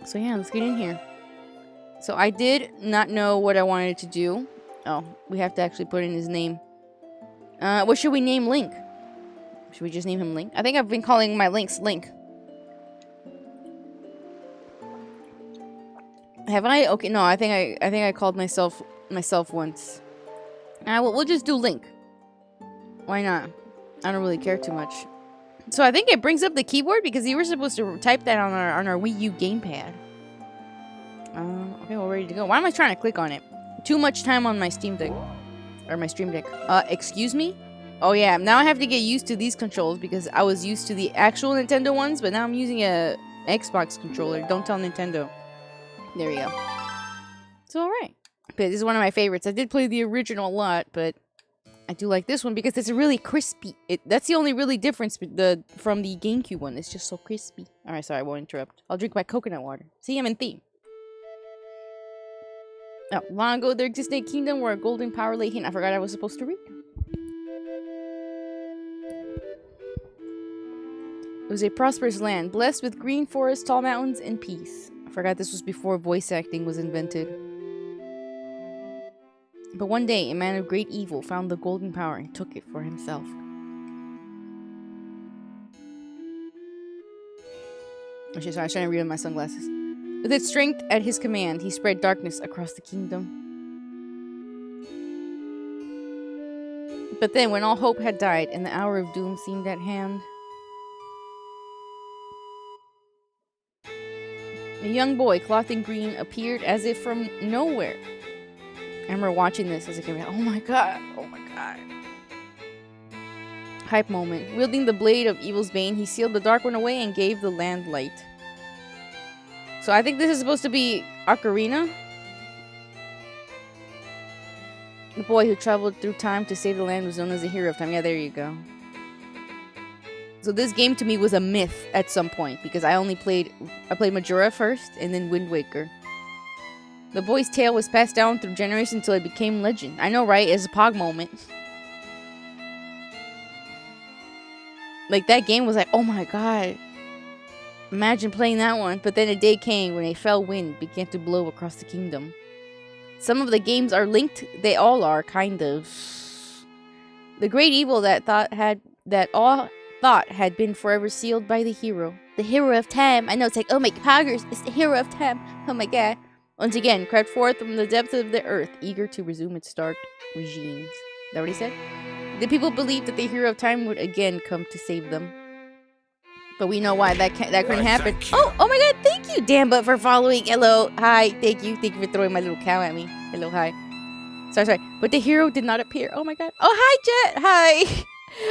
So yeah, let's get in here. So I did not know what I wanted to do. Oh, we have to actually put in his name. What should we name Link? Should we just name him Link? I think I've been calling my Links Link. Have I? Okay, no. I think I called myself once. We'll just do Link. Why not? I don't really care too much. So I think it brings up the keyboard because you were supposed to type that on our Wii U gamepad. Okay, we're ready to go. Why am I trying to click on it? Too much time on my Steam Deck. Or my Stream Deck. Excuse me? Oh yeah, now I have to get used to these controls because I was used to the actual Nintendo ones, but now I'm using a Xbox controller. Don't tell Nintendo. There we go. It's alright. But this is one of my favorites. I did play the original a lot, but I do like this one because it's really crispy. That's the only really difference from the GameCube one. It's just so crispy. Alright, sorry, I won't interrupt. I'll drink my coconut water. See, I'm in theme. Oh, long ago there existed a kingdom where a golden power lay hidden. I forgot I was supposed to read. It was a prosperous land, blessed with green forests, tall mountains, and peace. I forgot this was before voice acting was invented. But one day, a man of great evil found the golden power and took it for himself. Sorry, I was trying to read with my sunglasses. With its strength at his command, he spread darkness across the kingdom. But then, when all hope had died and the hour of doom seemed at hand, a young boy, clothed in green, appeared as if from nowhere. I remember watching this as a kid. Oh my god. Oh my god. Hype moment. Wielding the blade of evil's bane, he sealed the dark one away and gave the land light. So I think this is supposed to be Ocarina. The boy who traveled through time to save the land was known as the hero of time. Yeah, there you go. So this game to me was a myth at some point because I played Majora first and then Wind Waker. The boy's tale was passed down through generations until it became legend. I know, right? It's a Pog moment. Like, that game was like, oh my god. Imagine playing that one. But then a day came when a fell wind began to blow across the kingdom. Some of the games are linked. They all are, kind of. The great evil that all thought had been forever sealed by the hero. The hero of time. I know, it's like, oh my poggers, it's the hero of time. Oh my god. Once again, crept forth from the depths of the earth, eager to resume its dark regimes. Is that what he said? The people believed that the hero of time would again come to save them. But we know why that couldn't happen. Oh my god, thank you, Damba, for following. Hello, hi, thank you for throwing my little cow at me. Hello, hi. Sorry. But the hero did not appear. Oh my god. Oh, hi, Jet. Hi.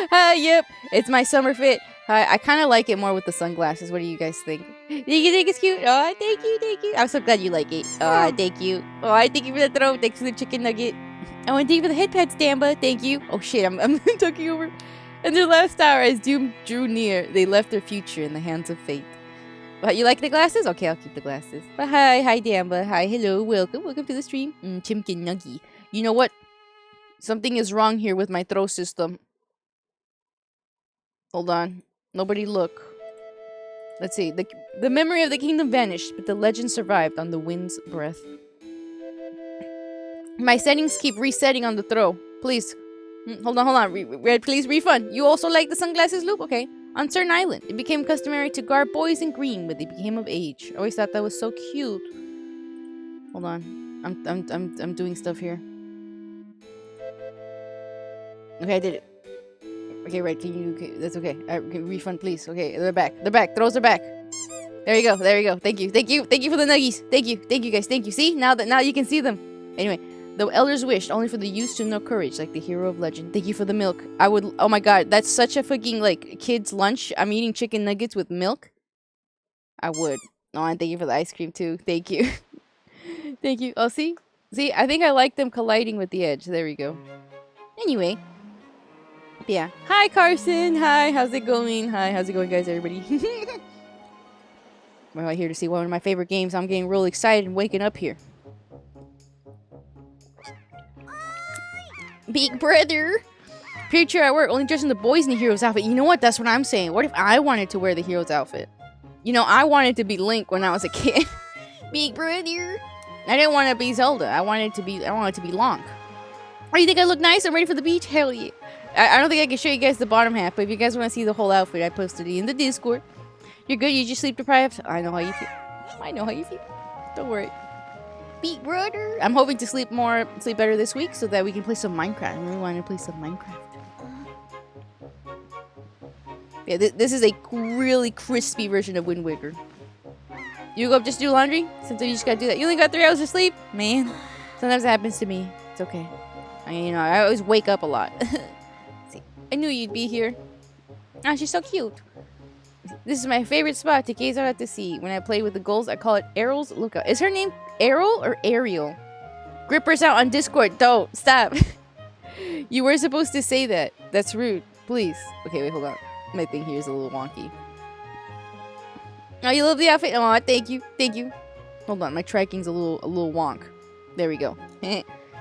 Hi, yep. It's my summer fit. Hi, I kind of like it more with the sunglasses. What do you guys think? Do you think it's cute? Oh, thank you. I'm so glad you like it. Oh, thank you. Oh, I thank you for the throw. Thanks for the chicken nugget. Oh, and thank you for the head pats, Damba. Thank you. Oh, shit, I'm talking over. And their last hour, as doom drew near, they left their future in the hands of fate. But you like the glasses? Okay, I'll keep the glasses. But hi, Damba. Hi, hello, welcome to the stream. Chimkin Nuggy. You know what? Something is wrong here with my throw system. Hold on. Nobody look. Let's see. The memory of the kingdom vanished, but the legend survived on the wind's breath. My settings keep resetting on the throw. Please. Hold on. Please refund. You also like the sunglasses, Loop? Okay. On certain island, it became customary to garb boys in green when they became of age. I always thought that was so cute. Hold on. I'm doing stuff here. Okay, I did it. Okay, right, okay, that's okay. Okay, refund, please. Okay, they're back. Throws are back. There you go. Thank you for the nuggies. Thank you guys, thank you. See, now you can see them. Anyway, the elders wished only for the youth to know courage, like the hero of legend. Thank you for the milk. Oh my god, that's such a fucking, like, kid's lunch. I'm eating chicken nuggets with milk. I would. Oh, and thank you for the ice cream, too. Thank you. Thank you. Oh, see, I think I like them colliding with the edge. There we go. Anyway. Yeah. Hi, Carson. Hi, how's it going? Guys, everybody? We're here to see one of my favorite games. I'm getting real excited and waking up here. Big brother. Picture at work, only dressing the boys in the hero's outfit. You know what? That's what I'm saying. What if I wanted to wear the hero's outfit? You know, I wanted to be Link when I was a kid. Big brother. I didn't want to be Zelda. I wanted to be Link. Oh, you think I look nice? I'm ready for the beach? Hell yeah. I don't think I can show you guys the bottom half, but if you guys want to see the whole outfit, I posted it in the Discord. You're good? You just sleep deprived? I know how you feel. I know how you feel. Don't worry. Big brother. I'm hoping to sleep better this week so that we can play some Minecraft. I really want to play some Minecraft. Yeah, this is a really crispy version of Wind Waker. You go up just do laundry? Sometimes you just gotta do that. You only got 3 hours of sleep? Man, sometimes it happens to me. It's okay. I always wake up a lot. See, I knew you'd be here. Ah, she's so cute. This is my favorite spot to gaze out at the sea. When I play with the gulls, I call it Errol's Lookout. Is her name Errol or Ariel? Grippers out on Discord. Don't. Stop. You were supposed to say that. That's rude. Please. Okay, wait, hold on. My thing here is a little wonky. Oh, you love the outfit? Oh, thank you. Thank you. Hold on, my tracking's a little wonk. There we go.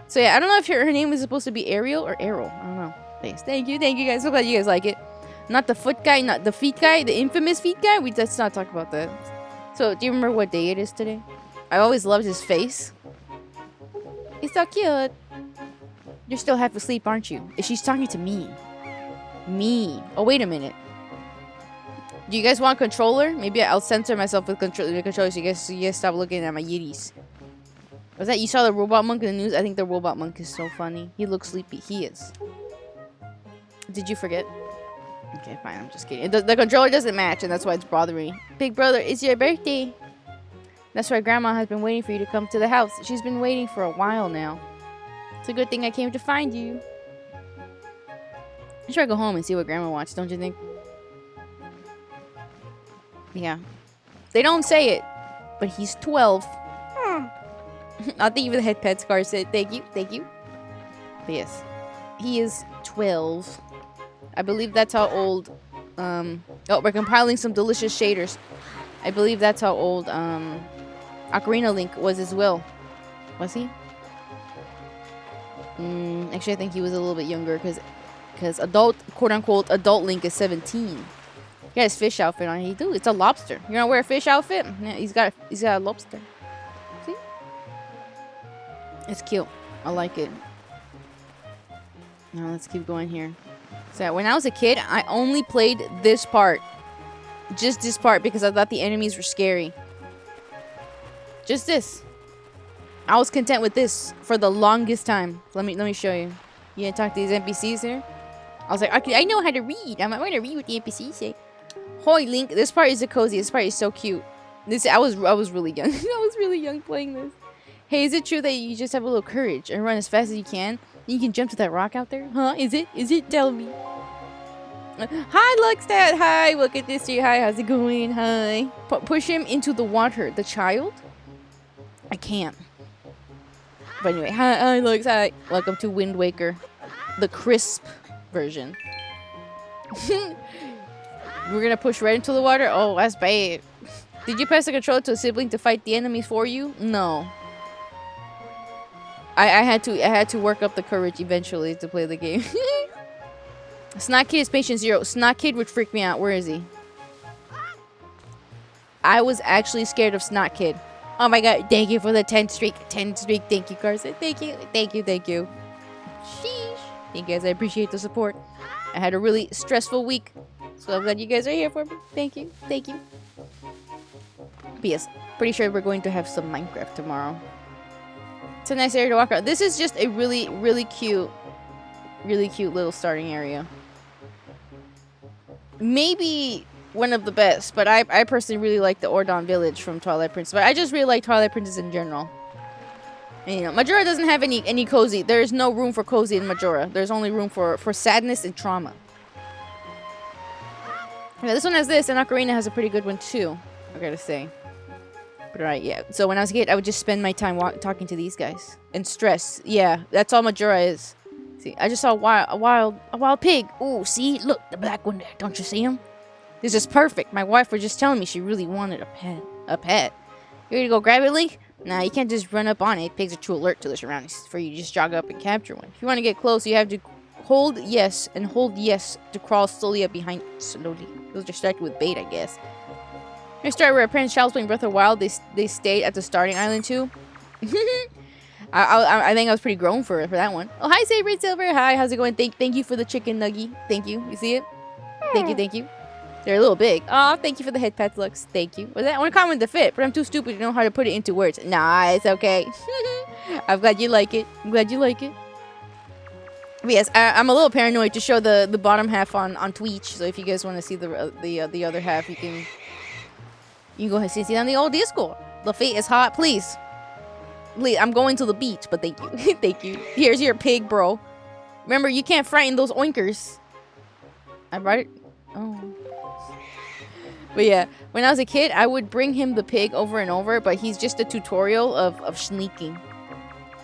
So yeah, I don't know if her name is supposed to be Ariel or Errol. I don't know. Thanks. Thank you guys. So glad you guys like it. Not the foot guy, not the feet guy, the infamous feet guy. Let's not talk about that. So, do you remember what day it is today? I always loved his face. He's so cute. You're still half asleep, aren't you? She's talking to me. Me. Oh, wait a minute. Do you guys want a controller? Maybe I'll censor myself with the controller so you guys stop looking at my yitties. Was that you saw the robot monk in the news? I think the robot monk is so funny. He looks sleepy. He is. Did you forget? Okay, fine. I'm just kidding. The controller doesn't match, and that's why it's bothering me. Big brother, it's your birthday. That's why Grandma has been waiting for you to come to the house. She's been waiting for a while now. It's a good thing I came to find you. I should go home and see what Grandma wants, don't you think? Yeah. They don't say it, but he's 12. I'll thank you for the head pet scar said. Thank you. But yes. He is 12. I believe that's how old, oh, we're compiling some delicious shaders. I believe that's how old, Ocarina Link was as well. Was he? Actually, I think he was a little bit younger, because adult, quote-unquote, adult Link is 17. He got his fish outfit on. He do. It's a lobster. You're gonna wear a fish outfit? Yeah, he's got a lobster. See? It's cute. I like it. Now let's keep going here. So when I was a kid, I only played this part. Just this part because I thought the enemies were scary. Just this. I was content with this for the longest time. Let me show you. You gonna talk to these NPCs here? I was like, I know how to read. I'm going to read what the NPCs say. Holy Link, this part is the cozy. This part is so cute. I was really young. I was really young playing this. Hey, is it true that you just have a little courage and run as fast as you can? You can jump to that rock out there? Huh? Is it? Tell me. Hi, Luxstat. Hi, look at this. Hi, how's it going? Hi. Push him into the water. The child? I can't. But anyway, hi, Lux. Hi. Welcome to Wind Waker. The crisp version. We're gonna push right into the water? Oh, that's bad. Did you pass the controller to a sibling to fight the enemies for you? No. I had to work up the courage eventually to play the game. Snot Kid is patient 0. Snot Kid would freak me out. Where is he? I was actually scared of Snot Kid. Oh my god, thank you for the 10 streak. 10 streak. Thank you, Carson. Thank you. Sheesh. Thank you guys. I appreciate the support. I had a really stressful week. So I'm glad you guys are here for me. Thank you. But yes, pretty sure we're going to have some Minecraft tomorrow. It's a nice area to walk around. This is just a really cute little starting area. Maybe one of the best, but I personally really like the Ordon Village from Twilight Princess. But I just really like Twilight Princess in general. And, you know, Majora doesn't have any cozy. There is no room for cozy in Majora. There's only room for sadness and trauma. Yeah, this one has this, and Ocarina has a pretty good one too, I gotta say. But alright, yeah. So when I was a kid, I would just spend my time talking to these guys. And stress. Yeah, that's all Majora is. See, I just saw a wild pig. Ooh, see? Look, the black one there. Don't you see him? This is perfect. My wife was just telling me she really wanted a pet. You ready to go grab it, Link? Nah, you can't just run up on it. Pigs are too alert to the surroundings for you to just jog up and capture one. If you want to get close, you have to hold yes and hold yes to crawl slowly up behind. Slowly. You'll distract with bait, I guess. I started where Prince Charles playing Breath of the Wild. They stayed at the starting island too. I think I was pretty grown for that one. Oh, hi, Saber Silver. Hi, how's it going? Thank you for the chicken nuggie. Thank you. You see it? Thank you. They're a little big. Oh, thank you for the head pets, Lux. Thank you. Was that one comment to fit? But I'm too stupid to know how to put it into words. Nah, it's okay. I'm glad you like it. But yes, I'm a little paranoid to show the bottom half on Twitch. So if you guys want to see the other half, you can go ahead and see it on the old Discord. The feet is hot, please. I'm going to the beach, but thank you. Thank you. Here's your pig, bro. Remember, you can't frighten those oinkers. I brought it. Oh. But yeah, when I was a kid, I would bring him the pig over and over, but he's just a tutorial of sneaking.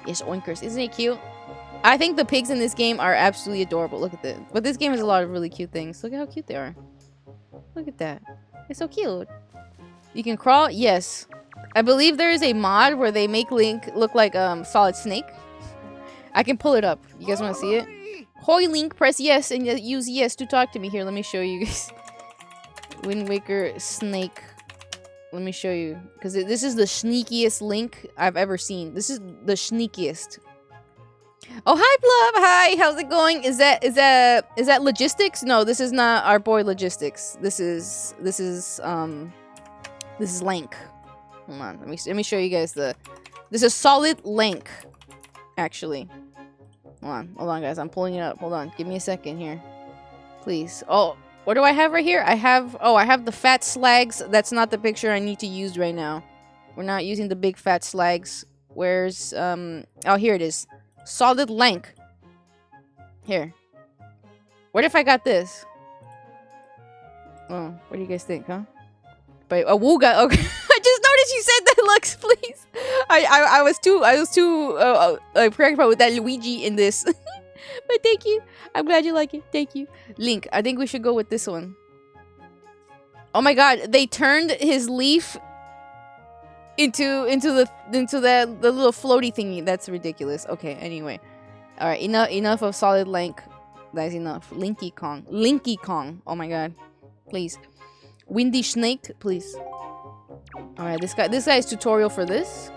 Yes, oinkers. Isn't it cute? I think the pigs in this game are absolutely adorable. Look at this. But this game has a lot of really cute things. Look at how cute they are. Look at that. It's so cute. You can crawl? Yes. I believe there is a mod where they make Link look like Solid Snake. I can pull it up. You guys want to see it? Hoy Link, press yes and use yes to talk to me. Here, let me show you guys. Wind Waker Snake. Let me show you. Because this is the sneakiest Link I've ever seen. This is the sneakiest. Oh, hi, Bluff. Hi, how's it going? Is that Logistics? No, this is not our boy Logistics. This is Link. Hold on, let me show you guys this is Solid Link, actually. Hold on, guys. I'm pulling it up. Hold on, give me a second here, please. Oh, what do I have right here? I have the fat slags. That's not the picture I need to use right now. We're not using the big fat slags. Where's oh, here it is. Solid Link. Here. What if I got this? Oh, what do you guys think, huh? But a Wooga. Okay. I just noticed you said that, Lux, please. I was too preoccupied with that Luigi in this. But thank you. I'm glad you like it. Thank you. Link, I think we should go with this one. Oh my god, they turned his leaf into the little floaty thingy. That's ridiculous. Okay, anyway. Alright, enough of Solid Link. That's enough. Linky Kong. Oh my god. Please. Windy Snake, please. Alright, this guy's tutorial for this.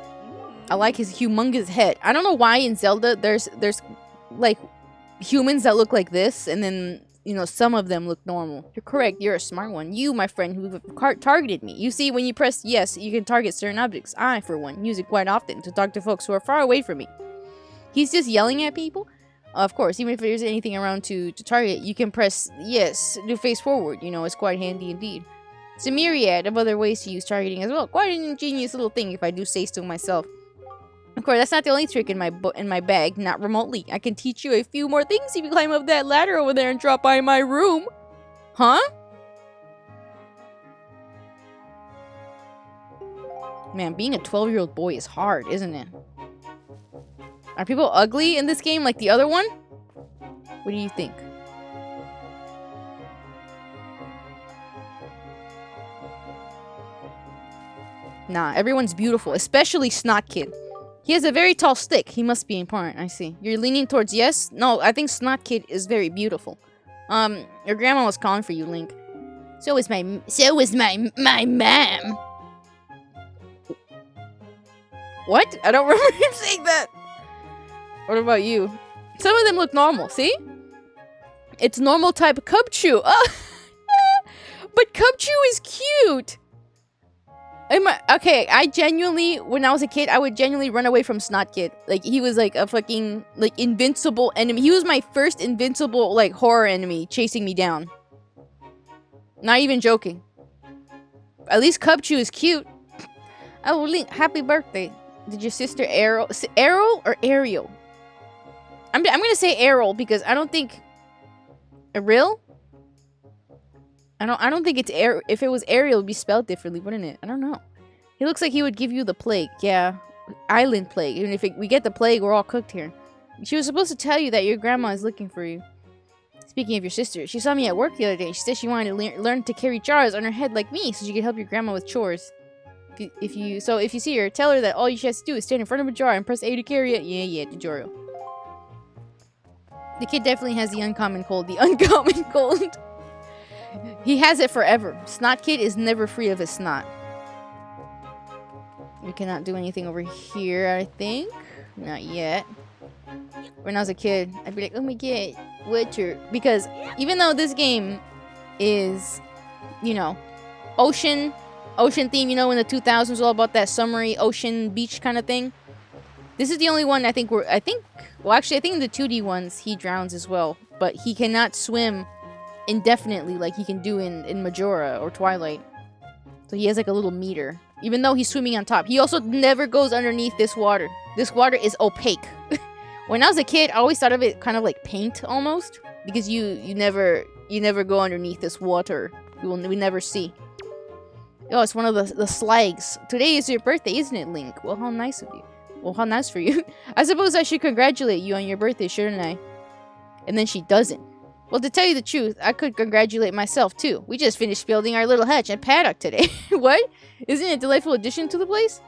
I like his humongous head. I don't know why in Zelda there's like humans that look like this, and then some of them look normal. You're correct. You're a smart one. You, my friend, who targeted me. You see, when you press yes, you can target certain objects. I, for one, use it quite often to talk to folks who are far away from me. He's just yelling at people. Of course, even if there's anything around to target, you can press yes to face forward. It's quite handy indeed. It's a myriad of other ways to use targeting as well. Quite an ingenious little thing, if I do say so myself. Of course, that's not the only trick in my bag, not remotely. I can teach you a few more things if you climb up that ladder over there and drop by my room. Huh? Man, being a 12-year-old boy is hard, isn't it? Are people ugly in this game like the other one? What do you think? Nah, everyone's beautiful, especially Snot Kid. He has a very tall stick. He must be important. I see. You're leaning towards yes? No, I think Snot Kid is very beautiful. Your grandma was calling for you, Link. So was my mom. What? I don't remember him saying that. What about you? Some of them look normal, see? It's normal type Cubchoo. But Cubchoo is cute. Okay, I genuinely, when I was a kid, I would genuinely run away from Snot Kid. Like, he was like a fucking, like, invincible enemy. He was my first invincible, like, horror enemy chasing me down. Not even joking. At least Cubchoo is cute. Oh, Link, happy birthday. Did your sister Errol or Ariel? I'm gonna say Errol because I don't think... Ariel? I don't think it's if it was Ariel, it would be spelled differently, wouldn't it? I don't know. He looks like he would give you the plague. Yeah. Island plague. And if we get the plague, we're all cooked here. She was supposed to tell you that your grandma is looking for you. Speaking of your sister, she saw me at work the other day. She said she wanted to learn to carry jars on her head like me so she could help your grandma with chores. If you see her, tell her that all she has to do is stand in front of a jar and press A to carry it. Yeah, tutorial. The kid definitely has the uncommon cold. The uncommon cold. He has it forever. Snot Kid is never free of his snot. We cannot do anything over here, I think. Not yet. When I was a kid, I'd be like, oh my god, water. Because even though this game is, you know, ocean theme, you know, in the 2000s, all about that summery ocean beach kind of thing. This is the only one I think well, actually, I think in the 2D ones, he drowns as well. But he cannot swim indefinitely like he can do in Majora or Twilight. So he has like a little meter. Even though he's swimming on top. He also never goes underneath this water. This water is opaque. When I was a kid, I always thought of it kind of like paint almost. Because you never go underneath this water. We never see. Oh, it's one of the slags. Today is your birthday, isn't it, Link? Well, how nice of you. Well, how nice for you. I suppose I should congratulate you on your birthday, shouldn't I? And then she doesn't. Well, to tell you the truth, I could congratulate myself, too. We just finished building our little hutch and paddock today. What? Isn't it a delightful addition to the place?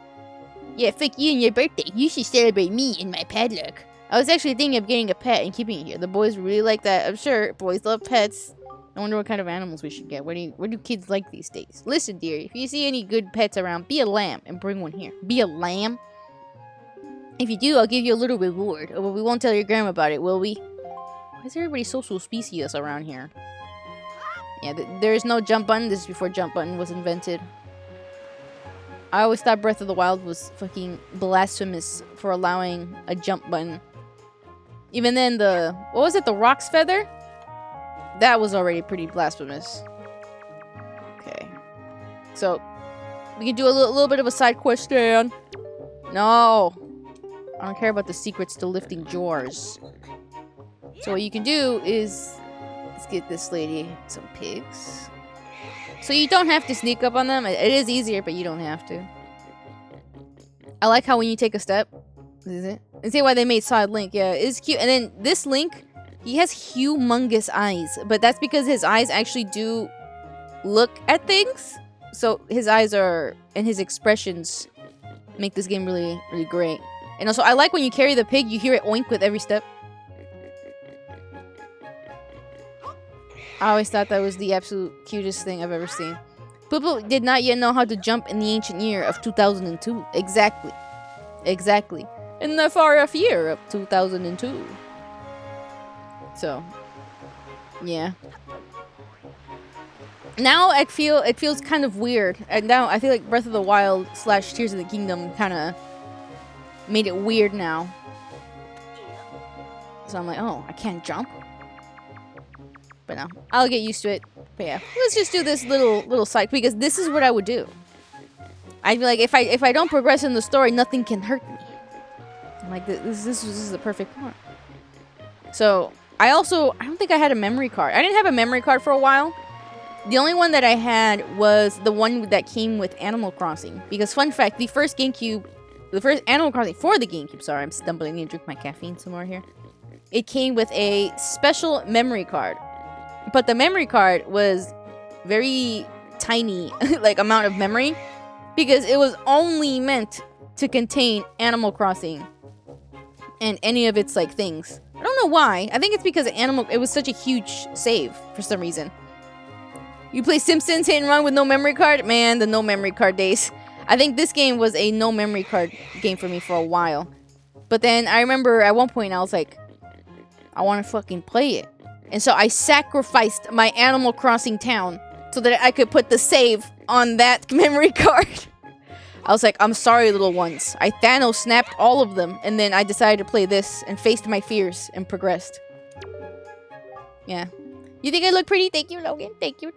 Yeah, fuck you and your birthday. You should celebrate me and my paddock. I was actually thinking of getting a pet and keeping it here. The boys really like that. I'm sure boys love pets. I wonder what kind of animals we should get. What do kids like these days? Listen, dear, if you see any good pets around, be a lamb and bring one here. Be a lamb? If you do, I'll give you a little reward. But we won't tell your grandma about it, will we? Why is everybody so suspicious around here? Yeah, there is no jump button. This is before jump button was invented. I always thought Breath of the Wild was fucking blasphemous for allowing a jump button. Even then, what was it, the Rock's Feather? That was already pretty blasphemous. Okay. So, we can do a little bit of a side quest, Dan. No. I don't care about the secrets to lifting drawers. So what you can do is... Let's get this lady some pigs. So you don't have to sneak up on them. It is easier, but you don't have to. I like how when you take a step... Is it? And see why they made Solid Link. Yeah, it's cute. And then this Link... He has humongous eyes, but that's because his eyes actually do look at things. So his eyes are, and his expressions make this game really, really great. And also, I like when you carry the pig, you hear it oink with every step. I always thought that was the absolute cutest thing I've ever seen. People did not yet know how to jump in the ancient year of 2002. Exactly. Exactly. In the far-off year of 2002. So, yeah. Now it feels kind of weird. And now I feel like Breath of the Wild / Tears of the Kingdom kind of made it weird now. So I'm like, oh, I can't jump. But no, I'll get used to it. But yeah, let's just do this little side, because this is what I would do. I'd be like, if I don't progress in the story, nothing can hurt me. I'm like, this is the perfect part. So I don't think I had a memory card. I didn't have a memory card for a while. The only one that I had was the one that came with Animal Crossing. Because fun fact, the first Animal Crossing for the GameCube, sorry, I'm stumbling, I need to drink my caffeine some more here. It came with a special memory card. But the memory card was very tiny, like, amount of memory. Because it was only meant to contain Animal Crossing. And any of its, like, things. I don't know why. I think it's because it was such a huge save for some reason. You play Simpsons Hit and Run with no memory card? Man, the no memory card days. I think this game was a no memory card game for me for a while. But then I remember at one point I was like, I want to fucking play it. And so I sacrificed my Animal Crossing town so that I could put the save on that memory card. I was like, I'm sorry, little ones. I Thanos snapped all of them, and then I decided to play this and faced my fears and progressed. Yeah. You think I look pretty? Thank you, Logan. Thank you.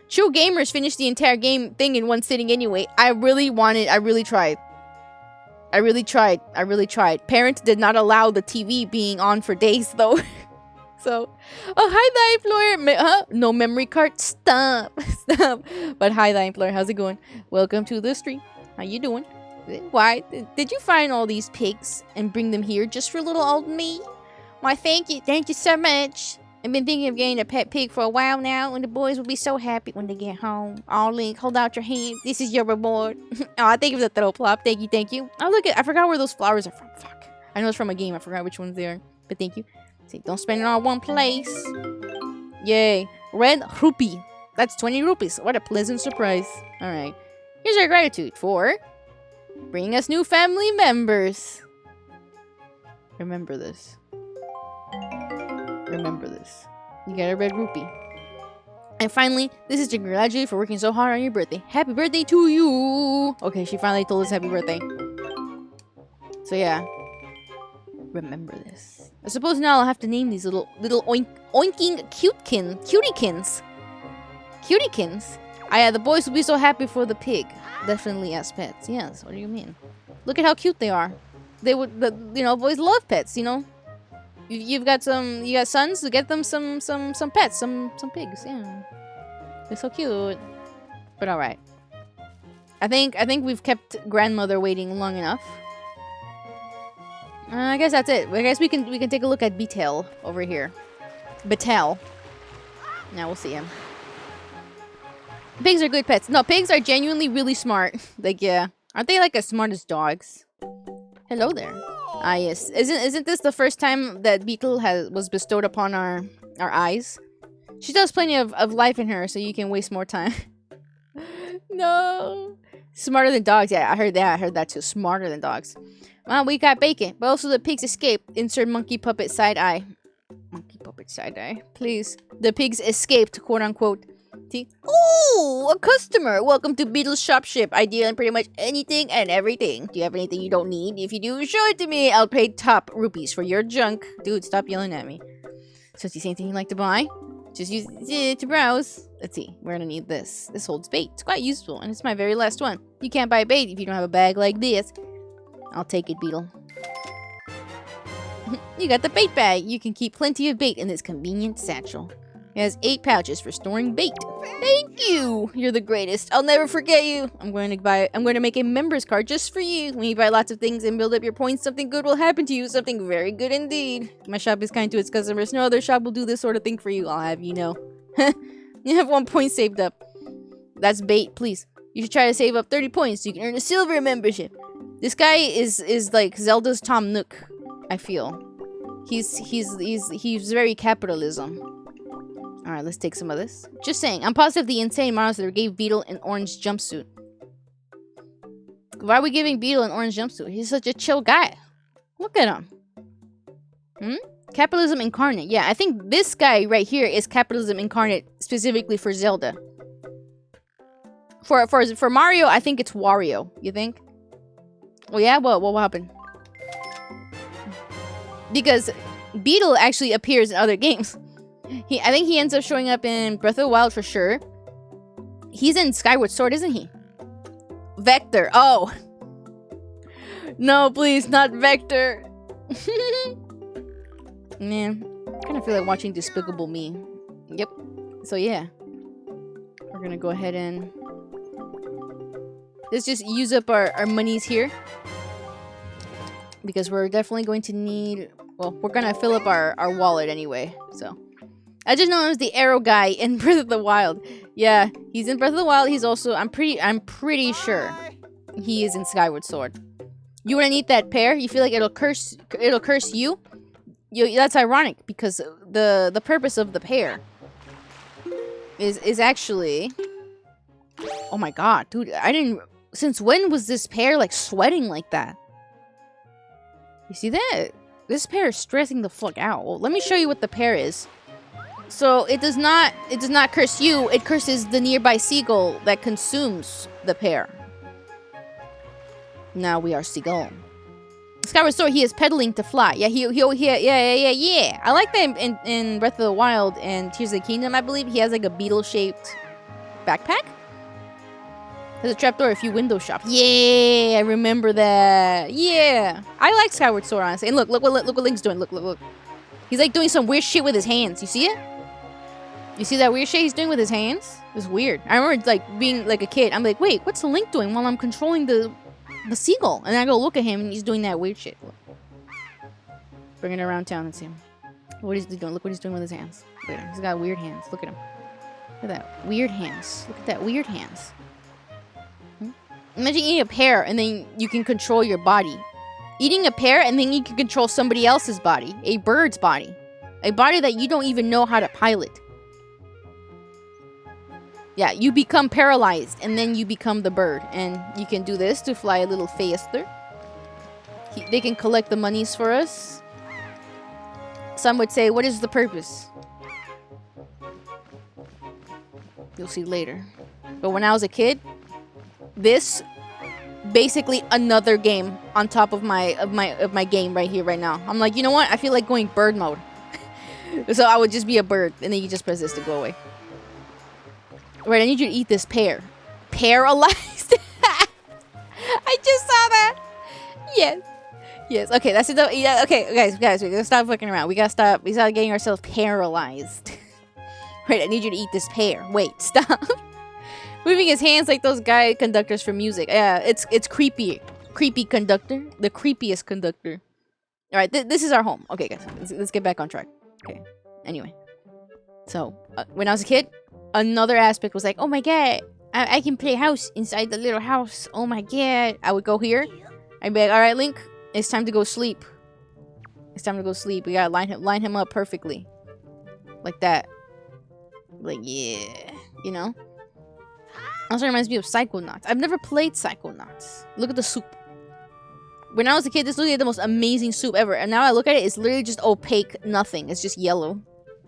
True gamers finished the entire game thing in one sitting anyway. I really tried. Parents did not allow the TV being on for days, though. So, oh, hi, the Implorer. No memory card? Stop. But hi, the Implorer. How's it going? Welcome to the stream. How you doing? Why? Did you find all these pigs and bring them here just for little old me? Why, thank you. Thank you so much. I've been thinking of getting a pet pig for a while now, and the boys will be so happy when they get home. Oh, Link, hold out your hand. This is your reward. Oh, thank you for the throw plop. Thank you. Oh, look, I forgot where those flowers are from. Fuck. I know it's from a game. I forgot which ones they are. But thank you. See, don't spend it all one place. Yay. red rupee. That's 20 rupees. What a pleasant surprise. Alright. Here's our gratitude for bringing us new family members. Remember this. Remember this. You get a red rupee. And finally, this is to congratulate you for working so hard on your birthday. Happy birthday to you! Okay, she finally told us happy birthday. So yeah. Remember this. I suppose now I'll have to name these little oinking cutiekins. Cutiekins? The boys will be so happy for the pig. Definitely as pets. Yes, what do you mean? Look at how cute they are. They would, boys love pets, you know? You got sons, get them some pets, some pigs, yeah. They're so cute. But alright. I think we've kept grandmother waiting long enough. I guess that's it. I guess we can take a look at Betel over here. Betel. Now we'll see him. Pigs are good pets. No, pigs are genuinely really smart. Like, yeah. Aren't they like as smart as dogs? Hello there. Ah, yes. Isn't this the first time that Beetle was bestowed upon our eyes? She does plenty of life in her, so you can waste more time. No. Smarter than dogs. Yeah, I heard that. I heard that too. Smarter than dogs. Well, we got bacon, but also the pigs escaped. Insert monkey puppet side eye. Monkey puppet side eye. Please. The pigs escaped, quote unquote. Oh, a customer. Welcome to Beetle's Shop Ship. I deal in pretty much anything and everything. Do you have anything you don't need? If you do, show it to me. I'll pay top rupees for your junk. Dude, stop yelling at me. So, is there anything you'd like to buy? Just use it to browse. Let's see. We're gonna need this. This holds bait. It's quite useful, and it's my very last one. You can't buy bait if you don't have a bag like this. I'll take it, Beetle. You got the bait bag. You can keep plenty of bait in this convenient satchel. It has 8 pouches for storing bait. Thank you. You're the greatest. I'll never forget you. I'm going to make a members card just for you. When you buy lots of things and build up your points, something good will happen to you. Something very good indeed. My shop is kind to its customers. No other shop will do this sort of thing for you. I'll have you know. You have 1 point saved up. That's bait, please. You should try to save up 30 points so you can earn a silver membership. This guy is like Zelda's Tom Nook, I feel. He's very capitalism. Alright, let's take some of this. Just saying, I'm positive the insane monster gave Beetle an orange jumpsuit. Why are we giving Beetle an orange jumpsuit? He's such a chill guy. Look at him. Capitalism incarnate. Yeah, I think this guy right here is capitalism incarnate specifically for Zelda. For Mario, I think it's Wario. You think? Oh yeah? What happened? Because Beetle actually appears in other games. I think he ends up showing up in Breath of the Wild for sure. He's in Skyward Sword, isn't he? Vector. Oh. No, please, not Vector. Man, I kind of feel like watching Despicable Me. Yep. So yeah. We're gonna go ahead and... let's just use up our monies here. Because we're definitely going to need... well, we're gonna fill up our wallet anyway, so... I just know him as the arrow guy in Breath of the Wild. Yeah, he's in Breath of the Wild. He's also, I'm pretty sure he is in Skyward Sword. You wanna eat that pear? You feel like it'll curse you? That's ironic because the purpose of the pear is actually... oh my god, dude, since when was this pear like sweating like that? You see that? This pear is stressing the fuck out. Well, let me show you what the pear is. So it does not curse you, it curses the nearby seagull that consumes the pear. Now we are seagull. Skyward Sword, he is pedaling to fly. Yeah, yeah. I like that in Breath of the Wild and Tears of the Kingdom, I believe. He has like a beetle-shaped backpack. There's a trapdoor, a few window shops. Yeah, I remember that. Yeah. I like Skyward Sword, honestly. And look what Link's doing. Look. He's like doing some weird shit with his hands. You see it? You see that weird shit he's doing with his hands? It's weird. I remember like being like a kid. I'm like, wait, what's Link doing while I'm controlling the seagull? And I go look at him and he's doing that weird shit. Bring it around town and see him. What is he doing? Look what he's doing with his hands. Look at him. He's got weird hands. Look at him. Look at that. Weird hands. Look at that. Weird hands. Imagine eating a pear and then you can control your body. Eating a pear and then you can control somebody else's body. A bird's body. A body that you don't even know how to pilot. Yeah, you become paralyzed, and then you become the bird. And you can do this to fly a little faster. They can collect the monies for us. Some would say, what is the purpose? You'll see later. But when I was a kid, this basically another game on top of my game right here, right now. I'm like, you know what? I feel like going bird mode. So I would just be a bird, and then you just press this to go away. Right, I need you to eat this pear. Paralyzed? I just saw that. Yes. Yes. Okay, that's it. Yeah, okay, guys, we gotta stop fucking around. We gotta stop getting ourselves paralyzed. Right, I need you to eat this pear. Wait, stop. Moving his hands like those guy conductors for music. Yeah, it's creepy. Creepy conductor. The creepiest conductor. Alright, this is our home. Okay, guys, let's get back on track. Okay, anyway. So, when I was a kid, another aspect was like, oh my god, I can play house inside the little house. Oh my god. I would go here. I'd be like, alright, Link, it's time to go sleep. It's time to go sleep. We gotta line him up perfectly. Like that. Like, yeah. You know? Also reminds me of Psychonauts. I've never played Psychonauts. Look at the soup. When I was a kid, this looked like the most amazing soup ever. And now I look at it, it's literally just opaque nothing. It's just yellow.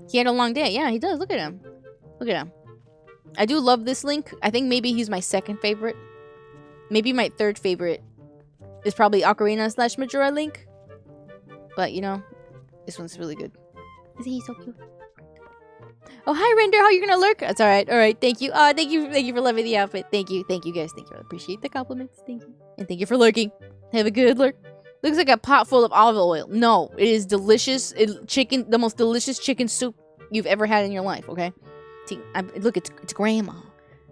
He had a long day. Yeah, he does. Look at him. Look at him. I do love this Link. I think maybe he's my second favorite. Maybe my third favorite is probably Ocarina / Majora Link. But, you know, this one's really good. Isn't he so cute? Oh, hi, Render. How you gonna lurk? That's alright. Alright, thank you. Thank you for loving the outfit. Thank you guys. Thank you. I appreciate the compliments. Thank you. And thank you for lurking. Have a good lurk. Looks like a pot full of olive oil. No, it is delicious. The most delicious chicken soup you've ever had in your life, okay? See, look, it's Grandma.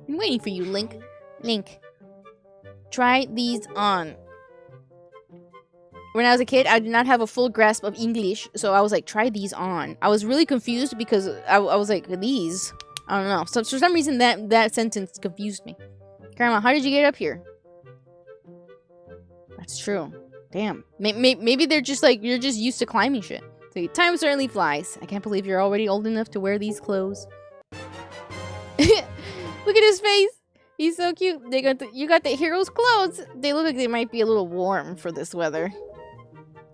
I'm waiting for you, Link. Link. Try these on. When I was a kid, I did not have a full grasp of English, so I was like, try these on. I was really confused because I was like, these? I don't know. So for some reason, that sentence confused me. Grandma, how did you get up here? That's true. Damn. Maybe they're just like, you're just used to climbing shit. So time certainly flies. I can't believe you're already old enough to wear these clothes. Look at his face. He's so cute. You got the hero's clothes. They look like they might be a little warm for this weather.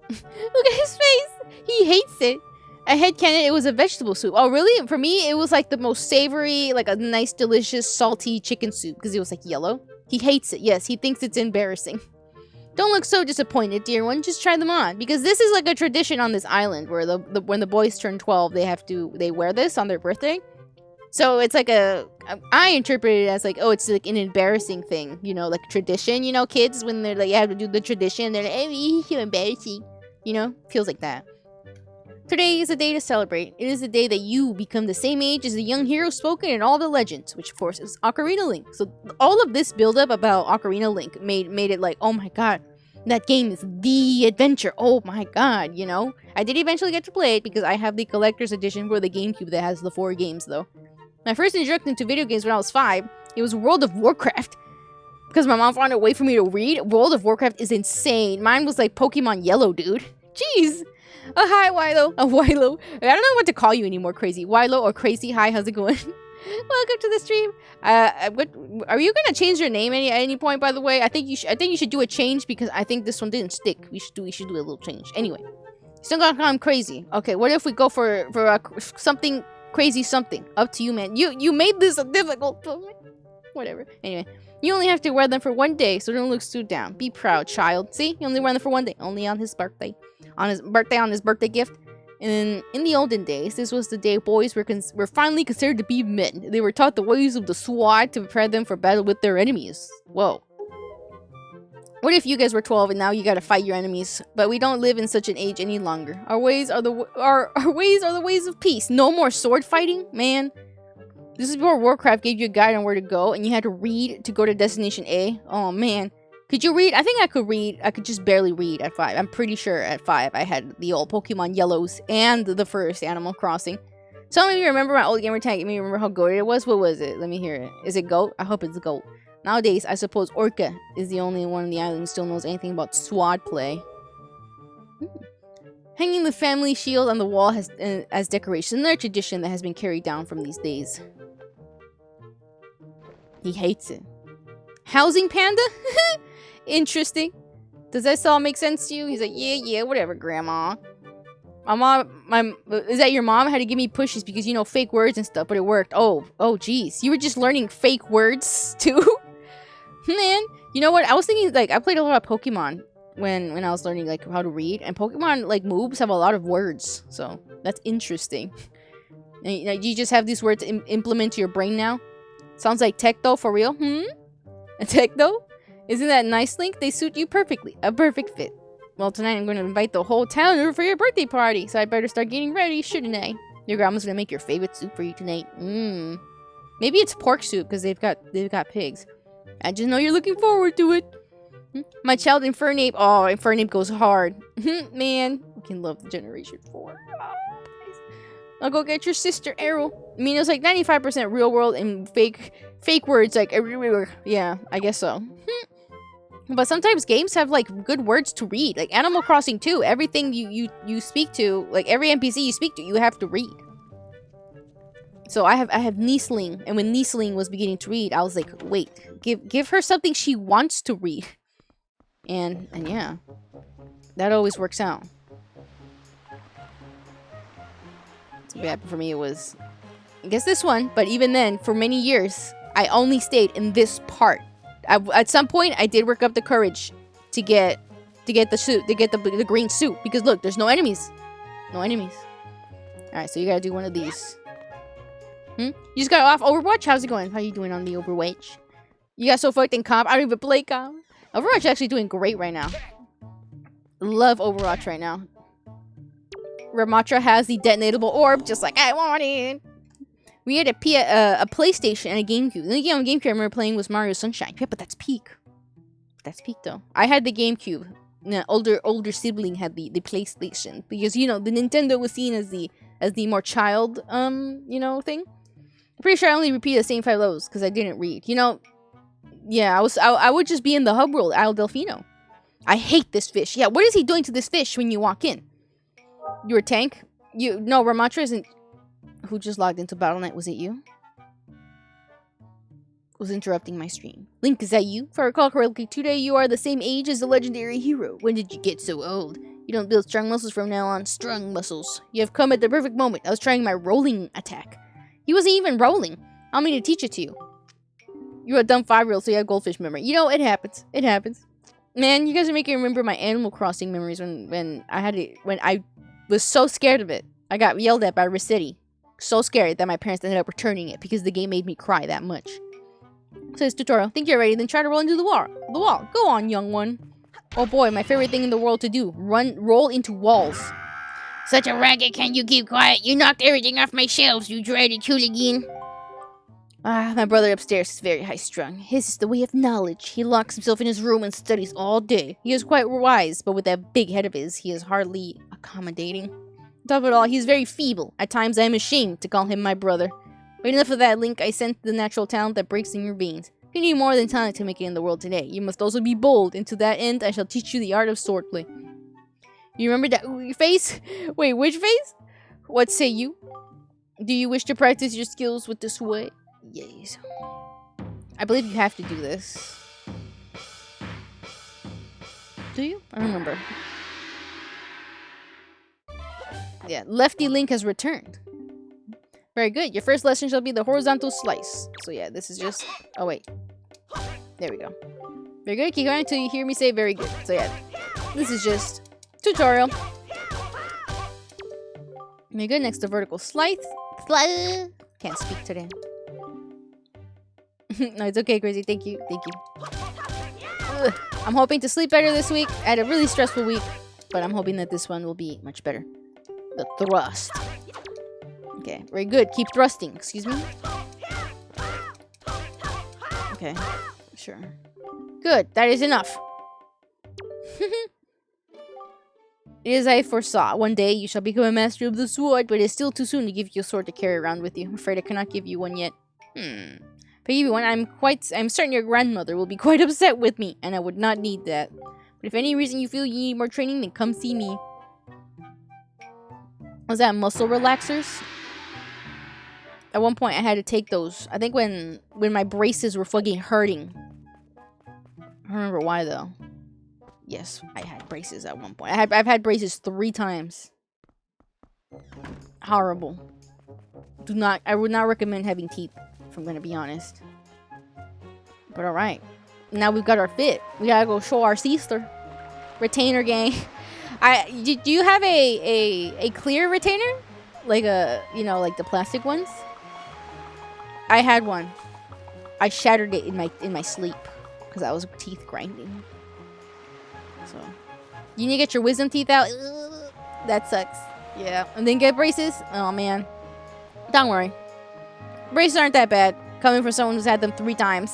Look at his face. He hates it. I headcanon it was a vegetable soup. Oh, really? For me, it was like the most savory, like a nice, delicious, salty chicken soup because it was like yellow. He hates it. Yes, he thinks it's embarrassing. Don't look so disappointed, dear one. Just try them on because this is like a tradition on this island where when the boys turn 12, they wear this on their birthday. So it's like I interpret it as like, oh, it's like an embarrassing thing, you know, like tradition, you know, kids when they're like, you have to do the tradition, they're like, oh, it's so embarrassing, you know, feels like that. Today is a day to celebrate. It is the day that you become the same age as the young hero spoken in all the legends, which of course is Ocarina Link. So all of this build-up about Ocarina Link made it like, oh my god, that game is the adventure. Oh my god, you know. I did eventually get to play it because I have the collector's edition for the GameCube that has the 4 games though. My first introduction to video games when I was 5, it was World of Warcraft. Because my mom found a way for me to read. World of Warcraft is insane. Mine was like Pokemon Yellow, dude. Jeez. Oh, hi, Wilo. Oh, Wilo. I don't know what to call you anymore, Crazy. Wilo or Crazy. Hi, how's it going? Welcome to the stream. Are you gonna change your name at any point, by the way? I think you should do a change because I think this one didn't stick. We should do a little change. Anyway. Still gonna call him Crazy. Okay, what if we go for something... Crazy something. Up to you, man. You made this difficult for me. Whatever. Anyway, you only have to wear them for 1 day, so don't look too down. Be proud, child. See? You only wear them for 1 day. Only on his birthday. On his birthday gift. And in the olden days, this was the day boys were finally considered to be men. They were taught the ways of the sword to prepare them for battle with their enemies. Whoa. What if you guys were 12 and now you gotta fight your enemies? But we don't live in such an age any longer. Our ways are the ways of peace. No more sword fighting, man. This is before Warcraft gave you a guide on where to go, and you had to read to go to Destination A. Oh man, could you read? I think I could read. I could just barely read at 5. I'm pretty sure at 5 I had the old Pokemon Yellows and the first Animal Crossing. Some of you remember my old gamer tag. You remember how goated it was? What was it? Let me hear it. Is it goat? I hope it's goat. Nowadays, I suppose Orca is the only one on the island who still knows anything about sword play. Hanging the family shield on the wall as decoration, another tradition that has been carried down from these days. He hates it. Housing panda? Interesting. Does this all make sense to you? He's like, yeah, whatever, Grandma. Is that your mom had to give me pushes because, you know, fake words and stuff, but it worked. Oh, geez. You were just learning fake words, too? Man, you know what? I was thinking, like, I played a lot of Pokemon when I was learning, like, how to read. And Pokemon, like, moves have a lot of words. So, that's interesting. And, like, you just have these words implement to your brain now? Sounds like tech, though, for real? A tech, though? Isn't that nice, Link? They suit you perfectly. A perfect fit. Well, tonight I'm going to invite the whole town over for your birthday party, so I better start getting ready, shouldn't I? Your grandma's going to make your favorite soup for you tonight. Maybe it's pork soup, because they've got pigs. I just know you're looking forward to it. My child Infernape. Oh, Infernape goes hard. Man, we can love the Generation 4. Oh, nice. I'll go get your sister, Errol. I mean, it was like 95% real world and fake words, like everywhere. Yeah, I guess so. But sometimes games have, like, good words to read. Like, Animal Crossing, too. Everything you speak to, like, every NPC you speak to, you have to read. So I have Niesling, and when Niesling was beginning to read, I was like, wait, give her something she wants to read. And yeah. That always works out. So yeah, for me it was, I guess this one, but even then, for many years, I only stayed in this part. At some point, I did work up the courage to get the suit, to get the green suit. Because look, there's no enemies. No enemies. Alright, so you gotta do one of these. You just got off Overwatch? How's it going? How you doing on the Overwatch? You got so fucked in comp? I don't even play comp. Overwatch is actually doing great right now. Love Overwatch right now. Ramatra has the detonatable orb, just like I wanted. We had a PlayStation and a GameCube. The only game on GameCube I remember playing was Mario Sunshine. Yeah, but that's peak. That's peak, though. I had the GameCube. The older sibling had the PlayStation. Because, you know, the Nintendo was seen as the more child, you know, thing. I'm pretty sure I only repeated the same 5 levels because I didn't read. You know, yeah, I would just be in the hub world, Isle Delfino. I hate this fish. Yeah, what is he doing to this fish when you walk in? You're a tank? No, Ramatra isn't. Who just logged into Battle.net? Was it you? Was interrupting my stream. Link, is that you? If I recall correctly, today you are the same age as the legendary hero. When did you get so old? You don't build strong muscles from now on. Strong muscles. You have come at the perfect moment. I was trying my rolling attack. He wasn't even rolling. I'll need to teach it to you. You're a dumb 5-year-old, so you have goldfish memory. You know, it happens. It happens. Man, you guys are making me remember my Animal Crossing memories when I was so scared of it. I got yelled at by Rossetti. So scared that my parents ended up returning it because the game made me cry that much. Says tutorial. Think you're ready, then try to roll into the wall. Go on, young one. Oh boy, my favorite thing in the world to do. Roll into walls. Such a racket, can you keep quiet? You knocked everything off my shelves, you dreaded hooligan. My brother upstairs is very high-strung. His is the way of knowledge. He locks himself in his room and studies all day. He is quite wise, but with that big head of his, he is hardly accommodating. On top of it all, he's very feeble. At times, I am ashamed to call him my brother. But enough of that, Link. I sense the natural talent that breaks in your veins. You need more than talent to make it in the world today. You must also be bold, and to that end, I shall teach you the art of swordplay. You remember that face? Wait, which face? What say you? Do you wish to practice your skills with the sword? Yes. I believe you have to do this. Do you? I don't remember. Yeah, Lefty Link has returned. Very good. Your first lesson shall be the horizontal slice. So yeah, this is just... Oh, wait. There we go. Very good. Keep going until you hear me say very good. So yeah, this is just tutorial. Very good. Next to vertical slice. Can't speak today. No, it's okay, Crazy. Thank you. Thank you. Ugh. I'm hoping to sleep better this week. I had a really stressful week, but I'm hoping that this one will be much better. The thrust. Okay, very good. Keep thrusting. Excuse me. Okay, sure. Good. That is enough. It is I foresaw. One day you shall become a master of the sword, but it is still too soon to give you a sword to carry around with you. I'm afraid I cannot give you one yet. If I give you one, I'm certain your grandmother will be quite upset with me, and I would not need that. But if any reason you feel you need more training, then come see me. Was that muscle relaxers? At one point, I had to take those. I think when my braces were fucking hurting. I don't remember why though. Yes, I had braces at one point. I've had braces 3 times. Horrible. I would not recommend having teeth, if I'm gonna be honest. But alright. Now we've got our fit. We gotta go show our sister. Retainer gang. Do you have a clear retainer? Like like the plastic ones? I had one. I shattered it in my sleep. Because I was teeth grinding. So you need to get your wisdom teeth out. Ugh, that sucks. Yeah. And then get braces. Oh man. Don't worry. Braces aren't that bad. Coming from someone who's had them 3 times.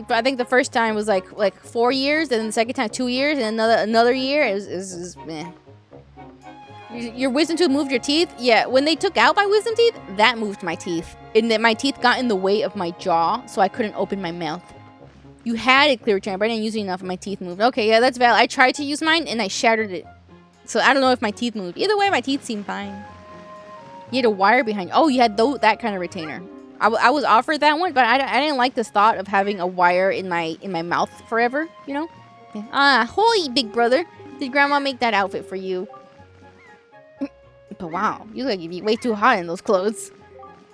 I think the first time was like 4 years, and then the second time 2 years, and another year is meh. Your wisdom tooth moved your teeth? Yeah, when they took out my wisdom teeth, that moved my teeth. And that my teeth got in the way of my jaw, so I couldn't open my mouth. You had a clear retainer, but I didn't use it enough and my teeth moved. Okay, yeah, that's valid. I tried to use mine and I shattered it. So I don't know if my teeth moved. Either way, my teeth seem fine. You had a wire behind you. Oh, you had that kind of retainer. I was offered that one, but I didn't like this thought of having a wire in my mouth forever, you know? Yeah. Ah, holy big brother. Did grandma make that outfit for you? But wow, you look like you'd be way too hot in those clothes.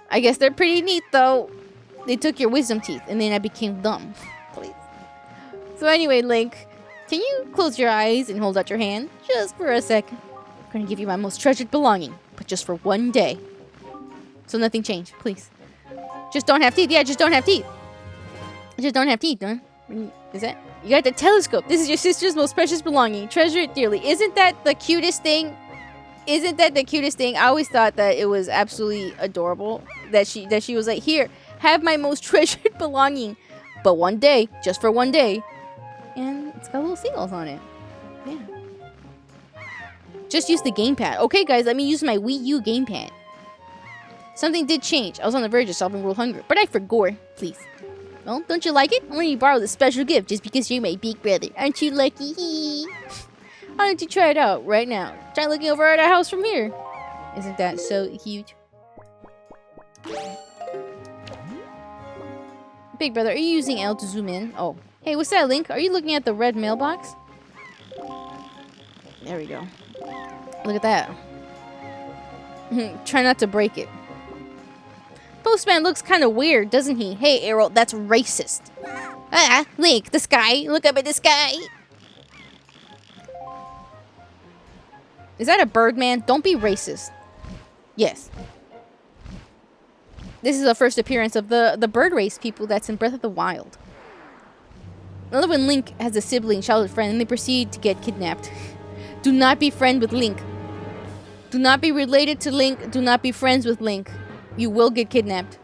I guess they're pretty neat though. They took your wisdom teeth and then I became dumb. Please. So anyway, Link, can you close your eyes and hold out your hand just for a second? I'm gonna give you my most treasured belonging, but just for one day. So nothing changed, please. Just don't have teeth. Yeah, just don't have teeth. Just don't have teeth, huh? Is that? You got the telescope. This is your sister's most precious belonging. Treasure it dearly. Isn't that the cutest thing? Isn't that the cutest thing? I always thought that it was absolutely adorable that she was like, here, have my most treasured belonging, but one day, just for one day, and it's got little seagulls on it. Yeah. Just use the gamepad. Okay, guys, let me use my Wii U gamepad. Something did change. I was on the verge of solving world hunger, but I forgot. Please. Well, don't you like it? I'm letting you borrow this special gift just because you're my big brother. Aren't you lucky? Why don't you try it out right now? Try looking over at our house from here. Isn't that so cute? Big brother, are you using L to zoom in? Oh. Hey, what's that, Link? Are you looking at the red mailbox? There we go. Look at that. Try not to break it. Postman looks kind of weird, doesn't he? Hey, Errol, that's racist. Ah, Link, the sky. Look up at the sky. Is that a bird, man? Don't be racist. Yes. This is the first appearance of the bird race people that's in Breath of the Wild. I love when Link has a sibling, childhood friend, and they proceed to get kidnapped. Do not be friend with Link. Do not be related to Link. Do not be friends with Link. You will get kidnapped.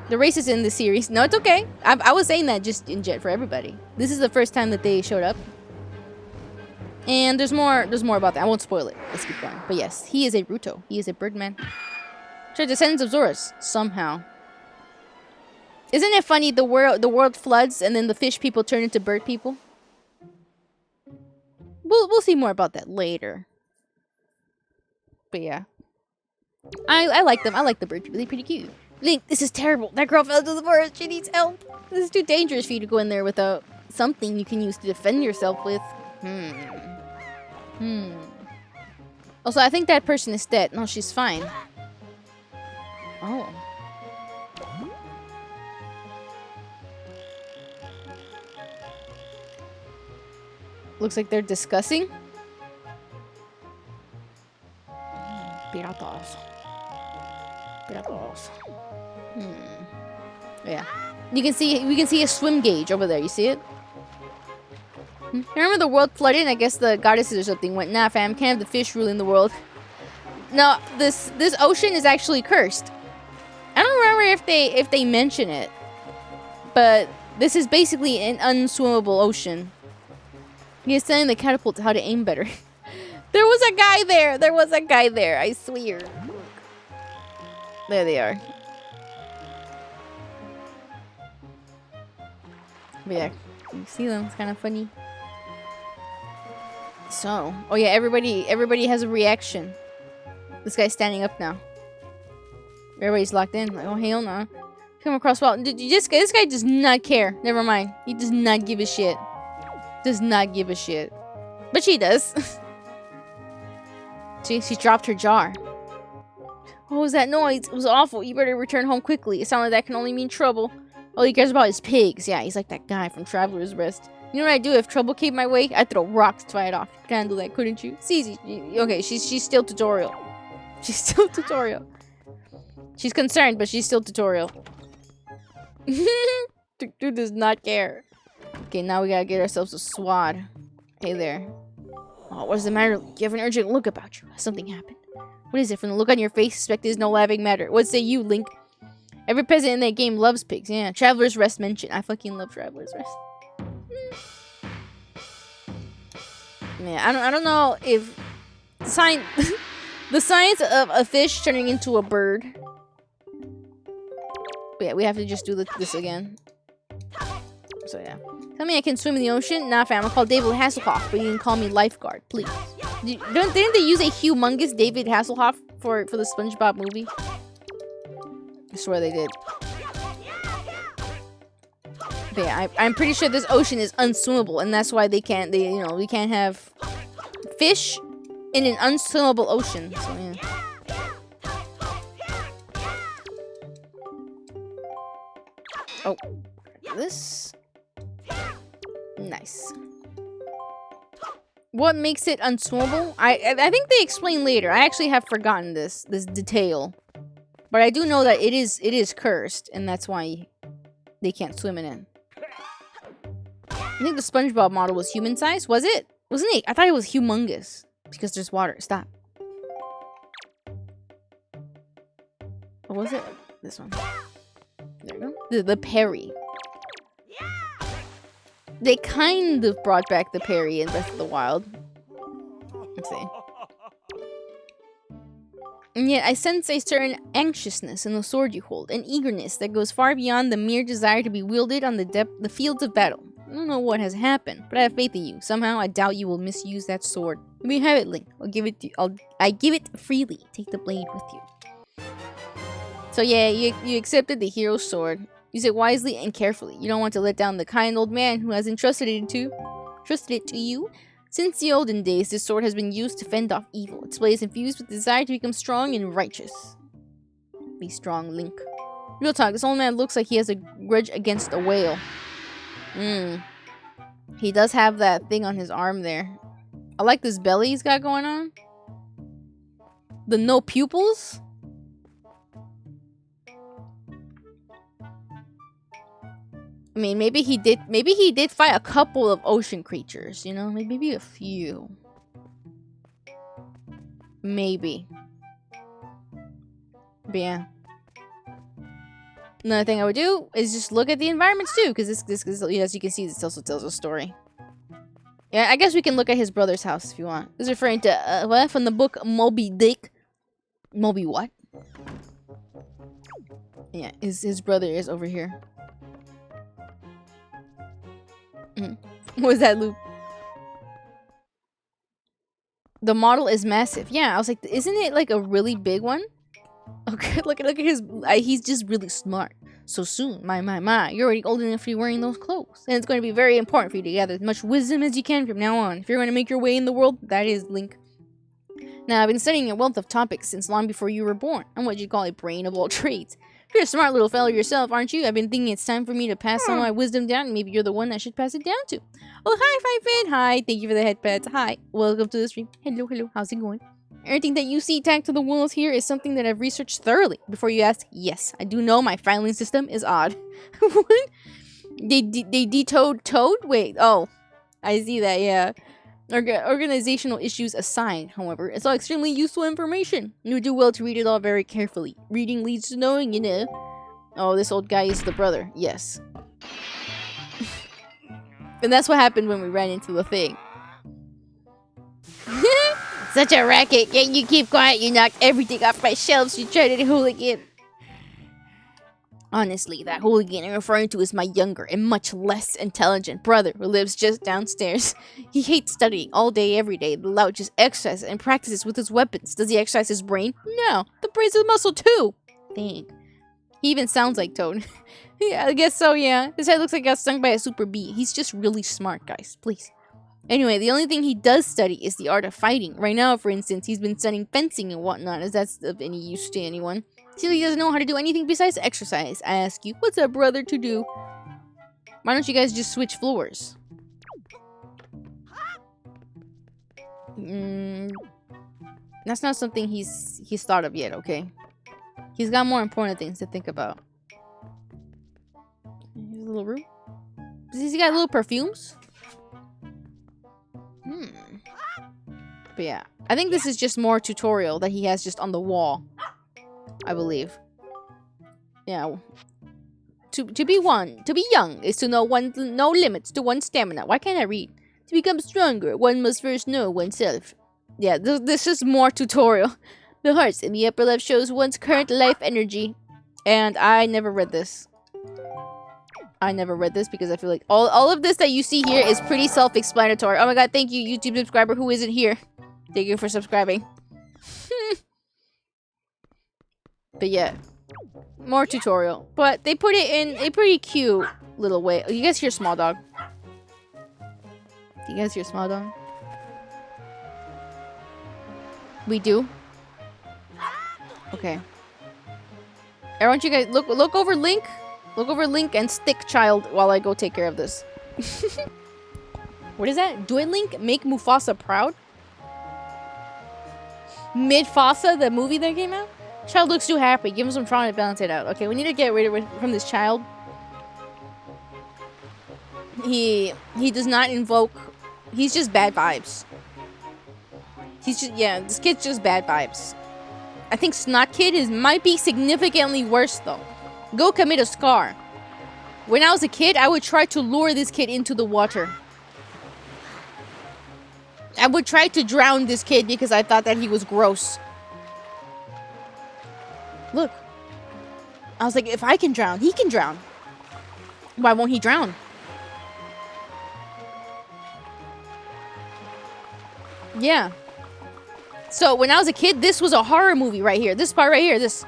The races in this series. No, it's okay. I was saying that just in jet for everybody. This is the first time that they showed up. And there's more about that. I won't spoil it. Let's keep going. But yes, he is a Ruto. He is a birdman. Sure, descendants of Zoras. Somehow. Isn't it funny the world floods and then the fish people turn into bird people? We'll see more about that later. But yeah. I like them. I like the bird people. They're pretty cute. Link, this is terrible. That girl fell into the forest. She needs help. This is too dangerous for you to go in there without something you can use to defend yourself with. Also, I think that person is dead. No, she's fine. Oh. Looks like they're discussing. Piratas. Piratas. Yeah. We can see a swim gauge over there. You see it? Remember the world flooded? I guess the goddesses or something went, nah fam, can't have the fish ruling the world. No, this ocean is actually cursed. I don't remember if they mention it. But this is basically an unswimmable ocean. He is telling the catapult how to aim better. There was a guy there. There was a guy there. I swear. There they are. But yeah, you see them. It's kind of funny. So, oh yeah, everybody has a reaction. This guy's standing up now. Everybody's locked in. Like, oh, hell no. Come across well. This guy does not care. Never mind. He does not give a shit. Does not give a shit. But she does. See, she dropped her jar. What was that noise? It was awful. You better return home quickly. It sounded like that can only mean trouble. All he cares about is pigs. Yeah, he's like that guy from Traveler's Rest. You know what I'd do if trouble came my way? I'd throw rocks to fight it off. You can't do that, couldn't you? It's easy. Okay, she's still tutorial. She's still tutorial. She's concerned, but she's still tutorial. Dude does not care. Okay, now we gotta get ourselves a swad. Hey there. Oh, what is the matter? You have an urgent look about you. Has something happened? What is it? From the look on your face, suspect is no laughing matter. What say you, Link? Every peasant in that game loves pigs. Yeah, Traveler's Rest mentioned. I fucking love Traveler's Rest. Man, I don't know if the science of a fish turning into a bird. But yeah, we have to just do this again. So yeah. Tell me I can swim in the ocean? Nah, fam. I'm called David Hasselhoff, but you can call me lifeguard, please. Didn't they use a humongous David Hasselhoff for the SpongeBob movie? I swear they did. But yeah, I'm pretty sure this ocean is unswimmable, and that's why we can't have fish in an unswimmable ocean. So yeah. Oh, this nice. What makes it unswimmable? I think they explain later. I actually have forgotten this detail, but I do know that it is cursed, and that's why they can't swim in it. I think the SpongeBob model was human size. Was it? Wasn't it? I thought it was humongous because there's water. Stop. What was it? This one. There you go. The Perry. They kind of brought back the Perry in Breath of the Wild. Let's see. And yet I sense a certain anxiousness in the sword you hold, an eagerness that goes far beyond the mere desire to be wielded on the fields of battle. I don't know what has happened, but I have faith in you. Somehow I doubt you will misuse that sword. Let me have it, Link. I give it freely. Take the blade with you. So yeah, you accepted the hero's sword. Use it wisely and carefully. You don't want to let down the kind old man who has entrusted it to you. Since the olden days, this sword has been used to fend off evil. Its blade is infused with the desire to become strong and righteous. Be strong, Link. Real talk, this old man looks like he has a grudge against a whale. He does have that thing on his arm there. I like this belly he's got going on. The no pupils. I mean, maybe he did fight a couple of ocean creatures, you know? Maybe a few. Maybe. But yeah. Another thing I would do is just look at the environments too, because this as you can see, this also tells a story. Yeah, I guess we can look at his brother's house if you want. This is referring to what from the book Moby Dick. Moby what? Yeah, his brother is over here. What was that, Luke? The model is massive. Yeah, I was like, isn't it like a really big one? Okay, look at his. He's just really smart. So soon, my, you're already old enough to be wearing those clothes, and it's going to be very important for you to gather as much wisdom as you can from now on. If you're going to make your way in the world, that is Link. Now, I've been studying a wealth of topics since long before you were born. I'm what you call a brain of all trades. You're a smart little fellow yourself, aren't you? I've been thinking it's time for me to pass some of my wisdom down, and maybe you're the one I should pass it down to. Oh, hi, Five-Fin. Hi, thank you for the head pets. Hi, welcome to the stream. Hello, how's it going? Everything that you see tacked to the walls here is something that I've researched thoroughly. Before you ask, yes, I do know my filing system is odd. What? They de-toed Toad? Wait, oh, I see that, yeah. Organizational issues aside, however, it's all extremely useful information. You would do well to read it all very carefully. Reading leads to knowing, you know. Oh, this old guy is the brother. Yes. And that's what happened when we ran into the thing. Such a racket. Can't you keep quiet? You knocked everything off my shelves. You tried to hooligan. Honestly, that hooligan I'm referring to is my younger and much less intelligent brother who lives just downstairs. He hates studying all day, every day. The lout just exercises and practices with his weapons. Does he exercise his brain? No. The brain's a muscle too. think. He even sounds like Toad. Yeah, I guess so, yeah. His head looks like it got stung by a super bee. He's just really smart, guys. Please. Anyway, the only thing he does study is the art of fighting. Right now, for instance, he's been studying fencing and whatnot, as that's of any use to anyone. See, he doesn't know how to do anything besides exercise. I ask you, what's a brother to do? Why don't you guys just switch floors? That's not something he's thought of yet, okay? He's got more important things to think about. Here's a little room. Does he got little perfumes? But yeah, I think this is just more tutorial that he has just on the wall. I believe. Yeah. To be young is to know no limits to one's stamina. Why can't I read? To become stronger, one must first know oneself. Yeah, this is more tutorial. The hearts in the upper left shows one's current life energy. And I never read this. I never read this because I feel like all of this that you see here is pretty self-explanatory. Oh my god, thank you, YouTube subscriber who isn't here. Thank you for subscribing. But yeah. More tutorial. But they put it in a pretty cute little way. Oh, you guys hear Small Dog? Do you guys hear Small Dog? We do? Okay. I want you guys look over Link. Look over Link and Stick Child while I go take care of this. What is that? Do Link make Mufasa proud? Mid-Fasa, the movie that came out? Child looks too happy. Give him some trauma to balance it out. Okay, we need to get rid of from this child. He does not invoke. He's just bad vibes. He's just, yeah, this kid's just bad vibes. I think Snot Kid might be significantly worse though. Go commit a scar. When I was a kid, I would try to lure this kid into the water. I would try to drown this kid because I thought that he was gross. Look. I was like, if I can drown, he can drown. Why won't he drown? Yeah. So when I was a kid, this was a horror movie right here. This part right here, this.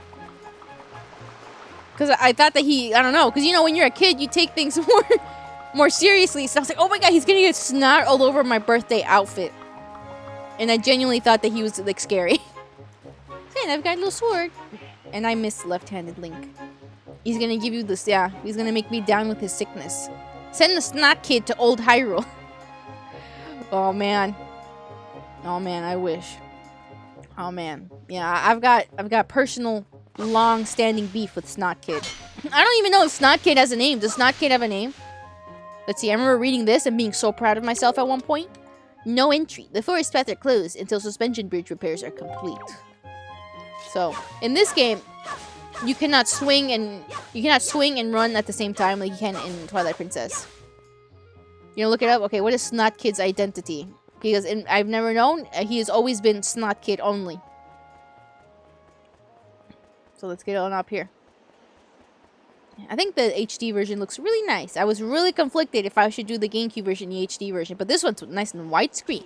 Because I thought that I don't know. Because, you know, when you're a kid, you take things more seriously. So I was like, oh my god, he's going to get snot all over my birthday outfit. And I genuinely thought that he was, like, scary. And I've got a little sword. And I miss left-handed Link. He's going to give you this, yeah. He's going to make me down with his sickness. Send the Snot Kid to old Hyrule. Oh, man. Oh, man, I wish. Oh, man. Yeah, I've got personal, long-standing beef with Snot Kid. I don't even know if Snot Kid has a name. Does Snot Kid have a name? Let's see, I remember reading this and being so proud of myself at one point. No entry. The forest paths are closed until suspension bridge repairs are complete. So, in this game, you cannot swing and run at the same time like you can in Twilight Princess. You know, look it up. Okay, what is Snot Kid's identity? Because I've never known. He has always been Snot Kid only. So let's get on up here. I think the HD version looks really nice. I was really conflicted if I should do the GameCube version, the HD version. But this one's nice and widescreen.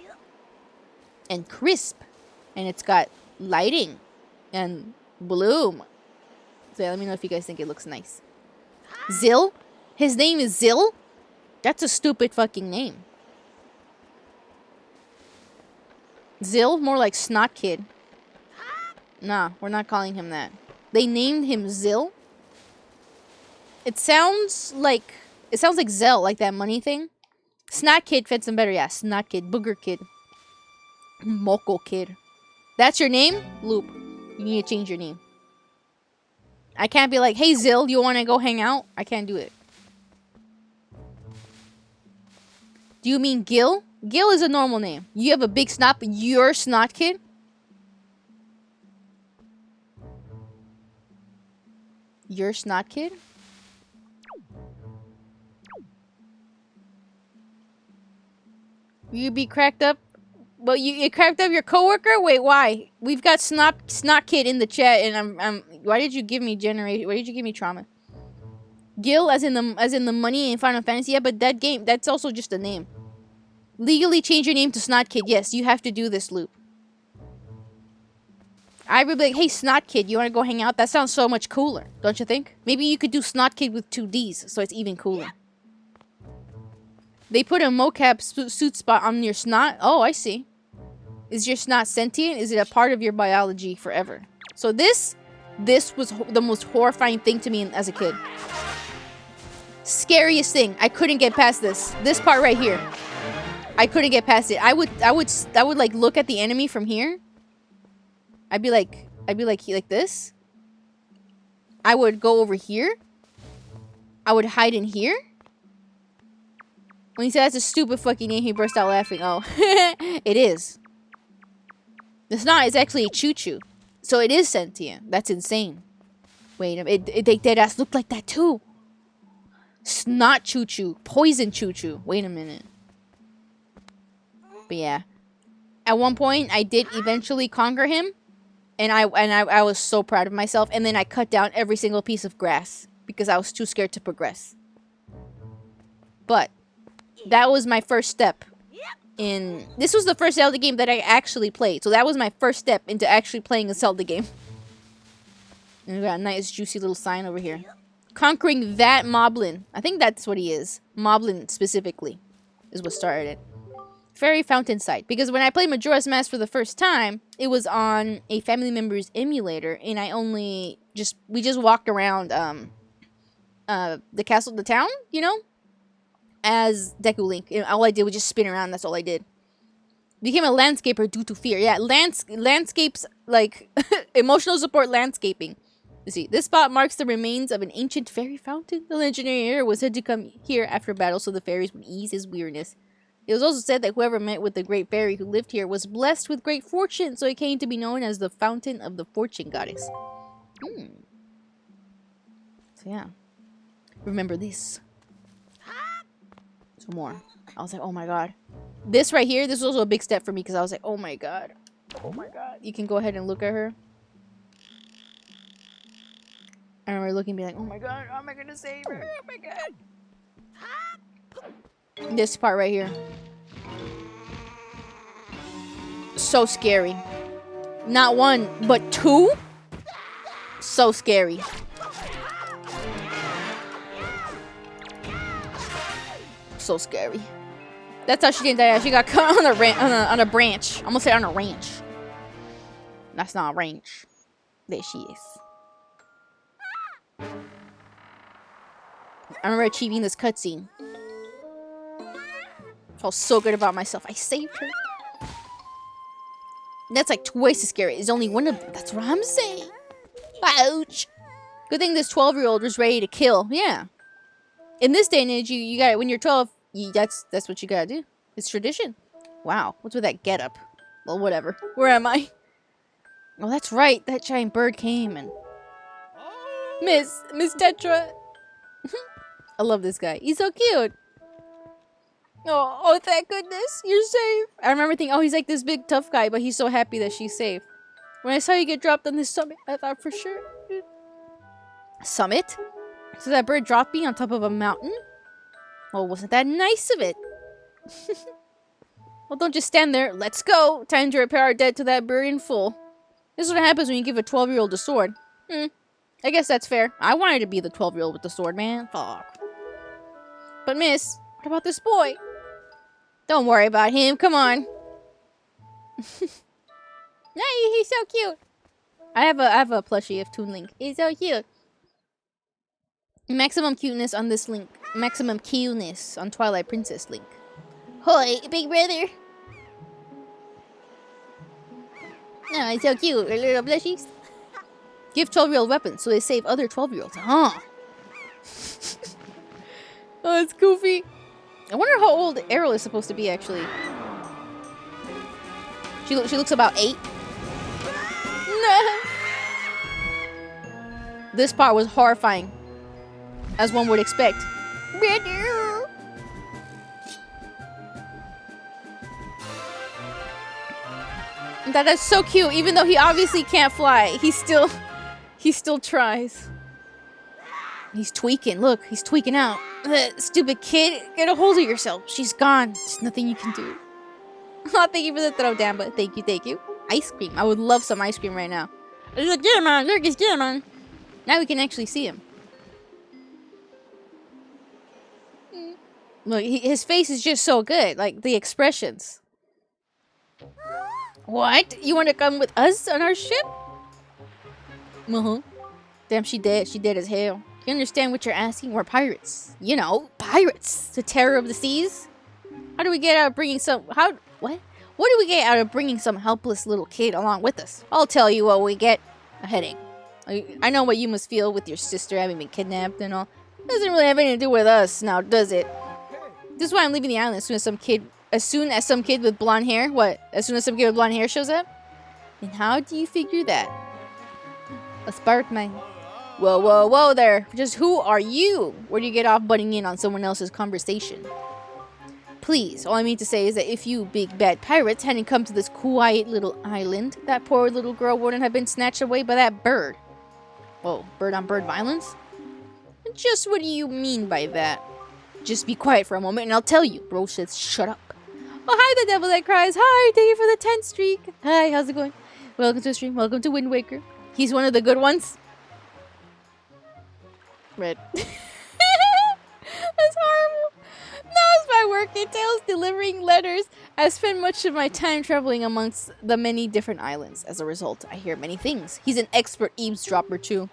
And crisp. And it's got lighting. And bloom. So yeah, let me know if you guys think it looks nice. Zill? His name is Zill? That's a stupid fucking name. Zill? More like Snot Kid. Nah, we're not calling him that. They named him Zill? It sounds like Zell, like that money thing. Snot Kid fits him better, yeah. Snot Kid, Booger Kid, Moko Kid. That's your name? Loop. You need to change your name. I can't be like, hey Zill, you want to go hang out? I can't do it. Do you mean Gil? Gil is a normal name. You have a big snot, but you're Snot Kid? You're Snot Kid? You be cracked up? Well, you cracked up your coworker? Wait, why? We've got Snot Kid in the chat, and I'm. Why did you give me Why did you give me trauma? Gil, as in the money in Final Fantasy. Yeah, but that game, that's also just a name. Legally change your name to Snot Kid. Yes, you have to do this loop. I would be like, hey, Snot Kid, you want to go hang out? That sounds so much cooler, don't you think? Maybe you could do Snot Kid with 2 Ds, so it's even cooler. They put a mocap suit spot on your snot. Oh, I see. Is your snot sentient? Is it a part of your biology forever? So this was the most horrifying thing to me as a kid. Scariest thing. I couldn't get past this. This part right here. I couldn't get past it. I would like look at the enemy from here. I'd be like this. I would go over here. I would hide in here. When he said that's a stupid fucking name, he burst out laughing. Oh, it is. It's not. It's actually a choo-choo. So it is sentient. That's insane. Wait a minute. They deadass looked like that too. Snot choo-choo. Poison choo-choo. Wait a minute. But yeah. At one point, I did eventually conquer him. And I was so proud of myself. And then I cut down every single piece of grass. Because I was too scared to progress. But that was my first step. This was the first Zelda game that I actually played. So that was my first step into actually playing a Zelda game. And we got a nice juicy little sign over here. Conquering that Moblin. I think that's what he is. Moblin specifically is what started it. Fairy Fountain site. Because when I played Majora's Mask for the first time, it was on a family member's emulator. And we just walked around the castle, the town, you know? As Deku Link. And all I did was just spin around. That's all I did. Became a landscaper due to fear. Yeah, landscapes, like, emotional support landscaping. You see, this spot marks the remains of an ancient fairy fountain. The legendary hero was said to come here after battle so the fairies would ease his weirdness. It was also said that whoever met with the great fairy who lived here was blessed with great fortune, so it came to be known as the Fountain of the Fortune Goddess. So yeah. Remember this. Some more. I was like, oh my god. This right here, this was also a big step for me because I was like, oh my god. Oh my god. You can go ahead and look at her. I remember looking and being like, oh my god, how am I gonna save her? Oh my god. This part right here. So scary. Not 1, but 2? So scary. So scary. That's how she didn't die. She got cut on a branch. I'm gonna say on a ranch. That's not a ranch. There she is. I remember achieving this cutscene. Felt so good about myself. I saved her. That's like twice as scary. There's only one of them. That's what I'm saying. Ouch. Good thing this 12-year-old was ready to kill. Yeah. In this day and age, you got when you're 12, that's what you gotta do. It's tradition. Wow, what's with that getup? Well, whatever. Where am I? Oh, that's right. That giant bird came and Miss Tetra. I love this guy. He's so cute. Oh, thank goodness, you're safe. I remember thinking, oh, he's like this big tough guy, but he's so happy that she's safe. When I saw you get dropped on this summit, I thought for sure. Summit? So that bird dropped me on top of a mountain? Well, wasn't that nice of it? Well, don't just stand there. Let's go. Time to repair our debt to that bird in full. This is what happens when you give a 12-year-old a sword. I guess that's fair. I wanted to be the 12-year-old with the sword, man. Fuck. But miss, what about this boy? Don't worry about him. Come on. Hey, he's so cute. I have a plushie of Toon Link. He's so cute. Maximum cuteness on this Link. Maximum cuteness on Twilight Princess Link. Hoi, big brother. Oh, he's so cute. Little plushies. Give 12-year-old weapons so they save other 12-year-olds. Huh. Oh, it's goofy. I wonder how old Errol is supposed to be, actually. She looks about 8. No. This part was horrifying, as one would expect. That is so cute. Even though he obviously can't fly, he still tries. He's tweaking. Look, he's tweaking out. Stupid kid, get a hold of yourself. She's gone. There's nothing you can do. Oh, thank you for the throwdown, but thank you. Ice cream. I would love some ice cream right now. Look, Digimon! Look, it's Digimon! Now we can actually see him. Look, his face is just so good. Like, the expressions. What? You want to come with us on our ship? Uh-huh. Damn, she dead. She dead as hell. You understand what you're asking? We're pirates. You know, pirates. The terror of the seas. How do we get out of bringing some... What? What do we get out of bringing some helpless little kid along with us? I'll tell you what we get. A headache. I know what you must feel with your sister having been kidnapped and all. Doesn't really have anything to do with us now, does it? This is why I'm leaving the island as soon as some kid with blonde hair... What? As soon as some kid with blonde hair shows up? And how do you figure that? A spark man. Whoa, whoa, whoa there. Just who are you? Where do you get off butting in on someone else's conversation? Please, all I mean to say is that if you big bad pirates hadn't come to this quiet little island, that poor little girl wouldn't have been snatched away by that bird. Whoa, bird on bird violence? Just what do you mean by that? Just be quiet for a moment and I'll tell you. Bro says shut up. Oh, hi, the devil that cries. Hi, thank you for the 10th streak. Hi, how's it going? Welcome to the stream. Welcome to Wind Waker. He's one of the good ones. Red. That's horrible. Now it's my work. It entails delivering letters. I spend much of my time traveling amongst the many different islands. As a result, I hear many things. He's an expert eavesdropper too.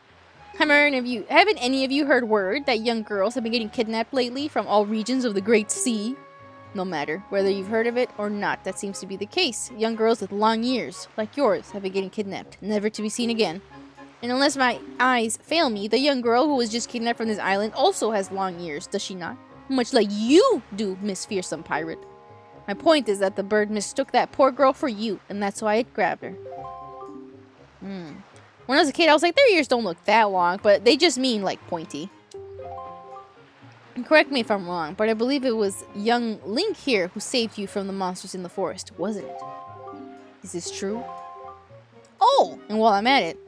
Haven't any of you heard word that young girls have been getting kidnapped lately from all regions of the Great Sea? No matter whether you've heard of it or not, that seems to be the case. Young girls with long ears, like yours, have been getting kidnapped, never to be seen again. And unless my eyes fail me, the young girl who was just kidnapped from this island also has long ears, does she not? Much like you do, Miss Fearsome Pirate. My point is that the bird mistook that poor girl for you, and that's why it grabbed her. When I was a kid, I was like, their ears don't look that long, but they just mean, like, pointy. And correct me if I'm wrong, but I believe it was young Link here who saved you from the monsters in the forest, wasn't it? Is this true? Oh! And while I'm at it,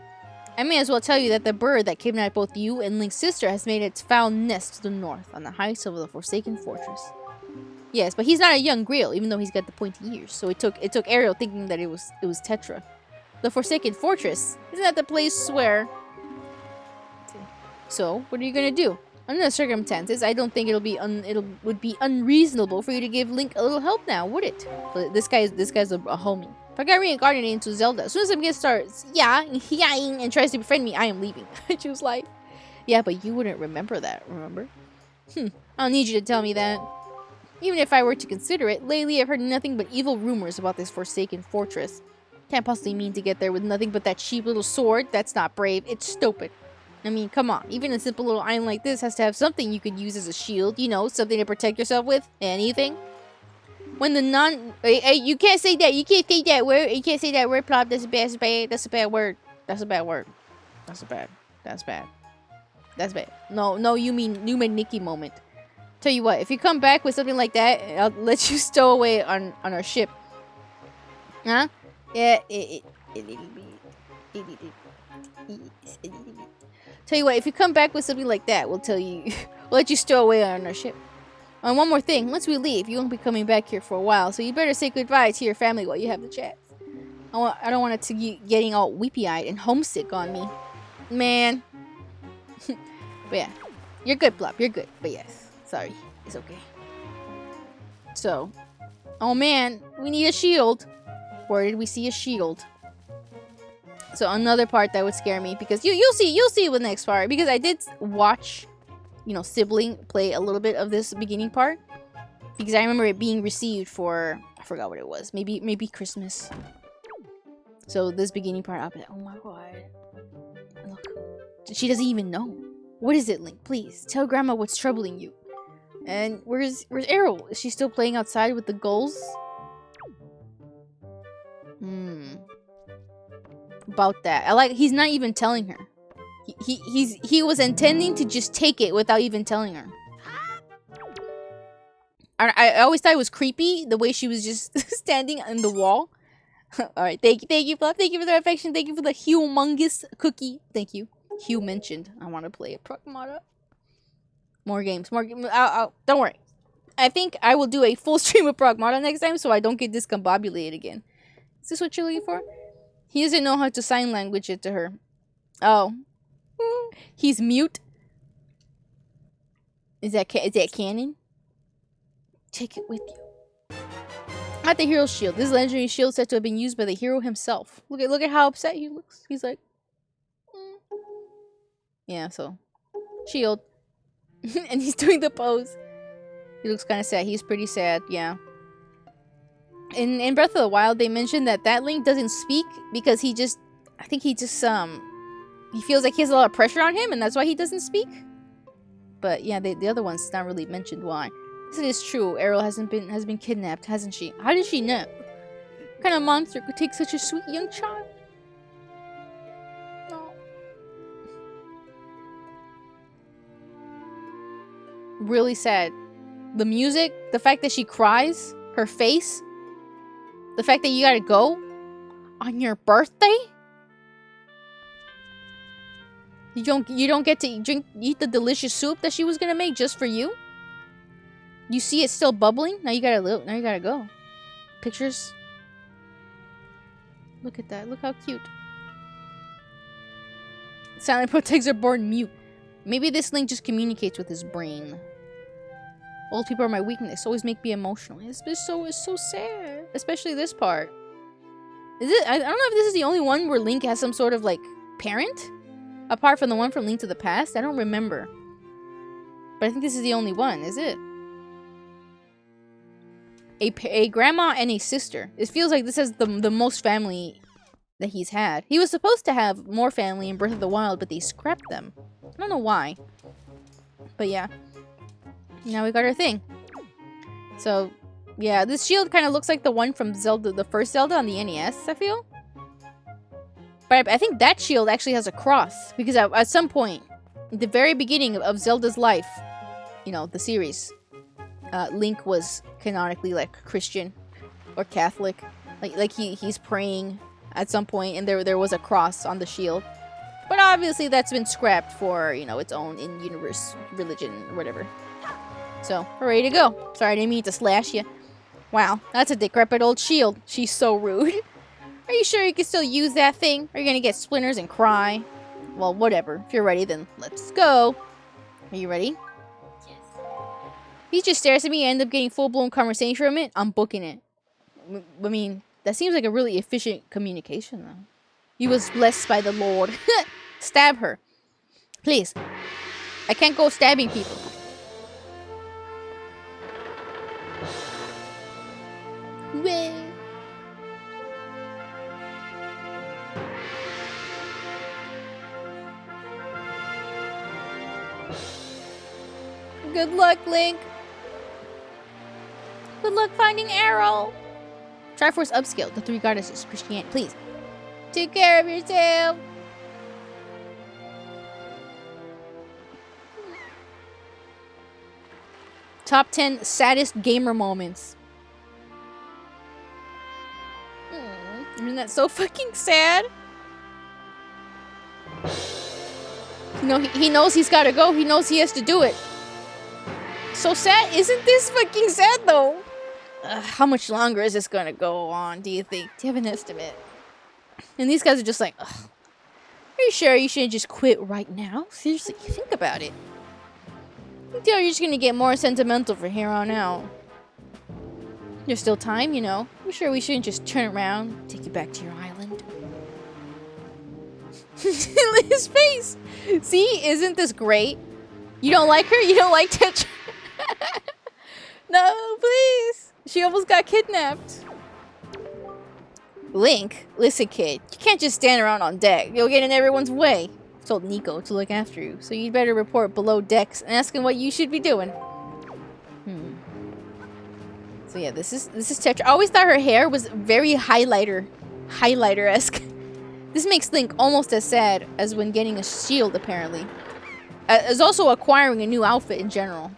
I may as well tell you that the bird that kidnapped both you and Link's sister has made its found nest to the north, on the heights of the Forsaken Fortress. Yes, but he's not a young Grail, even though he's got the pointy ears. So it took Ariel thinking that it was Tetra. The Forsaken Fortress, isn't that the place where... So, what are you gonna do? Under the circumstances, I don't think it would be unreasonable for you to give Link a little help now, would it? But this guy's a homie. If I got reincarnated into Zelda, as soon as I'm gonna start and tries to befriend me, I am leaving. She was like, yeah, but you wouldn't remember that, remember? I don't need you to tell me that. Even if I were to consider it, lately I've heard nothing but evil rumors about this Forsaken Fortress. Can't possibly mean to get there with nothing but that cheap little sword. That's not brave. It's stupid. I mean, come on. Even a simple little island like this has to have something you could use as a shield. You know, something to protect yourself with. Anything. When the Hey, you can't say that. You can't say that word. You can't say that word, Plop. That's bad. That's bad. That's a bad word. That's a bad word. That's bad. That's bad. That's bad. No, you mean Nikki moment. Tell you what, if you come back with something like that, I'll let you stow away on our ship. Huh? Yeah, Tell you what, if you come back with something like that, we'll let you stow away on our ship. And one more thing, once we leave, you won't be coming back here for a while, so you better say goodbye to your family while you have the chance. I don't want it to be getting all weepy-eyed and homesick on me. Man. But yeah, you're good, Plop, you're good. But yes, sorry, it's okay. So, oh man, we need a shield. Where did we see a shield? So another part that would scare me, because you'll see with the next part, because I did watch, Sibling play a little bit of this beginning part, because I remember it being received for, I forgot what it was, maybe Christmas. So this beginning part, I'll be like, oh my god, look, she doesn't even know. What is it, Link? Please tell Grandma what's troubling you. And where's Errol? Is she still playing outside with the gulls? About that. He's not even telling her. He was intending to just take it without even telling her. I always thought it was creepy the way she was just standing on the wall. Alright, thank you, Fluff. Thank you for the affection. Thank you for the humongous cookie. Thank you. Hugh mentioned I want to play a Pragmata. More games. Don't worry. I think I will do a full stream of Pragmata next time so I don't get discombobulated again. Is this what you're looking for? He doesn't know how to sign language it to her. Oh. He's mute. Is that canon? Take it with you. At the hero's shield. This legendary shield said to have been used by the hero himself. Look at how upset he looks. He's like, yeah. So, shield, and he's doing the pose. He looks kind of sad. He's pretty sad. Yeah. In Breath of the Wild, they mentioned that Link doesn't speak because he just he feels like he has a lot of pressure on him, and that's why he doesn't speak. But yeah, the other one's not really mentioned why. This is true. Errol has been kidnapped, hasn't she? How did she know? What kind of monster could take such a sweet young child? No. Really sad. The music, the fact that she cries, her face, the fact that you gotta go on your birthday. You don't get to eat the delicious soup that she was gonna make just for you. You see it still bubbling. Now you gotta go. Pictures. Look at that. Look how cute. Silent protects are born mute. Maybe this Link just communicates with his brain. Old people are my weakness. Always make me emotional. It's so sad. Especially this part. Is it? I don't know if this is the only one where Link has some sort of like parent. Apart from the one from Link to the Past, I don't remember. But I think this is the only one, is it? A grandma and a sister. It feels like this is the most family that he's had. He was supposed to have more family in Breath of the Wild, but they scrapped them. I don't know why. But yeah. Now we got our thing. So, yeah, this shield kind of looks like the one from Zelda, the first Zelda on the NES, I feel. But I think that shield actually has a cross. Because at some point, at the very beginning of Zelda's life, you know, the series, Link was canonically like Christian or Catholic. Like he's praying at some point, and there was a cross on the shield. But obviously that's been scrapped for, you know, its own in-universe religion or whatever. So, we're ready to go. Sorry, I didn't mean to slash you. Wow, that's a decrepit old shield. She's so rude. Are you sure you can still use that thing? Are you gonna get splinters and cry? Well, whatever. If you're ready, then let's go. Are you ready? Yes. He just stares at me and end up getting full-blown conversation from it. I'm booking it. I mean, that seems like a really efficient communication, though. You was blessed by the Lord. Stab her. Please. I can't go stabbing people. Way. Good luck, Link. Good luck finding Errol. Triforce upscale. The 3 goddesses. Christianity. Please. Take care of yourself. Top 10 saddest gamer moments. Isn't that so fucking sad? You know, he knows he's gotta go. He knows he has to do it. So sad. Isn't this fucking sad, though? How much longer is this gonna go on, do you think? Do you have an estimate? And these guys are just like, ugh. Are you sure you shouldn't just quit right now? Seriously, think about it. You're just gonna get more sentimental from here on out. There's still time, you know. You sure we shouldn't just turn around, take you back to your island? His face! See, isn't this great? You don't like her? You don't like Tetra? No, please! She almost got kidnapped. Link, listen kid, you can't just stand around on deck. You'll get in everyone's way. I told Nico to look after you, so you'd better report below decks and ask him what you should be doing. So yeah, this is Tetra. I always thought her hair was very highlighter-esque. This makes Link almost as sad as when getting a shield, apparently. As also acquiring a new outfit in general.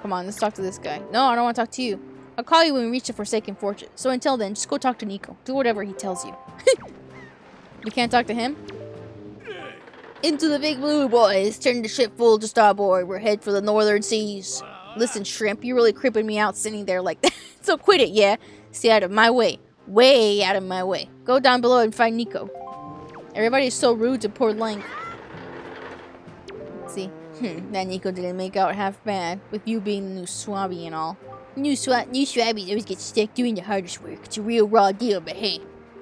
Come on, let's talk to this guy. No, I don't want to talk to you. I'll call you when we reach the Forsaken Fortress. So until then, just go talk to Nico. Do whatever he tells you. You can't talk to him? Into the big blue, boys. Turn the ship full to starboard. We're head for the northern seas. Listen, shrimp, you're really creeping me out sitting there like that. So quit it, yeah? Stay out of my way. Way out of my way. Go down below and find Nico. Everybody's so rude to poor Link. Let's see. That Nico didn't make out half bad, with you being the new Swabby and all. New Swabbies always get stuck doing the hardest work. It's a real raw deal, but hey.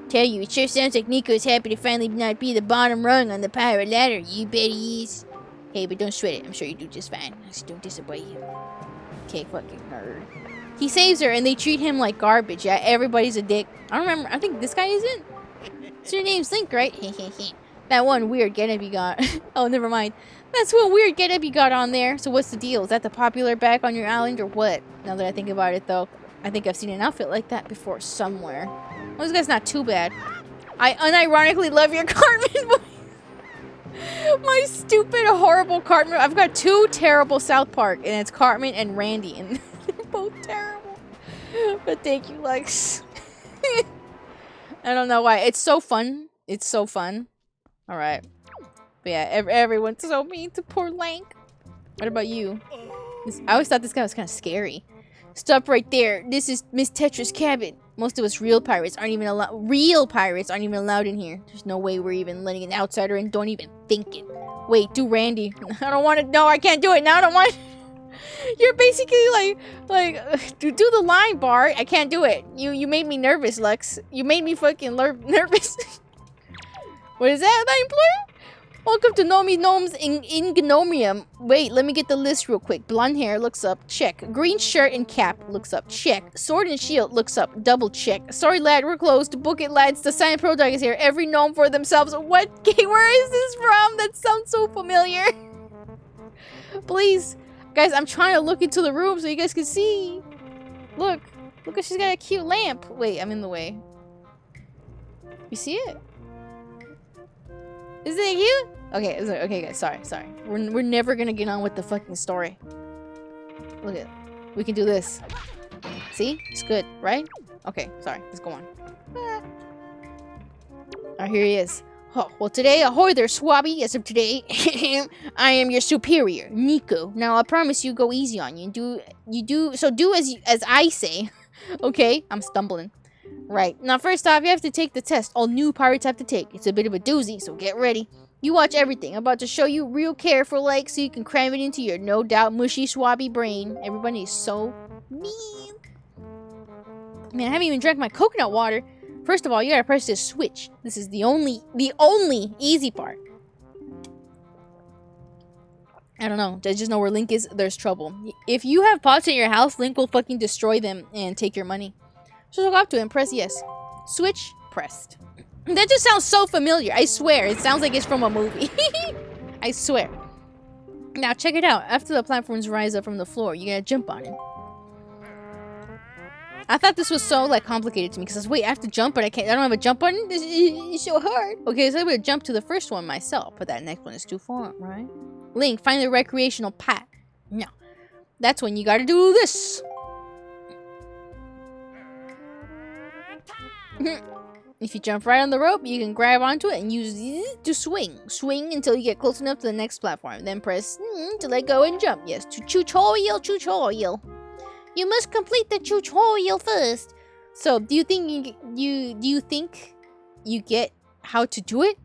Tell you, it sure sounds like Nico is happy to finally not be the bottom rung on the pirate ladder. You bet he is. Hey, but don't sweat it. I'm sure you do just fine. I just don't disappoint you. Okay, fucking nerd. He saves her and they treat him like garbage. Yeah, everybody's a dick. I don't remember. I think this guy isn't. So your name's Link, right? That one weird getup you got. Oh, never mind. That's one weird getup you got on there. So what's the deal? Is that the popular back on your island or what? Now that I think about it, though, I think I've seen an outfit like that before somewhere. Well, this guy's not too bad. I unironically love your Cartman voice. My stupid, horrible Cartman. I've got two terrible South Park, and it's Cartman and Randy, and they're both terrible. But thank you, Lex. I don't know why. It's so fun. It's so fun. All right. But yeah, everyone's so mean to poor Link. What about you? I always thought this guy was kind of scary. Stop right there. This is Miss Tetra's cabin. Most of us real pirates aren't even allowed. Real pirates aren't even allowed in here. There's no way we're even letting an outsider in. Don't even think it. Wait, do Randy. I don't want to. No, I can't do it now. I don't want. You're basically like, do the line, Bart. I can't do it. You made me nervous, Lex. You made me fucking nervous. What is that employer? Welcome to Nomi Gnome's Ingnomium. Wait, let me get the list real quick. Blonde hair, looks up, check. Green shirt and cap, looks up, check. Sword and shield, looks up, double check. Sorry, lad, we're closed. Book it, lads. The silent pro dog is here. Every gnome for themselves. What game? Where is this from? That sounds so familiar. Please. Guys, I'm trying to look into the room so you guys can see. Look. Look, she's got a cute lamp. Wait, I'm in the way. You see it? Isn't it cute? Okay, guys, sorry. We're never gonna get on with the fucking story. Look at, we can do this. See? It's good, right? Okay, sorry, let's go on. Alright, here he is. Oh, well today, ahoy there, Swabby. As of today, I am your superior, Nico. Now I promise you, go easy on you. Do as I say. Okay, I'm stumbling. Right. Now, first off, you have to take the test all new pirates have to take. It's a bit of a doozy, so get ready. You watch everything. I'm about to show you real careful, like, so you can cram it into your no doubt mushy, swabby brain. Everybody is so mean. Man, I haven't even drank my coconut water. First of all, you gotta press this switch. This is the only easy part. I don't know. I just know where Link is. There's trouble. If you have pots in your house, Link will fucking destroy them and take your money. Just walk up to it and press yes. Switch pressed. That just sounds so familiar. I swear. It sounds like it's from a movie. I swear. Now check it out. After the platforms rise up from the floor, you gotta jump on it. I thought this was so like complicated to me because I was, wait, I have to jump but I don't have a jump button? It's so hard. Okay, so I would jump to the first one myself, but that next one is too far, right? Link, find the recreational path. No. That's when you gotta do this. If you jump right on the rope, you can grab onto it and use it to swing. Swing until you get close enough to the next platform. Then press to let go and jump. Yes, tutorial. You must complete the tutorial first. So, do you think you get how to do it?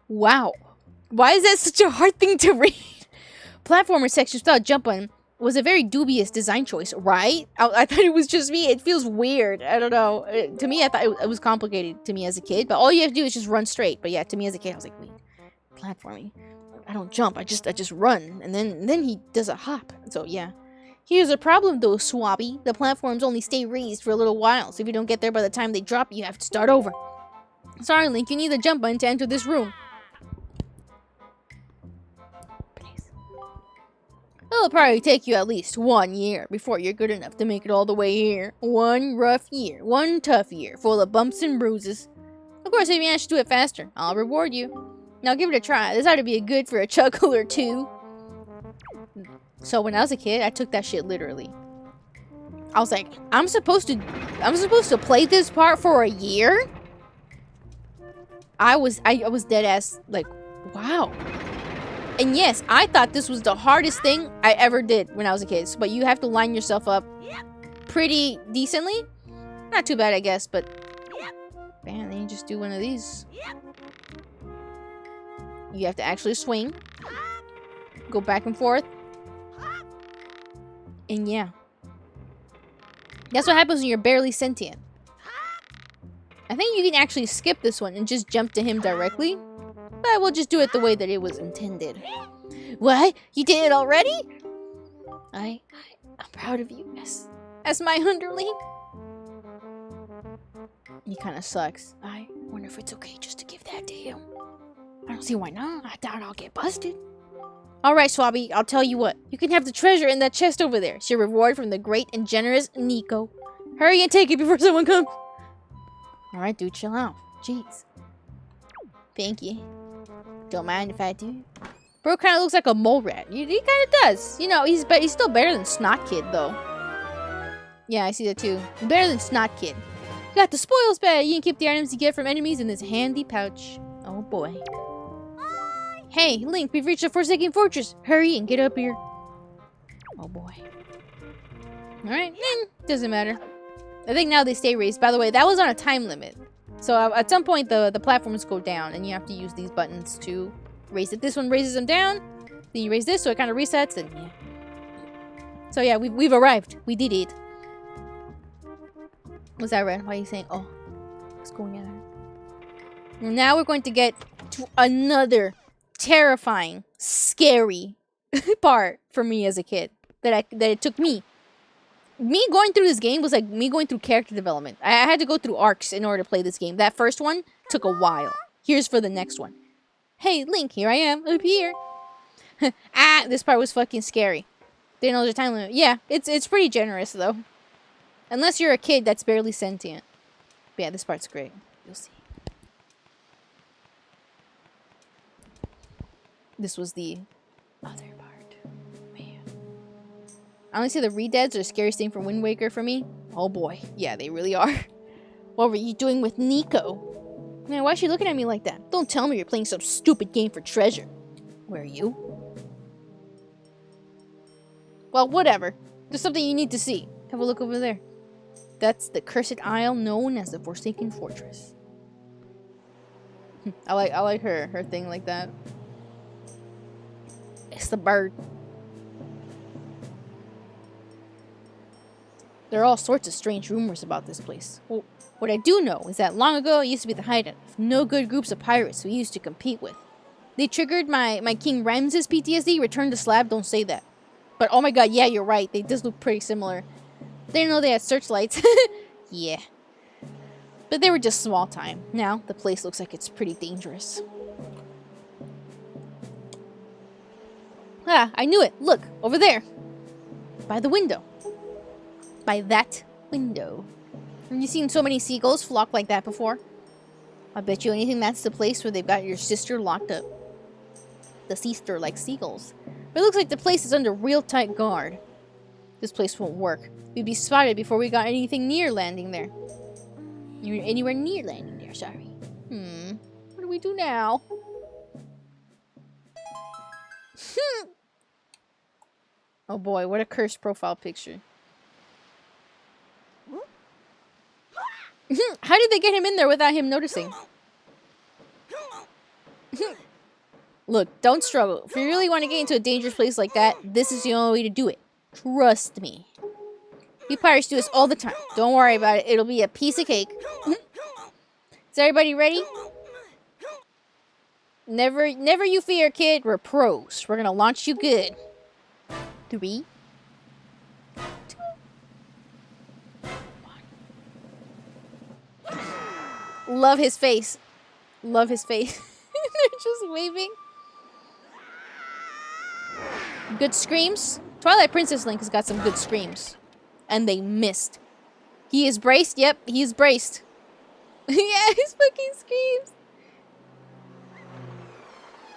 Wow. Why is that such a hard thing to read? Platformer sections without jumping was a very dubious design choice, right? I thought it was just me. It feels weird. I don't know. To me, I thought it was complicated to me as a kid. But all you have to do is just run straight. But yeah, to me as a kid, I was like, wait, platforming. I don't jump. I just run. And then he does a hop. So yeah. Here's a problem though, Swabby. The platforms only stay raised for a little while. So if you don't get there by the time they drop, you have to start over. Sorry, Link. You need the jump button to enter this room. It'll probably take you at least 1 year before you're good enough to make it all the way here. One rough year. One tough year. Full of bumps and bruises. Of course, if you manage to do it faster, I'll reward you. Now give it a try. This ought to be good for a chuckle or two. So when I was a kid, I took that shit literally. I was like, I'm supposed to play this part for a year? I was dead ass like, wow. And yes, I thought this was the hardest thing I ever did when I was a kid. But you have to line yourself up pretty decently. Not too bad, I guess, but you just do one of these. You have to actually swing. Go back and forth. And yeah. That's what happens when you're barely sentient. I think you can actually skip this one and just jump to him directly. But we'll just do it the way that it was intended. What? You did it already? I'm proud of you as my underling. He kind of sucks. I wonder if it's okay just to give that to him. I don't see why not. I doubt I'll get busted. Alright, Swabby, I'll tell you what. You can have the treasure in that chest over there. It's your reward from the great and generous Nico. Hurry and take it before someone comes. Alright, dude, chill out. Jeez. Thank you. Don't mind if I do. Bro kind of looks like a mole rat. He kind of does. You know, he's still better than Snot Kid, though. Yeah, I see that too. Better than Snot Kid. You got the spoils bag. You can keep the items you get from enemies in this handy pouch. Oh boy. Hey, Link, we've reached the Forsaken Fortress. Hurry and get up here. Oh boy. Alright, doesn't matter. I think now they stay raised. By the way, that was on a time limit. So at some point the platforms go down and you have to use these buttons to raise it. This one raises them down. Then you raise this so it kind of resets and yeah. So yeah, we've arrived. We did it. Was that right? Why are you saying, oh, what's going on? Now we're going to get to another terrifying, scary part for me as a kid. That it took me. Me going through this game was like me going through character development. I had to go through arcs in order to play this game. That first one took a while. Here's for the next one. Hey, Link, here I am, up here. This part was fucking scary. Didn't know there's a time limit. Yeah, it's pretty generous, though. Unless you're a kid that's barely sentient. But yeah, this part's great. You'll see. This was the other part. Man. I only say the Redeads are the scariest thing from Wind Waker for me. Oh boy. Yeah, they really are. What were you doing with Nico? Man, why is she looking at me like that? Don't tell me you're playing some stupid game for treasure. Where are you? Well, whatever. There's something you need to see. Have a look over there. That's the cursed isle known as the Forsaken Fortress. I like her thing like that. It's the bird. There are all sorts of strange rumors about this place. Well, what I do know is that long ago it used to be the hideout of no good groups of pirates we used to compete with. They triggered my King Ramses PTSD. Return to Slab, don't say that. But oh my god, yeah, you're right. They just look pretty similar. They didn't know they had searchlights. Yeah. But they were just small time. Now, the place looks like it's pretty dangerous. Ah, I knew it. Look, over there. By the window. By that window. Have you seen so many seagulls flock like that before? I bet you anything that's the place where they've got your sister locked up. The sister like seagulls. But it looks like the place is under real tight guard. This place won't work. We'd be spotted before we got anything near landing there. You're anywhere near landing there, sorry. What do we do now? Oh boy, what a cursed profile picture. How did they get him in there without him noticing? Look, don't struggle. If you really want to get into a dangerous place like that, this is the only way to do it. Trust me. You pirates do this all the time. Don't worry about it. It'll be a piece of cake. Is everybody ready? Never you fear, kid. We're pros. We're gonna launch you good. 3, 2, 1. Love his face. Love his face. They're just waving. Good screams. Twilight Princess Link has got some good screams. And they missed. He is braced. Yep, he is braced. Yeah, his fucking screams.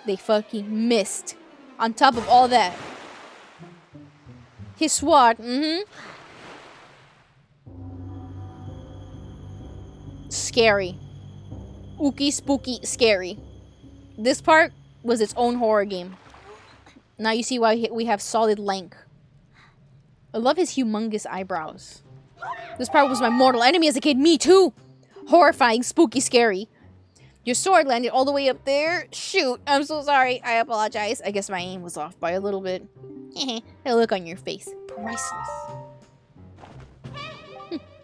They fucking missed. On top of all that. His sword. Scary. Ookie spooky scary. This part was its own horror game. Now you see why we have solid Link. I love his humongous eyebrows. This part was my mortal enemy as a kid. Me too. Horrifying, spooky, scary. Your sword landed all the way up there. Shoot, I'm so sorry. I apologize. I guess my aim was off by a little bit. The look on your face. Priceless.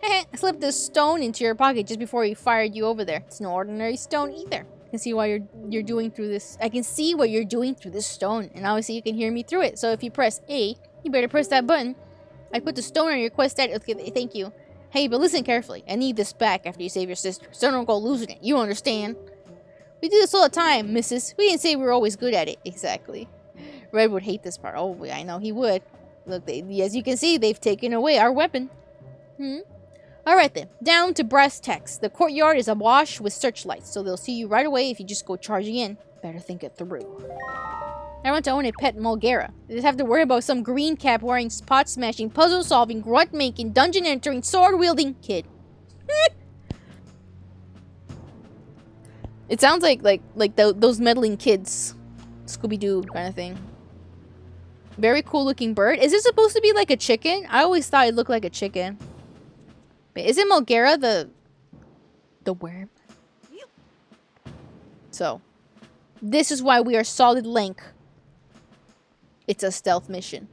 I slipped this stone into your pocket just before he fired you over there. It's no ordinary stone either. I can see why you're doing through this. I can see what you're doing through this stone, and obviously you can hear me through it. So if you press A, you better press that button. I put the stone on your quest stat. Okay, thank you. Hey, but listen carefully. I need this back after you save your sister, so don't go losing it. You understand? We do this all the time, missus. We didn't say we were always good at it. Exactly. Red would hate this part. Oh, I know he would. Look, as you can see, they've taken away our weapon. Alright then. Down to brass tacks. The courtyard is awash with searchlights, so they'll see you right away if you just go charging in. Better think it through. I want to own a pet Mulgara. I just have to worry about some green cap wearing, spot smashing, puzzle solving, grunt making, dungeon entering, sword wielding kid. It sounds like those meddling kids, Scooby-Doo kind of thing. Very cool looking bird. Is this supposed to be like a chicken? I always thought it looked like a chicken. But isn't Mulgara the worm? So, this is why we are solid Link. It's a stealth mission.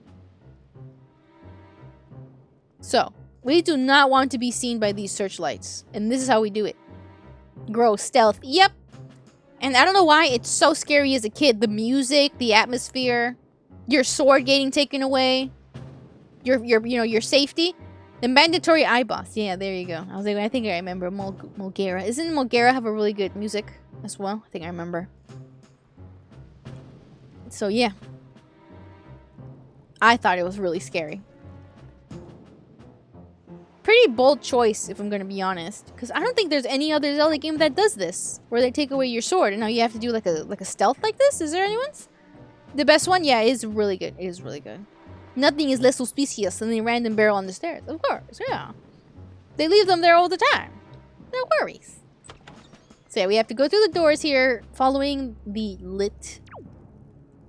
So, we do not want to be seen by these searchlights. And this is how we do it. Grow stealth. Yep. And I don't know why it's so scary as a kid. The music, the atmosphere, your sword getting taken away, your safety. The mandatory eye boss. Yeah, there you go. I think I remember Mulgara. Isn't Mulgara have a really good music as well? I think I remember. So yeah. I thought it was really scary. Pretty bold choice, if I'm going to be honest. Because I don't think there's any other Zelda game that does this. Where they take away your sword and now you have to do like a stealth like this? Is there anyone's? The best one? Yeah, it is really good. It is really good. Nothing is less suspicious than a random barrel on the stairs. Of course, yeah. They leave them there all the time. No worries. So yeah, we have to go through the doors here, following the lit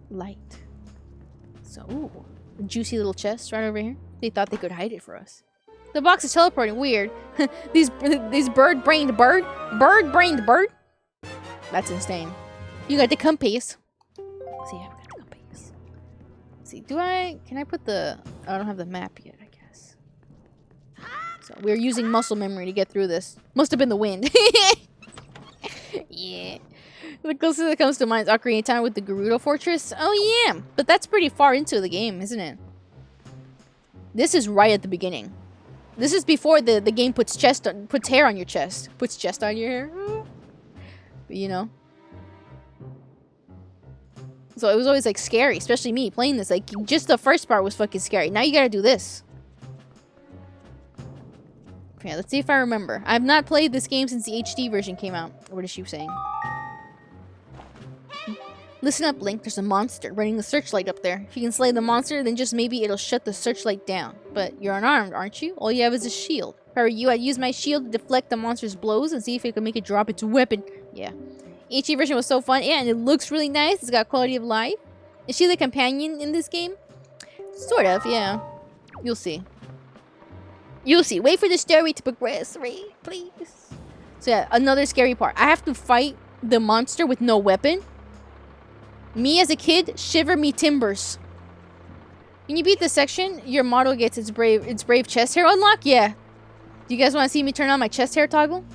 light. So, ooh, a juicy little chest right over here. They thought they could hide it for us. The box is teleporting. Weird. these bird-brained bird? Bird-brained bird? That's insane. You got the compass. See, yeah, we got the compass. Let's see, can I put the... I don't have the map yet, I guess. So, we're using muscle memory to get through this. Must have been the wind. Yeah. The closest that comes to mind is Ocarina of Time with the Gerudo Fortress. Oh, yeah. But that's pretty far into the game, isn't it? This is right at the beginning. This is before the game puts hair on your chest. Puts chest on your hair. But, you know. So it was always like scary, especially me playing this. Like just the first part was fucking scary. Now you gotta do this. Okay, let's see if I remember. I have not played this game since the HD version came out. What is she saying? Listen up, Link. There's a monster running the searchlight up there. If you can slay the monster, then just maybe it'll shut the searchlight down. But you're unarmed, aren't you? All you have is a shield. If I were you, I'd use my shield to deflect the monster's blows and see if it can make it drop its weapon. Yeah. HD version was so fun. Yeah, and it looks really nice. It's got quality of life. Is she the companion in this game? Sort of, yeah. You'll see. You'll see. Wait for the story to progress, right? Please. So yeah, another scary part. I have to fight the monster with no weapon. Me as a kid, shiver me timbers. When you beat this section, your model gets its brave chest hair unlock. Yeah. Do you guys want to see me turn on my chest hair toggle?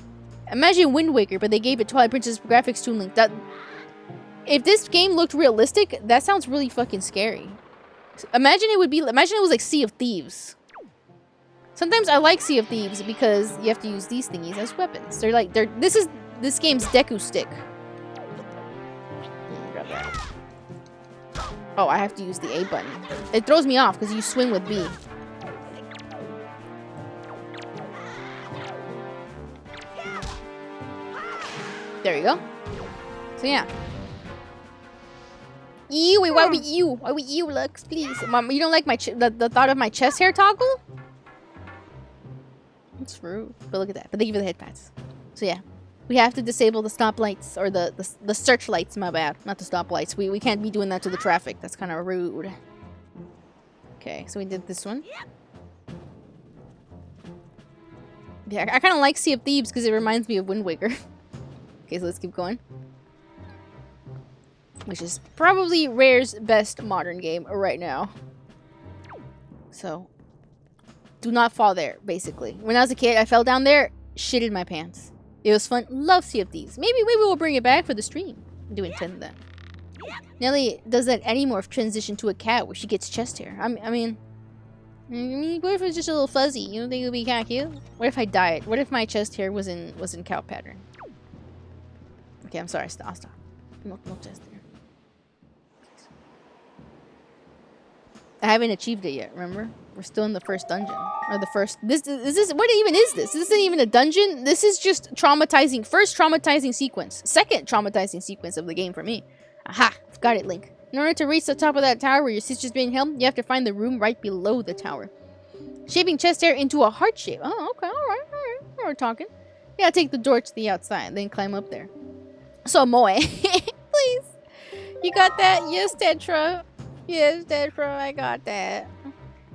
Imagine Wind Waker, but they gave it Twilight Princess graphics to Link. If this game looked realistic, that sounds really fucking scary. Imagine it was like Sea of Thieves. Sometimes I like Sea of Thieves because you have to use these thingies as weapons. This game's Deku Stick. Grab that. Oh, I have to use the A button. It throws me off because you swing with B. There you go. So yeah. Ew, why would you? Why would you, Lux? Please. Mom, you don't like my the thought of my chest hair toggle? It's rude. But look at that. But thank you for the head pats. So yeah. We have to disable the stoplights, or the searchlights, my bad. Not the stoplights. We can't be doing that to the traffic. That's kind of rude. Okay, so we did this one. Yeah, I kind of like Sea of Thieves because it reminds me of Wind Waker. Okay, so let's keep going. Which is probably Rare's best modern game right now. So, do not fall there, basically. When I was a kid, I fell down there, shitted my pants. It was fun. Love Sea of Thieves. Maybe we'll bring it back for the stream. I do intend that. Nelly does that Animorph transition to a cat where she gets chest hair. I mean, what if it's just a little fuzzy? You don't think it would be kind of cute? What if I dyed? What if my chest hair was in cow pattern? Okay, I'm sorry. I'll stop. No chest hair. I haven't achieved it yet. Remember, we're still in the first dungeon or the first. This what even is this? This isn't even a dungeon. This is just traumatizing. First traumatizing sequence. Second traumatizing sequence of the game for me. Aha! Got it, Link. In order to reach the top of that tower where your sister's being held, you have to find the room right below the tower. Shaping chest hair into a heart shape. Oh, okay, alright. We're talking. You gotta take the door to the outside, then climb up there. So, Moe. Please. You got that? Yes, Tetra. Yes, Tetra, I got that.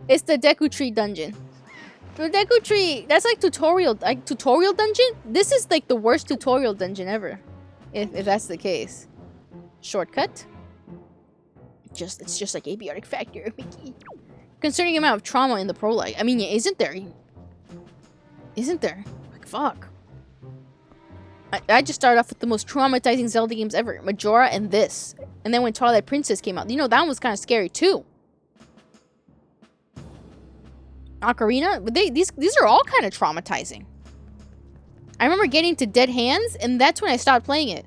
It's the Deku Tree dungeon. The Deku Tree, that's like tutorial dungeon? This is like the worst tutorial dungeon ever. If that's the case. Shortcut. It's just like abiotic factor, Mickey. Concerning amount of trauma in the prologue. I mean, yeah, isn't there? Isn't there? Like, fuck. I just started off with the most traumatizing Zelda games ever. Majora and this. And then when Twilight Princess came out, you know, that one was kind of scary too. Ocarina? But these are all kind of traumatizing. I remember getting to Dead Hands, and that's when I stopped playing it.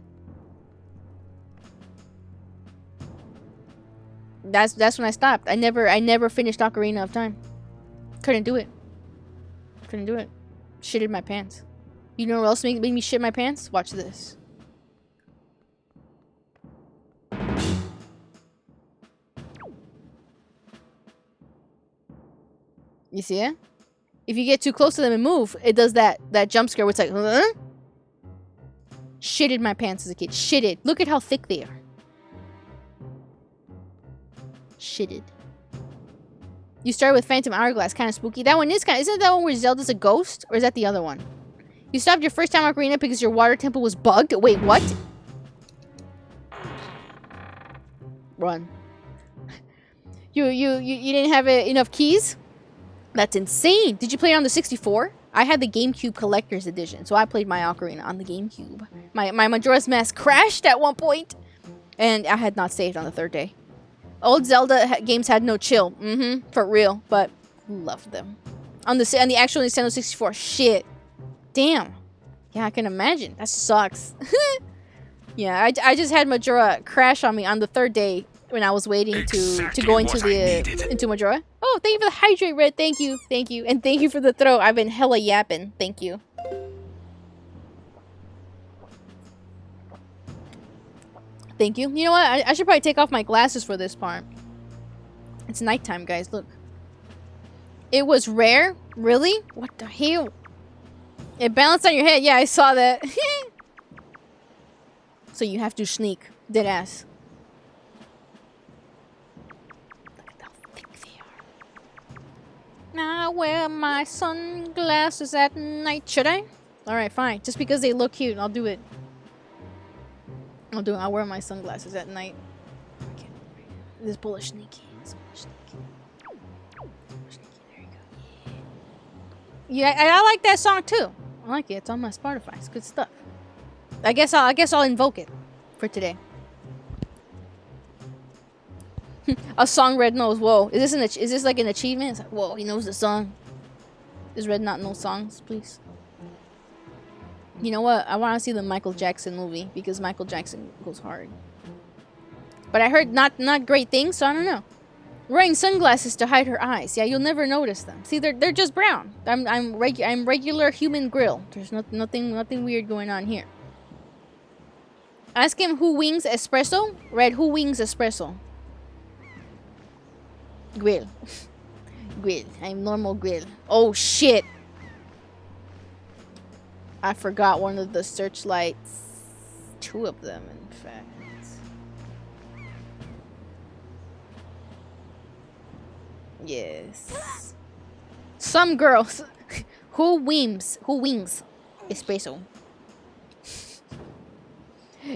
That's when I stopped. I never finished Ocarina of Time. Couldn't do it. Shitted my pants. You know what else made me shit my pants? Watch this. You see it? If you get too close to them and move, it does that jump scare where it's like, huh? Shitted my pants as a kid. Shitted. Look at how thick they are. Shitted. You start with Phantom Hourglass, kind of spooky. That one is kind of... Isn't that one where Zelda's a ghost? Or is that the other one? You stopped your first time Ocarina because your water temple was bugged? Wait, what? Run. You didn't have enough keys? That's insane. Did you play it on the 64? I had the GameCube Collector's Edition, so I played my Ocarina on the GameCube. My Majora's Mask crashed at one point, and I had not saved on the third day. Old Zelda games had no chill. For real, but loved them. On the actual Nintendo 64, shit. Damn. Yeah, I can imagine. That sucks. Yeah, I just had Majora crash on me on the third day when I was waiting to go into Majora. Oh, thank you for the hydrate, Red. Thank you. And thank you for the throw. I've been hella yapping. Thank you. Thank you. You know what? I should probably take off my glasses for this part. It's nighttime, guys. Look. It was rare? Really? What the hell? It balanced on your head. Yeah, I saw that. So you have to sneak. Deadass. Look at how thick they are. I wear my sunglasses at night. Should I? Alright, fine. Just because they look cute, I'll do it. I'll wear my sunglasses at night. Okay. This bull is sneaky. There you go. Yeah, I like that song too. I like it. It's on my Spotify. It's good stuff. I guess I'll invoke it for today. A song Red knows. Whoa, is this like an achievement? It's like, whoa, he knows the song. Does Red not know songs, please? You know what? I want to see the Michael Jackson movie because Michael Jackson goes hard. But I heard not great things, so I don't know. Wearing sunglasses to hide her eyes. Yeah, you'll never notice them. See, they're just brown. I'm regular human grill. There's nothing weird going on here. Ask him who wings espresso. Red, who wings espresso? Grill. Grill. I'm normal grill. Oh shit. I forgot one of the searchlights. Two of them, in fact. Yes. Some girls. Who wins? Who wings? Espresso.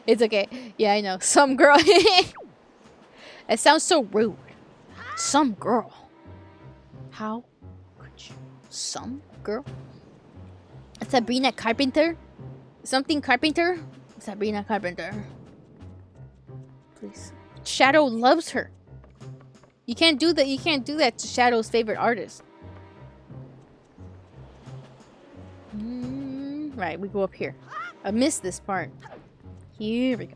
It's okay. Yeah, I know. Some girl. It sounds so rude. Some girl. How could you? Some girl? Sabrina Carpenter? Something Carpenter? Sabrina Carpenter. Please. Shadow loves her. You can't do that. You can't do that to Shadow's favorite artist. Right, we go up here. I missed this part. Here we go.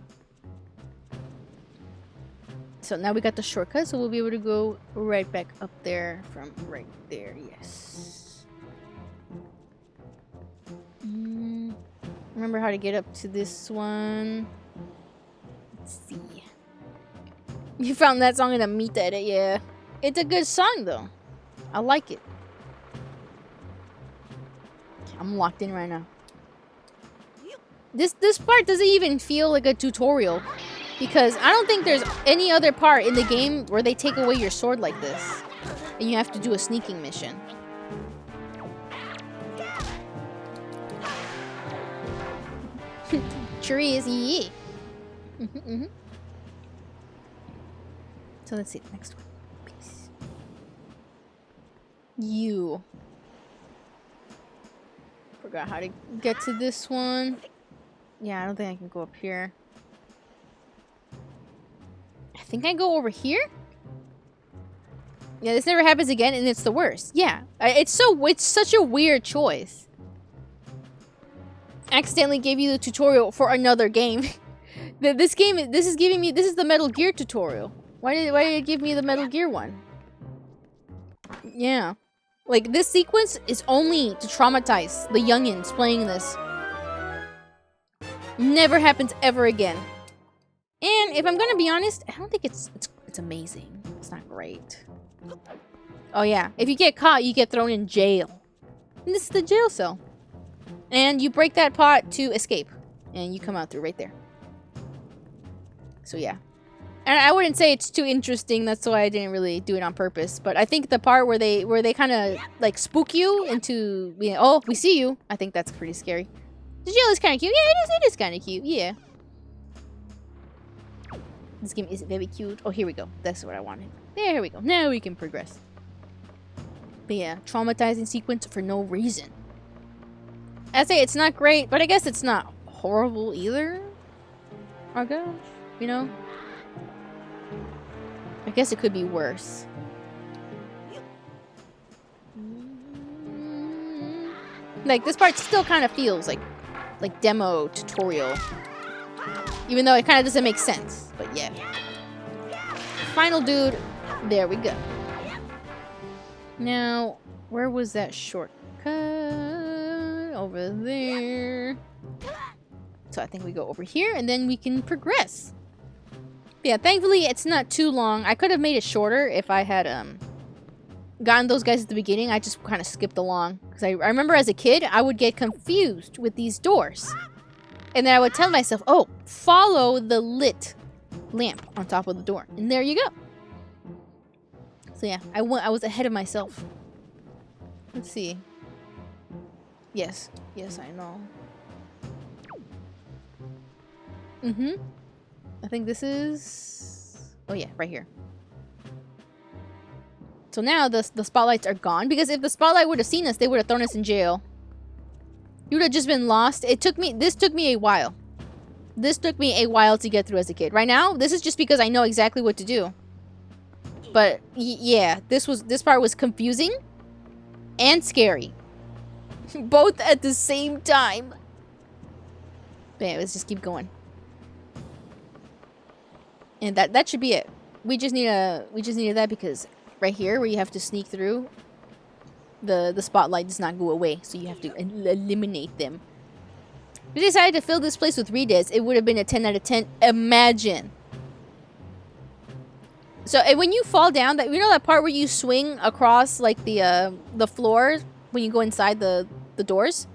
So now we got the shortcut, so we'll be able to go right back up there from right there. Yes. Remember how to get up to this one. Let's see. You found that song in a meet edit, yeah. It's a good song though. I like it. I'm locked in right now. This part doesn't even feel like a tutorial. Because I don't think there's any other part in the game where they take away your sword like this. And you have to do a sneaking mission. Trees, yeah. So let's see the next one. Peace. You. Forgot how to get to this one. Yeah, I don't think I can go up here. I think I go over here? Yeah, this never happens again and it's the worst. Yeah, it's such a weird choice. Accidentally gave you the tutorial for another game. This is the Metal Gear tutorial. Why did it give me the Metal Gear one? Yeah. Like, this sequence is only to traumatize the youngins playing this. Never happens ever again. And if I'm gonna be honest, I don't think it's amazing. It's not great. Oh yeah, if you get caught, you get thrown in jail. And this is the jail cell. And you break that pot to escape. And you come out through right there. So yeah. And I wouldn't say it's too interesting, that's why I didn't really do it on purpose. But I think the part where they kind of like spook you into, you know, oh, we see you. I think that's pretty scary. The jail is kind of cute. Yeah, it is kind of cute. Yeah. This game is very cute. Oh, here we go. That's what I wanted. There we go. Now we can progress. But yeah, traumatizing sequence for no reason. I'd say it's not great, but I guess it's not horrible either. Oh gosh, you know? I guess it could be worse. Like, this part still kind of feels like demo tutorial. Even though it kind of doesn't make sense. But yeah. Final dude. There we go. Now, where was that shortcut? Over there. So I think we go over here and then we can progress. Yeah, thankfully it's not too long. I could have made it shorter if I had gotten those guys at the beginning. I just kind of skipped along. Because I remember as a kid, I would get confused with these doors. And then I would tell myself, oh, follow the lit lamp on top of the door. And there you go. So yeah, I was ahead of myself. Let's see. Yes. Yes, I know. I think this is... Oh yeah, right here. So now the spotlights are gone. Because if the spotlight would have seen us, they would have thrown us in jail. You would have just been lost. This took me a while. This took me a while to get through as a kid. Right now, this is just because I know exactly what to do. But yeah, this part was confusing and scary. Both at the same time. But yeah, let's just keep going. And that should be it. We just needed that because right here where you have to sneak through, the spotlight does not go away, so you have to eliminate them. If we decided to fill this place with redeads, it would have been a 10 out of 10. Imagine. So and when you fall down, that, you know that part where you swing across like the floor when you go inside the doors?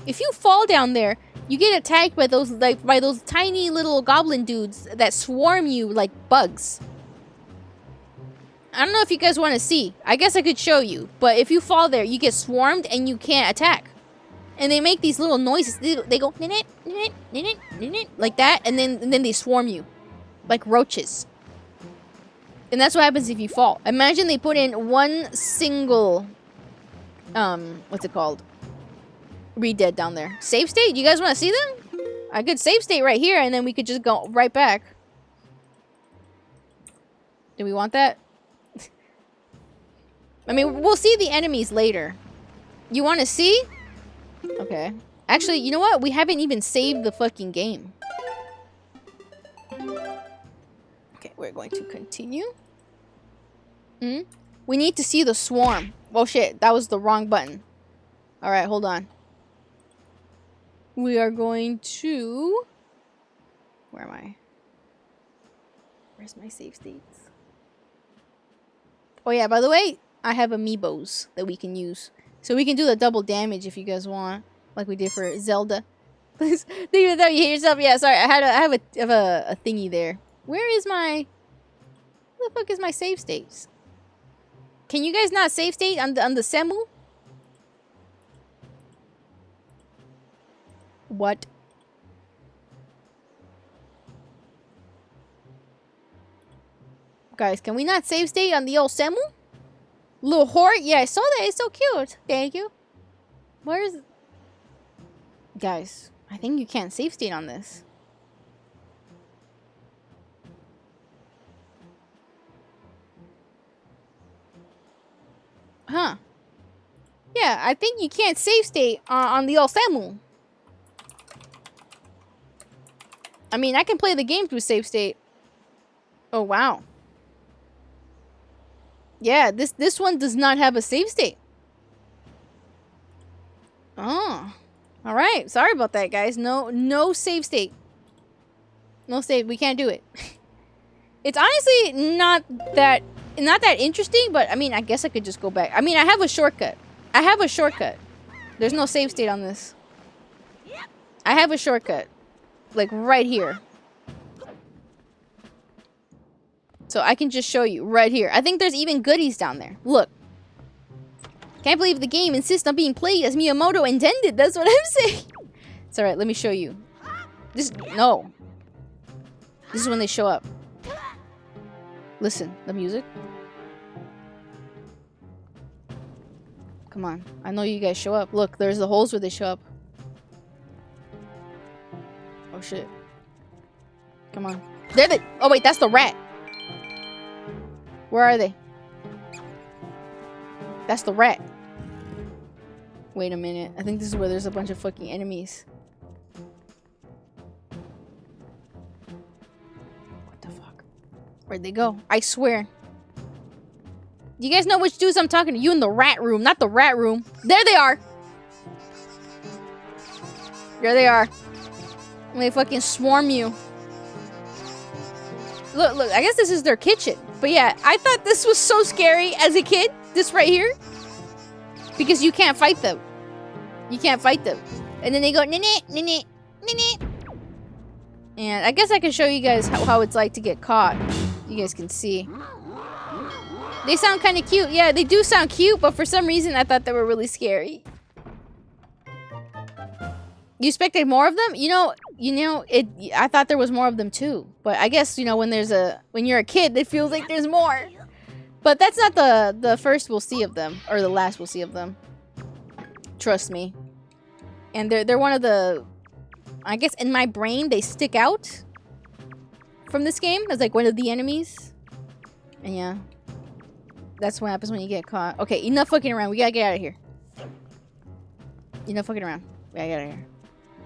If you fall down there, you get attacked by those tiny little goblin dudes that swarm you like bugs. I don't know if you guys want to see. I guess I could show you. But if you fall there, you get swarmed and you can't attack. And they make these little noises. They go like that, and then they swarm you. Like roaches. And that's what happens if you fall. Imagine they put in one single what's it called? Read dead down there. Save state? You guys want to see them? I could save state right here, and then we could just go right back. Do we want that? I mean, we'll see the enemies later. You want to see? Okay. Actually, you know what? We haven't even saved the fucking game. Okay, we're going to continue. We need to see the swarm. Oh shit, that was the wrong button. Alright, hold on. We are going to... Where am I? Where's my save states? Oh yeah, by the way, I have amiibos that we can use. So we can do the double damage if you guys want. Like we did for Zelda. Please, even though you hit yourself. Yeah, sorry, I have a thingy there. Where is my... Where the fuck is my save states? Can you guys not save state on the Semu? What? Guys, can we not save state on the old Semu? Little Hort? Yeah, I saw that. It's so cute. Thank you. Where's... Guys, I think you can't save state on this. Huh. Yeah, I think you can't save state on the old Semu. I mean, I can play the game through save state. Oh, wow. Yeah, this one does not have a save state. Oh. Alright, sorry about that, guys. No save state. No save, we can't do it. It's honestly not that interesting, but I mean, I guess I could just go back. I mean, I have a shortcut. There's no save state on this. I have a shortcut. Like, right here. So I can just show you right here. I think there's even goodies down there. Look. Can't believe the game insists on being played as Miyamoto intended. That's what I'm saying. It's alright, let me show you. No. This is when they show up. Listen, the music. Come on. I know you guys show up. Look, there's the holes where they show up. Oh shit. Come on. There they... Oh wait, that's the rat. Where are they? That's the rat. Wait a minute. I think this is where there's a bunch of fucking enemies. What the fuck? Where'd they go? I swear. Do you guys know which dudes I'm talking to? You in the rat room, not the rat room. There they are. There they are. And they fucking swarm you. Look, I guess this is their kitchen. But yeah, I thought this was so scary as a kid. This right here. Because you can't fight them. You can't fight them. And then they go, nene, nene, nene. And I guess I can show you guys how it's like to get caught. You guys can see. They sound kind of cute. Yeah, they do sound cute, but for some reason I thought they were really scary. You expected more of them? You know, I thought there was more of them too. But I guess, you know, when you're a kid, it feels like there's more. But that's not the first we'll see of them, or the last we'll see of them. Trust me. And they're one of the, I guess in my brain they stick out from this game as like one of the enemies. And yeah. That's what happens when you get caught. Okay, enough fucking around. We gotta get out of here. Enough fucking around. We gotta get out of here.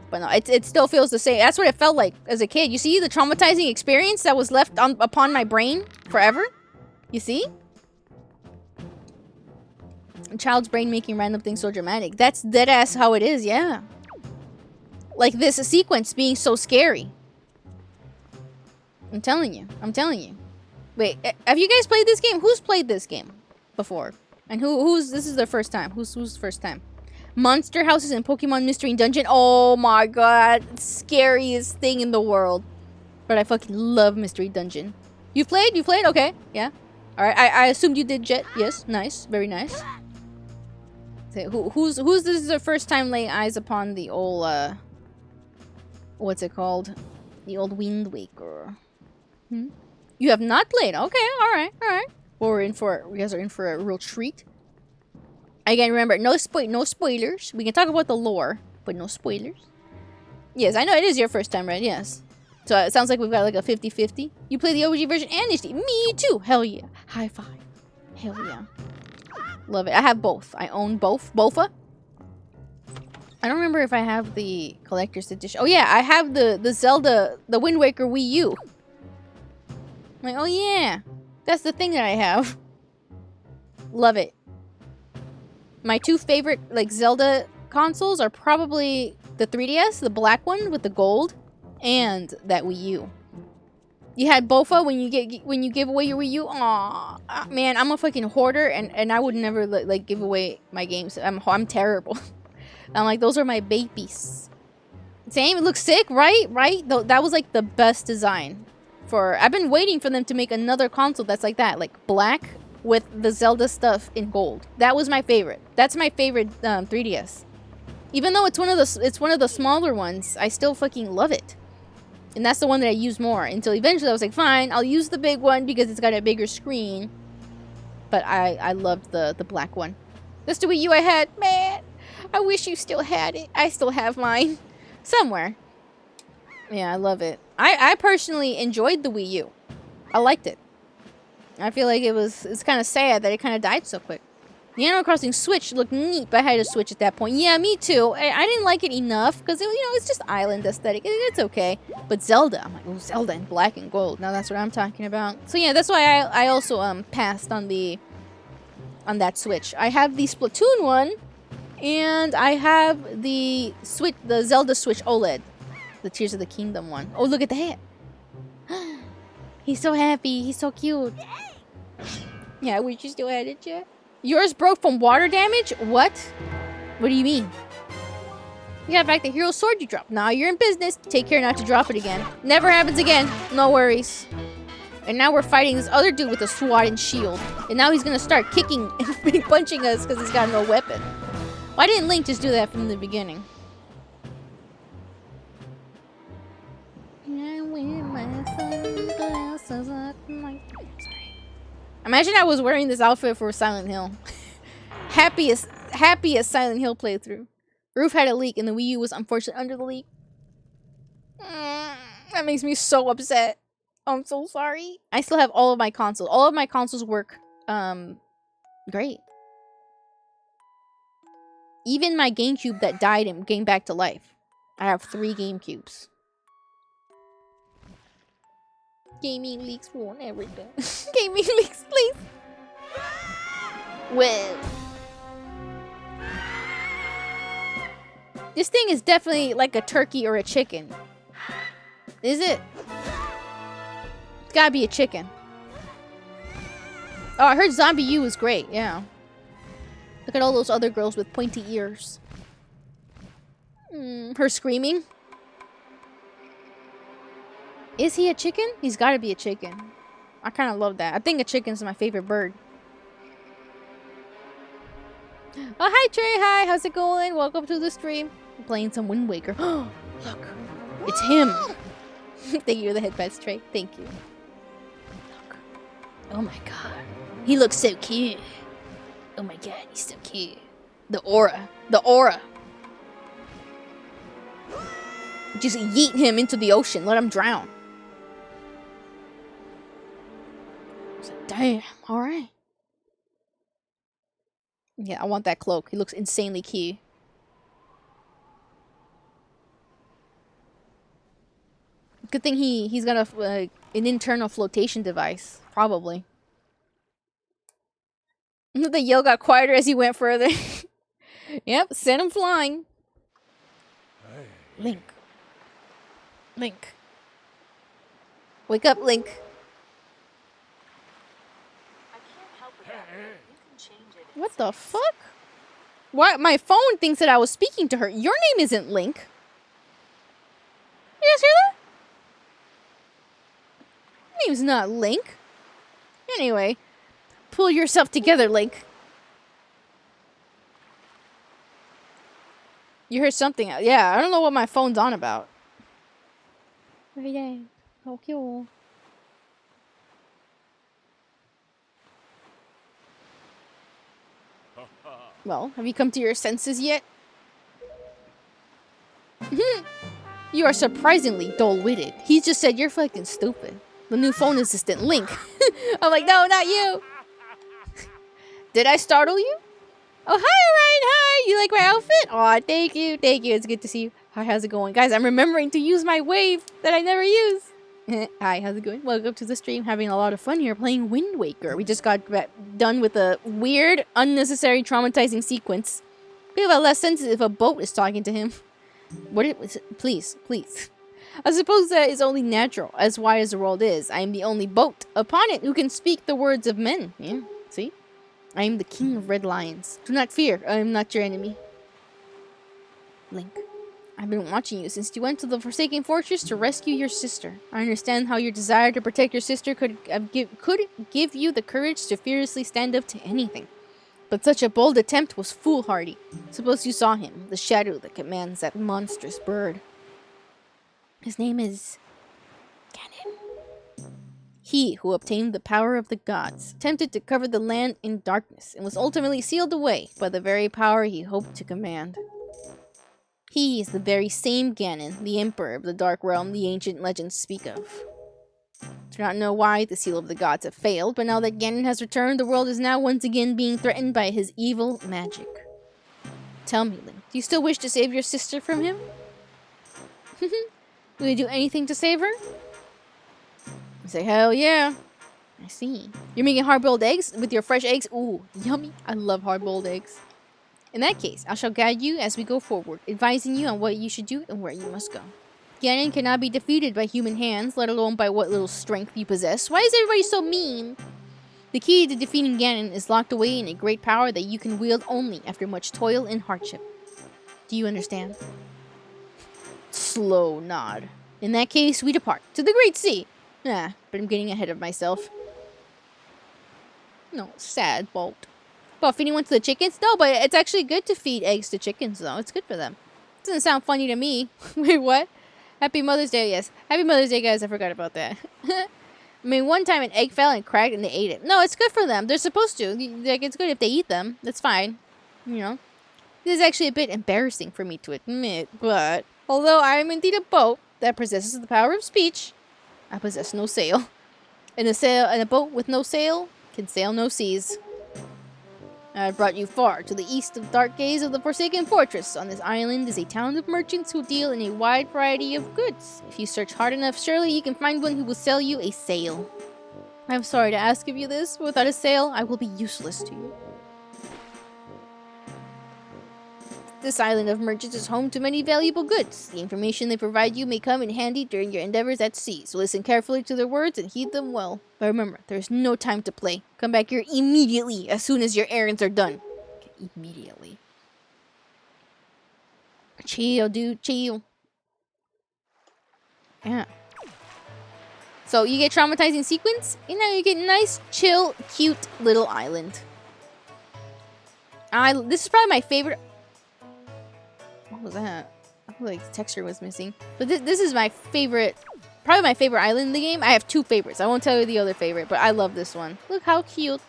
But no, it still feels the same. That's what it felt like as a kid. You see the traumatizing experience that was left upon my brain forever? You see? A child's brain making random things so dramatic. That's deadass how it is, yeah. Like this sequence being so scary. I'm telling you. I'm telling you. Wait, have you guys played this game? Who's played this game before? And who's this is their first time? Who's first time? Monster Houses and Pokemon Mystery Dungeon. Oh my god. Scariest thing in the world. But I fucking love Mystery Dungeon. You played? You played? Okay. Yeah. Alright, I assumed you did, Jet. Yes, nice. Very nice. Okay, who's this is their first time laying eyes upon the old, what's it called? The old Wind Waker. Hmm? You have not played. Okay, alright, alright. Well, we guys are in for a real treat. Again, remember, no spoilers. We can talk about the lore, but no spoilers. Yes, I know it is your first time, right? Yes. So it sounds like we've got like a 50-50. You play the OG version and HD. Me too. Hell yeah. High five. Hell yeah. Love it. I have both. I own both. Bofa. I don't remember if I have the collector's edition. Oh yeah, I have the Zelda, the Wind Waker Wii U. I'm like, oh yeah. That's the thing that I have. Love it. My two favorite like Zelda consoles are probably the 3DS, the black one with the gold, and that Wii U. You had Bofa when you give away your Wii U. Aw, man, I'm a fucking hoarder, and I would never like give away my games. I'm terrible. I'm like, those are my babies. Same, it looks sick, right? Right? That was like the best design for. I've been waiting for them to make another console that's like that, like black with the Zelda stuff in gold. That was my favorite. That's my favorite 3DS. Even though it's one of the smaller ones, I still fucking love it. And that's the one that I use more. Until eventually I was like, fine, I'll use the big one because it's got a bigger screen. But I loved the black one. That's the Wii U I had. Man, I wish you still had it. I still have mine. Somewhere. Yeah, I love it. I personally enjoyed the Wii U. I liked it. I feel like it's kind of sad that it kind of died so quick. The Animal Crossing Switch looked neat, but I had a Switch at that point. Yeah, me too. I didn't like it enough because it's just island aesthetic. It's okay. But Zelda, I'm like, oh, Zelda in black and gold. Now that's what I'm talking about. So yeah, that's why I also passed on that Switch. I have the Splatoon one, and I have the Zelda Switch OLED, the Tears of the Kingdom one. Oh, look at that. He's so happy. He's so cute. Yeah, I wish you still had it, Jet. Yours broke from water damage? What? What do you mean? You got back the hero sword you dropped. Now you're in business. Take care not to drop it again. Never happens again. No worries. And now we're fighting this other dude with a sword and shield. And now he's gonna start kicking and punching us because he's got no weapon. Why didn't Link just do that from the beginning? Sorry. Imagine I was wearing this outfit for Silent Hill. Happiest Silent Hill playthrough. Roof had a leak and the Wii U was unfortunately under the leak. That makes me so upset. I'm so sorry. I still have all of my consoles. All of my consoles work great. Even my GameCube that died and came back to life. I have 3 GameCubes. Gaming leaks won't ever do. Gaming leaks, please. Well. This thing is definitely like a turkey or a chicken. Is it? It's gotta be a chicken. Oh, I heard Zombie U is great, yeah. Look at all those other girls with pointy ears. Her screaming. Is he a chicken? He's gotta be a chicken. I kind of love that. I think a chicken's my favorite bird. Oh, hi Trey. Hi, how's it going? Welcome to the stream. I'm playing some Wind Waker. Oh, look. It's him. Thank you for the headpats, Trey. Thank you. Look. Oh my god. He looks so cute. Oh my god, he's so cute. The aura. The aura. Just yeet him into the ocean. Let him drown. Damn. Alright. Yeah, I want that cloak. He looks insanely cute. Good thing he's got an internal flotation device. Probably. The yell got quieter as he went further. Yep, send him flying. Link. Link. Wake up, Link. I can't help with that. You can change it. What the fuck? Why? My phone thinks that I was speaking to her. Your name isn't Link. You guys hear that? Your name's not Link. Anyway, Pull yourself together, Link. You heard something. Yeah, I don't know what my phone's on about. Yeah, so cute. Well, have you come to your senses yet? You are surprisingly dull-witted. He just said you're fucking stupid. The new phone assistant, Link. I'm like, no, not you. Did I startle you? Oh, hi, Orion. Hi. You like my outfit? Aw, thank you. Thank you. It's good to see you. Hi, how's it going? Guys, I'm remembering to use my wave that I never use. Hi, how's it going? Welcome to the stream. Having a lot of fun here playing Wind Waker. We just got done with a weird, unnecessary, traumatizing sequence. People are less sensitive if a boat is talking to him. Please. I suppose that is only natural, as wide as the world is. I am the only boat upon it who can speak the words of men. Yeah, see? I am the king of red lions. Do not fear, I am not your enemy. Link, I've been watching you since you went to the Forsaken Fortress to rescue your sister. I understand how your desire to protect your sister could give you the courage to fearlessly stand up to anything. But such a bold attempt was foolhardy. Suppose you saw him, the shadow that commands that monstrous bird. His name is Ganon. He who obtained the power of the gods, attempted to cover the land in darkness, and was ultimately sealed away by the very power he hoped to command. He is the very same Ganon, the Emperor of the Dark Realm the ancient legends speak of. Do not know why the seal of the gods have failed, but now that Ganon has returned, the world is now once again being threatened by his evil magic. Tell me, Link, do you still wish to save your sister from him? Will you do anything to save her? I say, hell yeah. I see. You're making hard-boiled eggs with your fresh eggs? Ooh, yummy. I love hard-boiled eggs. In that case, I shall guide you as we go forward, advising you on what you should do and where you must go. Ganon cannot be defeated by human hands, let alone by what little strength you possess. Why is everybody so mean? The key to defeating Ganon is locked away in a great power that you can wield only after much toil and hardship. Do you understand? Slow nod. In that case, we depart to the Great Sea. But I'm getting ahead of myself. No, sad bolt. Well, feeding one to the chickens? No, but it's actually good to feed eggs to chickens, though. It's good for them. Doesn't sound funny to me. Wait, what? Happy Mother's Day, yes. Happy Mother's Day, guys. I forgot about that. I mean, one time an egg fell and cracked and they ate it. No, it's good for them. They're supposed to. Like, it's good if they eat them. That's fine. You know? This is actually a bit embarrassing for me to admit, but although I am indeed a boat that possesses the power of speech, I possess no sail. And a boat with no sail can sail no seas. I have brought you far to the east of dark gaze of the Forsaken Fortress. On this island is a town of merchants who deal in a wide variety of goods. If you search hard enough, surely you can find one who will sell you a sail. I'm sorry to ask of you this, but without a sail, I will be useless to you. This island of merchants is home to many valuable goods. The information they provide you may come in handy during your endeavors at sea, so listen carefully to their words and heed them well. But remember, there's no time to play. Come back here immediately as soon as your errands are done. Okay, immediately. Chill, dude, chill. Yeah. So you get traumatizing sequence, and now you get nice, chill, cute little island. This is probably my favorite. What was that? I feel like the texture was missing. But this is my favorite, probably my favorite island in the game. I have two favorites. I won't tell you the other favorite, but I love this one. Look how cute.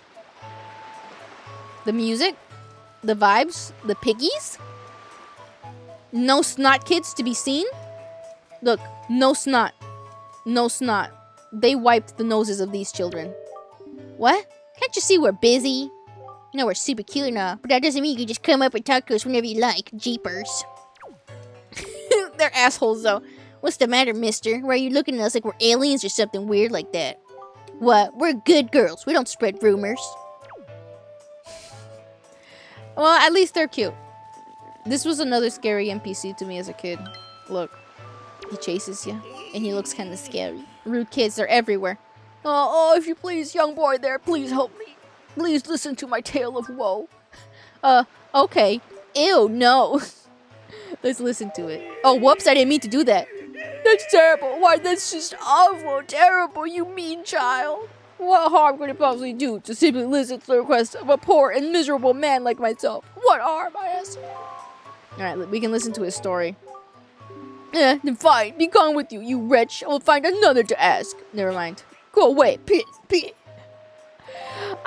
The music, the vibes, the piggies. No snot kids to be seen. Look, no snot. No snot. They wiped the noses of these children. What? Can't you see we're busy? You know we're super cute and all, but that doesn't mean you can just come up and talk to us whenever you like. Jeepers. They're assholes, though. What's the matter, mister? Why are you looking at us like we're aliens or something weird like that? What? We're good girls. We don't spread rumors. Well, at least they're cute. This was another scary NPC to me as a kid. Look. He chases you, and he looks kind of scary. Rude kids are everywhere. Oh, if you please, young boy there, please help me. Please listen to my tale of woe. Okay. Ew, no. Let's listen to it. Oh, whoops, I didn't mean to do that. That's terrible. Why, that's just awful. Terrible, you mean child. What harm could it possibly do to simply listen to the request of a poor and miserable man like myself? What harm, I ask? Alright, we can listen to his story. Then fine. Be gone with you, you wretch. I will find another to ask. Never mind. Go away. Please.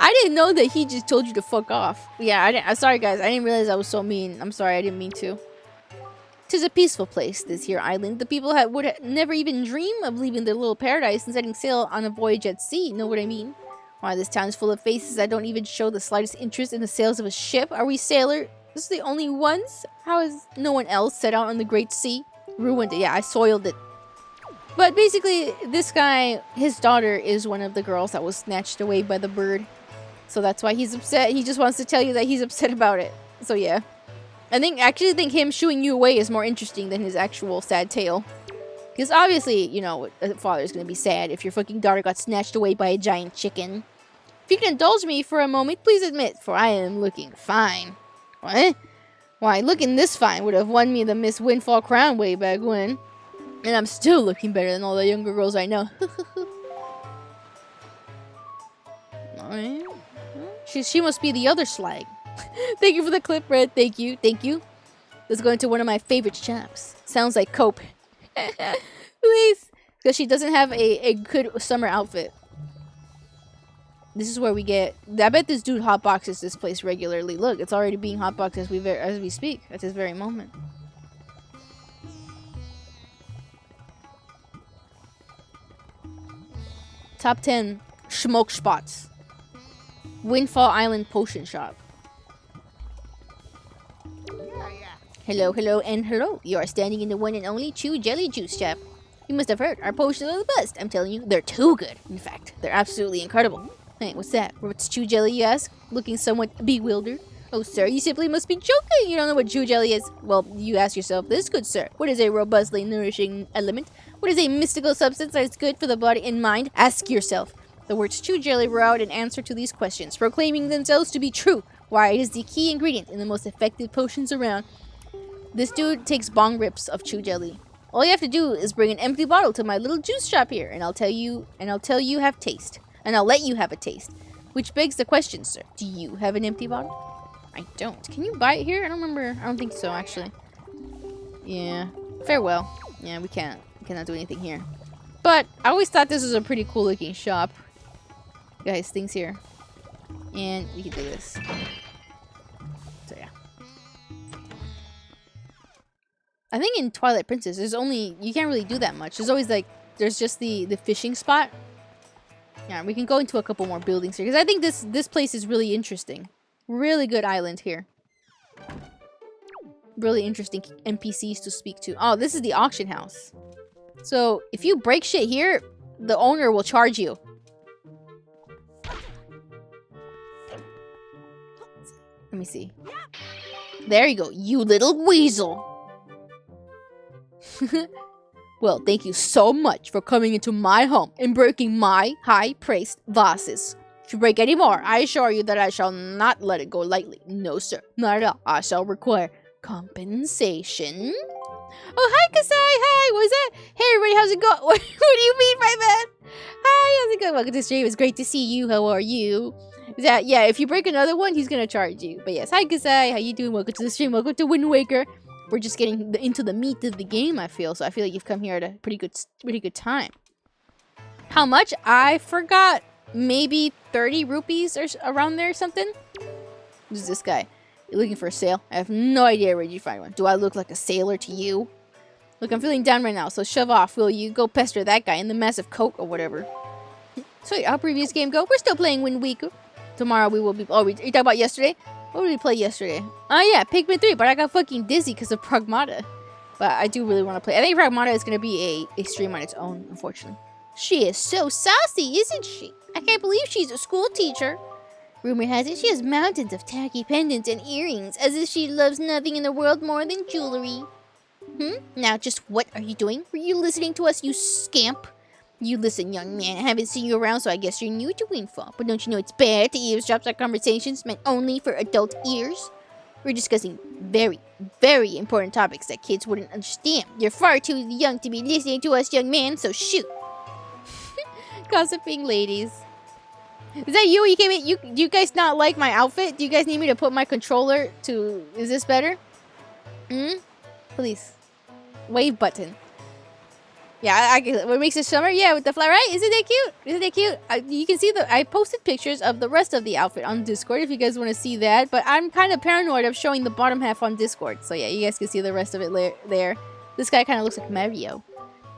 I didn't know that he just told you to fuck off. Yeah, I'm sorry, guys. I didn't realize I was so mean. I'm sorry. I didn't mean to. 'Tis a peaceful place, this here island. The people would never even dream of leaving their little paradise and setting sail on a voyage at sea. Know what I mean? Why, this town's full of faces that don't even show the slightest interest in the sails of a ship. Are we sailors the only ones? How has no one else set out on the great sea? Ruined it. Yeah, I soiled it. But basically, this guy, his daughter is one of the girls that was snatched away by the bird. So that's why he's upset. He just wants to tell you that he's upset about it. So yeah. Actually think him shooing you away is more interesting than his actual sad tale. Because obviously, you know, a father's gonna be sad if your fucking daughter got snatched away by a giant chicken. If you can indulge me for a moment, please admit, for I am looking fine. What? Why, looking this fine would have won me the Miss Windfall crown way back when. And I'm still looking better than all the younger girls I know. Alright. She must be the other slag. Thank you for the clip, Red. Thank you. Let's go into one of my favorite shops. Sounds like cope. Please. Because she doesn't have a good summer outfit. This is where we get... I bet this dude hotboxes this place regularly. Look, it's already being hotboxed as we speak. At this very moment. Top 10 smoke spots. Windfall Island Potion Shop. Hello, and hello. You are standing in the one and only Chew Jelly Juice shop. You must have heard, our potions are the best. I'm telling you, they're too good. In fact, they're absolutely incredible. Hey, what's that? What's Chew Jelly, you ask? Looking somewhat bewildered. Oh, sir, you simply must be joking. You don't know what Chew Jelly is. Well, you ask yourself this, good sir. What is a robustly nourishing element? What is a mystical substance that is good for the body and mind? Ask yourself. The words Chew Jelly were out in answer to these questions, proclaiming themselves to be true. Why, it is the key ingredient in the most effective potions around. This dude takes bong rips of Chew Jelly. All you have to do is bring an empty bottle to my little juice shop here, and I'll tell you have taste. And I'll let you have a taste. Which begs the question, sir. Do you have an empty bottle? I don't. Can you buy it here? I don't remember. I don't think so, actually. Yeah. Farewell. Yeah, we can't. We cannot do anything here. But I always thought this was a pretty cool looking shop. Guys, things here. And we can do this. So yeah. I think in Twilight Princess, you can't really do that much. There's always there's just the fishing spot. Yeah, we can go into a couple more buildings here. Because I think this place is really interesting. Really good island here. Really interesting NPCs to speak to. Oh, this is the auction house. So, if you break shit here, the owner will charge you. Let me see. There you go, you little weasel. Well, thank you so much for coming into my home and breaking my high-priced vases. If you break any more, I assure you that I shall not let it go lightly. No, sir. Not at all. I shall require compensation. Oh, hi, Kasai. Hi. What was that? Hey, everybody. How's it going? What do you mean by that? Hi. How's it going? Welcome to the stream. It's great to see you. How are you? Yeah, if you break another one, he's going to charge you. But yes, hi, Kasai. How you doing? Welcome to the stream. Welcome to Wind Waker. We're just getting into the meat of the game, I feel. So I feel like you've come here at a pretty good time. How much? I forgot. Maybe 30 rupees or around there or something. Who's this guy? You're looking for a sale? I have no idea where you find one. Do I look like a sailor to you? Look, I'm feeling down right now, so shove off, will you? Go pester that guy in the massive coat or whatever. So, how previous game go? We're still playing Wind Waker. Tomorrow we will be... Oh, you talking about yesterday? What did we play yesterday? Oh, yeah, Pikmin 3, but I got fucking dizzy because of Pragmata. But I do really want to play. I think Pragmata is going to be a stream on its own, unfortunately. She is so saucy, isn't she? I can't believe she's a school teacher. Rumor has it she has mountains of tacky pendants and earrings, as if she loves nothing in the world more than jewelry. Now, just what are you doing? Were you listening to us, you scamp? You listen, young man. I haven't seen you around, so I guess you're new to Windfall. But don't you know it's bad to eavesdrop on conversations meant only for adult ears? We're discussing very, very important topics that kids wouldn't understand. You're far too young to be listening to us, young man, so shoot. Gossiping ladies. Is that you? You came in? Do you guys not like my outfit? Do you guys need me to put my controller to... Is this better? Please. Wave button. Yeah, what makes it summer? Yeah, with the flower, right? Isn't that cute? Isn't that cute? You can see I posted pictures of the rest of the outfit on Discord if you guys want to see that. But I'm kind of paranoid of showing the bottom half on Discord. So yeah, you guys can see the rest of it there. This guy kind of looks like Mario.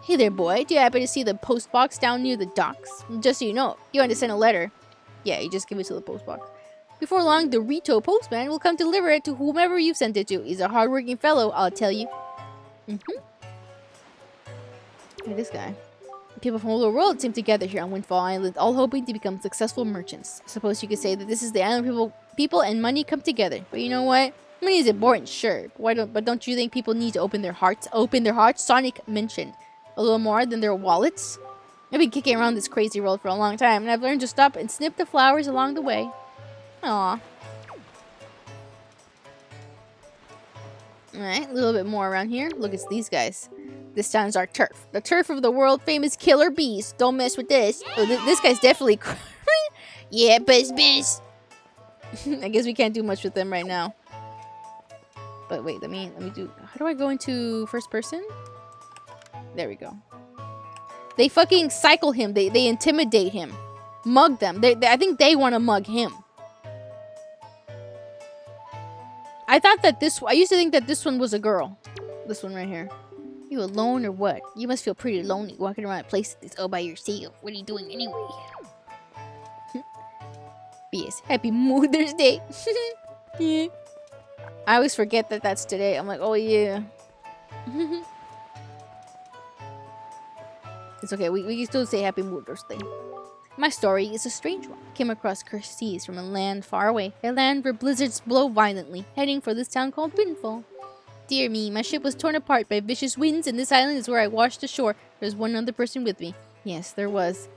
Hey there, boy. Do you happen to see the post box down near the docks? Just so you know, you want to send a letter. Yeah, you just give it to the post box. Before long, the Rito postman will come deliver it to whomever you've sent it to. He's a hardworking fellow, I'll tell you. Look at this guy. People from all over the world seem to gather here on Windfall Island, all hoping to become successful merchants. I suppose you could say that this is the island people and money come together. But you know what? Money is important, sure. But don't you think people need to open their hearts? Sonic mentioned. A little more than their wallets? I've been kicking around this crazy world for a long time, and I've learned to stop and snip the flowers along the way. Aww. Alright, a little bit more around here. Look, it's these guys. This town's our turf. The turf of the world-famous killer bees. Don't mess with this. Oh, this guy's definitely... Yeah, buzz. I guess we can't do much with them right now. But wait, let me do... How do I go into first person? There we go. They fucking cycle him. They intimidate him. Mug them. I think they want to mug him. I thought that I used to think that this one was a girl. This one right here. You alone or what? You must feel pretty lonely walking around a place like this all by yourself. What are you doing anyway? BS. Happy Mother's Day. Yeah. I always forget that that's today. I'm like, oh yeah. It's okay. We can still say Happy Mother's Day. My story is a strange one. I came across cursed seas from a land far away. A land where blizzards blow violently, heading for this town called Windfall. Dear me, my ship was torn apart by vicious winds, and this island is where I washed ashore. There's one other person with me. Yes, there was.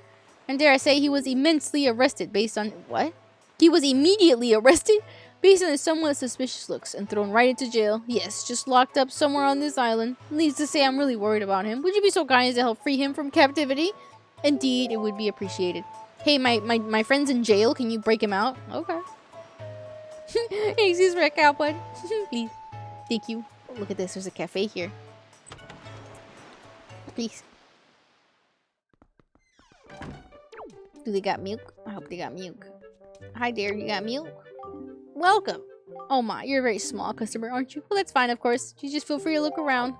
And dare I say, he was immensely arrested based on... What? He was immediately arrested based on his somewhat suspicious looks and thrown right into jail. Yes, just locked up somewhere on this island. Needless to say, I'm really worried about him. Would you be so kind as to help free him from captivity? Indeed, it would be appreciated. Hey, my friend's in jail. Can you break him out? Okay. Excuse me, cowboy. Please. Thank you. Oh, look at this. There's a cafe here. Please. Do they got milk? I hope they got milk. Hi there, you got milk? Welcome. Oh my, you're a very small customer, aren't you? Well, that's fine, of course. You just feel free to look around.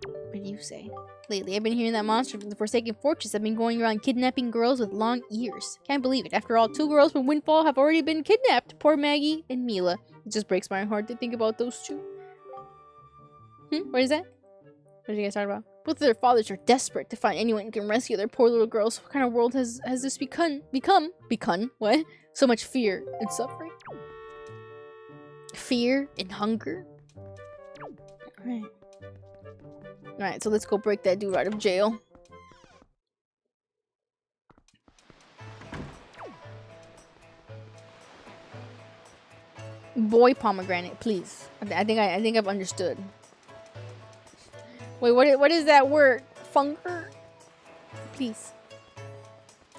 What do you say? Lately, I've been hearing that monster from the Forsaken Fortress have been going around kidnapping girls with long ears. Can't believe it. After all, 2 girls from Windfall have already been kidnapped. Poor Maggie and Mila. It just breaks my heart to think about those 2. What is that? What did you guys talk about? Both of their fathers are desperate to find anyone who can rescue their poor little girls. What kind of world has this become? What? So much fear and suffering. Fear and hunger. Alright, so let's go break that dude out of jail. Boy pomegranate, please. I think I've understood. Wait, what is that word? Funker? Please.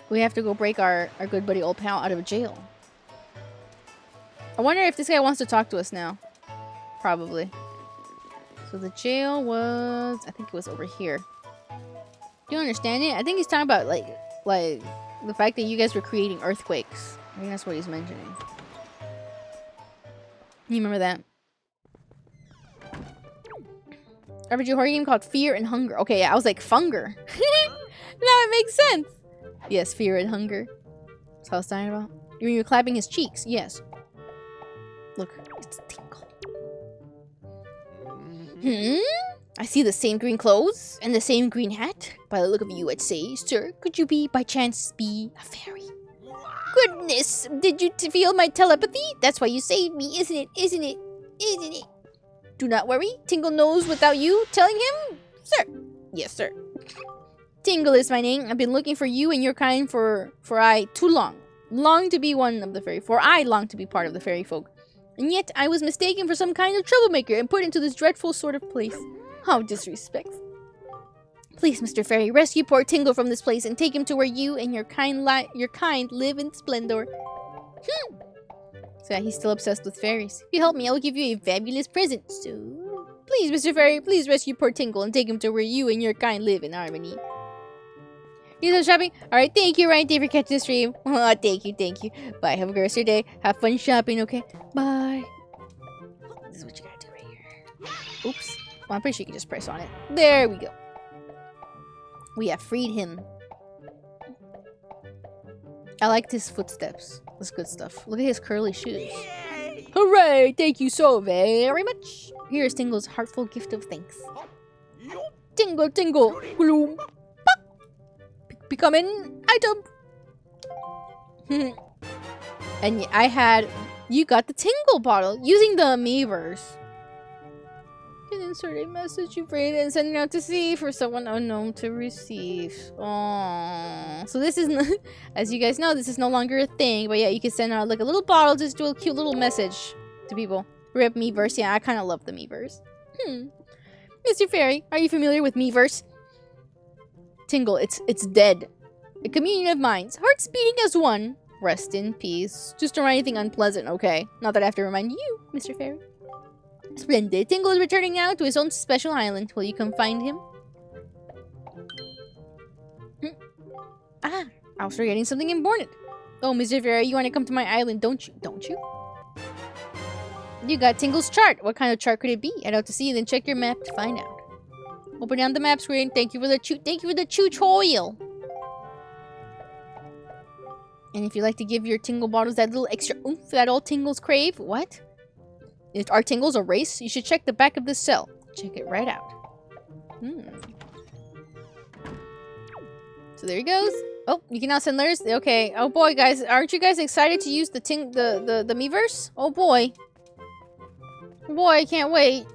We have to go break our good buddy old pal out of jail. I wonder if this guy wants to talk to us now. Probably. So the jail was... I think it was over here. Do you understand it? I think he's talking about, like the fact that you guys were creating earthquakes. I think that's what he's mentioning. You remember that? RPG horror game called Fear and Hunger. Okay, yeah, I was like, Funger. Now it makes sense. Yes, Fear and Hunger. That's what I was talking about. You're clapping his cheeks. Yes. Look, it's Tinkle. I see the same green clothes and the same green hat. By the look of you, I'd say, sir, could you by chance be a fairy? Goodness, did you feel my telepathy? That's why you saved me, isn't it? Isn't it? Isn't it? Do not worry. Tingle knows without you telling him, sir. Yes, sir. Tingle is my name. I've been looking for you and your kind for too long. Long to be one of the fairy. For I long to be part of the fairy folk. And yet I was mistaken for some kind of troublemaker and put into this dreadful sort of place. How disrespectful. Please, Mr. Fairy, rescue poor Tingle from this place and take him to where you and your kind live in splendor. So yeah, he's still obsessed with fairies. If you help me, I will give you a fabulous present. So, please, Mr. Fairy, please rescue poor Tingle and take him to where you and your kind live in harmony. You done shopping? Alright, thank you, Ryan. Thank you for catching the stream. Oh, thank you. Bye. Have a good rest of your day. Have fun shopping, okay? Bye. This is what you gotta do right here. Oops. Well, I'm pretty sure you can just press on it. There we go. We have freed him. I liked his footsteps. That's good stuff. Look at his curly shoes. Hooray! Thank you so very much. Here is Tingle's heartful gift of thanks. Tingle, tingle, gloom. Become an item. And you got the Tingle bottle using the Amiiverse. You can insert a message you've written and send it out to sea for someone unknown to receive. Aww. So this is, as you guys know, this is no longer a thing. But yeah, you can send out like a little bottle, just do a cute little message to people. Rip Miiverse. Yeah, I kind of love the Miiverse. Mr. Fairy, are you familiar with Miiverse? Tingle, it's dead. A communion of minds, hearts beating as one. Rest in peace. Just don't write anything unpleasant, okay? Not that I have to remind you, Mr. Fairy. Splendid. Tingle is returning now to his own special island. Will you come find him? I was forgetting something important. Oh, Mr. Fairy, you want to come to my island, don't you? Don't you? You got Tingle's chart. What kind of chart could it be? Head out to sea, then check your map to find out. Open down the map screen. Thank you for the tutorial. And if you'd like to give your Tingle bottles that little extra oomph that all Tingles crave, what? Are Tingles a race? You should check the back of this cell. Check it right out. So there he goes. Oh, you can now send letters. Okay. Oh boy, guys, aren't you guys excited to use the Miiverse? Oh boy. Boy, I can't wait.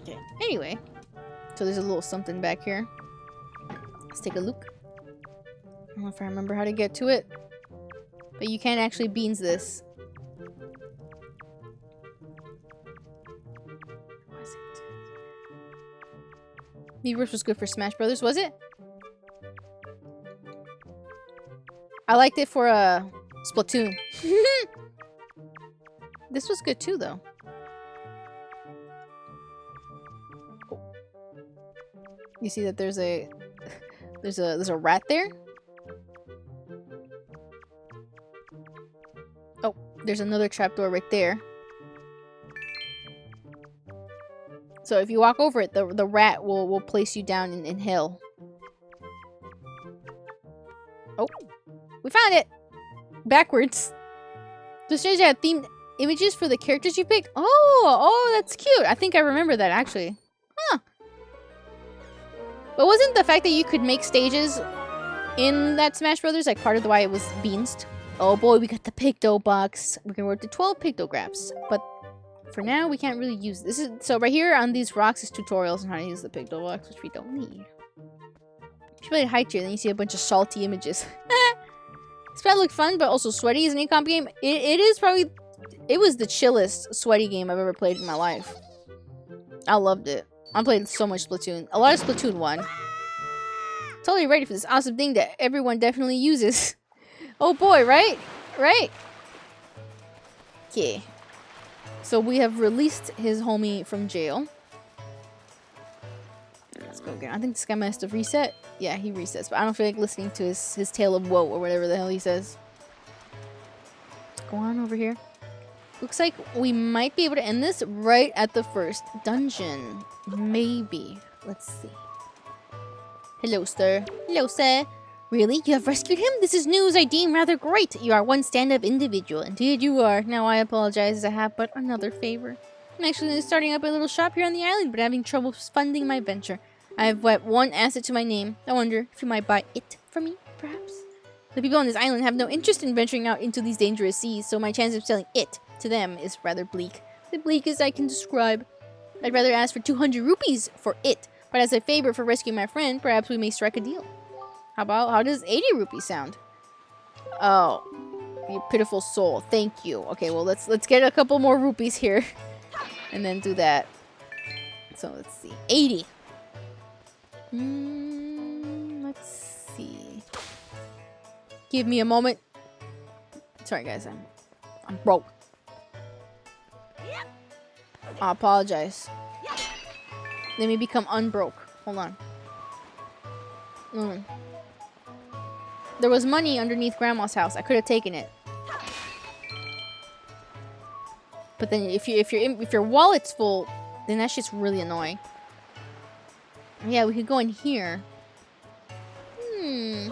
Okay. Anyway. So there's a little something back here. Let's take a look. I don't know if I remember how to get to it. But you can actually beans this. What was it? Miiverse was good for Smash Brothers, was it? I liked it for Splatoon. This was good too, though. You see that there's a rat there? Oh, there's another trapdoor right there. So if you walk over it, the rat will place you down in hell. Oh, we found it! Backwards. The stage had themed images for the characters you picked. Oh, that's cute. I think I remember that actually. Huh. But wasn't the fact that you could make stages in that Smash Brothers like part of the why it was beansed? Oh boy, we got the Picto box. We can work to 12 pictographs, but for now we can't really use this. So right here on these rocks is tutorials on how to use the Picto box, which we don't need. If you play high tier, then you see a bunch of salty images. This probably looked fun, but also sweaty as an e-comp game. It was the chillest sweaty game I've ever played in my life. I loved it. I played so much Splatoon. A lot of Splatoon 1. Totally ready for this awesome thing that everyone definitely uses. Oh boy, right? Right? Okay. So we have released his homie from jail. Let's go again. I think this guy must have reset. Yeah, he resets, but I don't feel like listening to his tale of woe or whatever the hell he says. Let's go on over here. Looks like we might be able to end this right at the first dungeon. Maybe. Let's see. Hello, sir. Hello, sir. Really? You have rescued him? This is news I deem rather great. You are one stand-up individual. Indeed you are. Now I apologize as I have but another favor. I'm actually starting up a little shop here on the island, but having trouble funding my venture. I have but one asset to my name. I wonder if you might buy it from me, perhaps? The people on this island have no interest in venturing out into these dangerous seas, so my chance of selling it to them is rather bleak. The bleakest I can describe. I'd rather ask for 200 rupees for it, but as a favor for rescuing my friend, perhaps we may strike a deal. How does 80 rupees sound? Oh, you pitiful soul. Thank you. Okay, well, let's get a couple more rupees here and then do that. So let's see. 80. Let's see. Give me a moment. Sorry, guys. I'm broke. I apologize. Let me become unbroke. Hold on. There was money underneath Grandma's house. I could have taken it. But then if your wallet's full, then that shit's really annoying. Yeah, we could go in here. You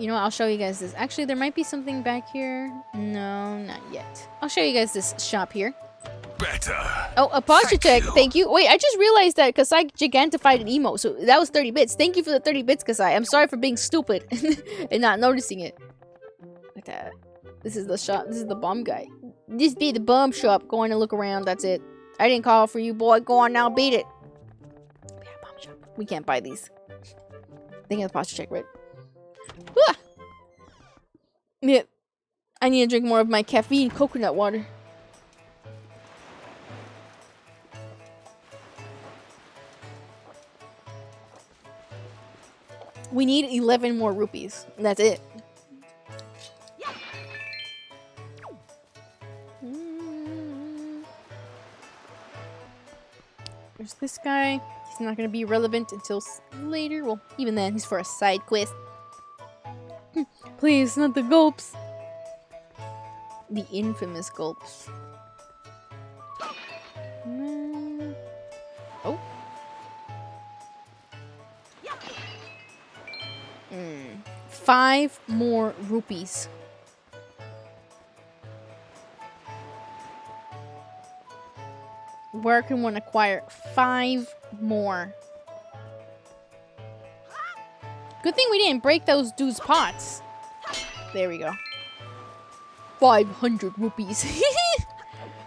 know what? I'll show you guys this. Actually, there might be something back here. No, not yet. I'll show you guys this shop here. Better. Oh, a posture check. Thank you. Wait, I just realized that Kasai gigantified an emo. So that was 30 bits. Thank you for the 30 bits, Kasai. I'm sorry for being stupid and not noticing it. Like that. This is the shop. This is the bomb guy. This be the bomb shop. Going to look around. That's it. I didn't call for you, boy. Go on now. Beat it. Yeah, bomb shop. We can't buy these. Thinking of the posture check, right? Ah! Yeah. I need to drink more of my caffeine coconut water. We need 11 more rupees. That's it. There's this guy. He's not going to be relevant until later. Well, even then, he's for a side quest. Please, not the gulps. The infamous gulps. Oh. 5 more rupees. Where can one acquire 5 more? Good thing we didn't break those dudes' pots. There we go. 500 rupees.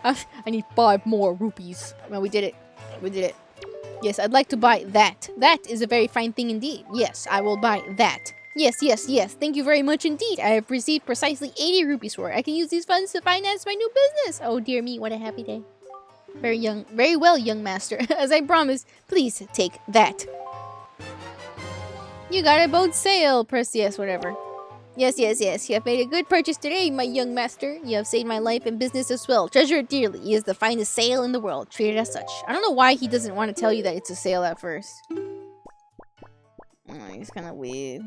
I need 5 more rupees. Well, we did it. We did it. Yes, I'd like to buy that. That is a very fine thing indeed. Yes, I will buy that. Yes, yes, yes. Thank you very much indeed. I have received precisely 80 rupees for it. I can use these funds to finance my new business. Oh dear me, what a happy day. Very well, young master. As I promised, please take that. You got a boat sail. Press yes, whatever. Yes, yes, yes. You have made a good purchase today, my young master. You have saved my life and business as well. Treasure it dearly. He is the finest sail in the world. Treat it as such. I don't know why he doesn't want to tell you that it's a sail at first. Oh, he's kind of weird.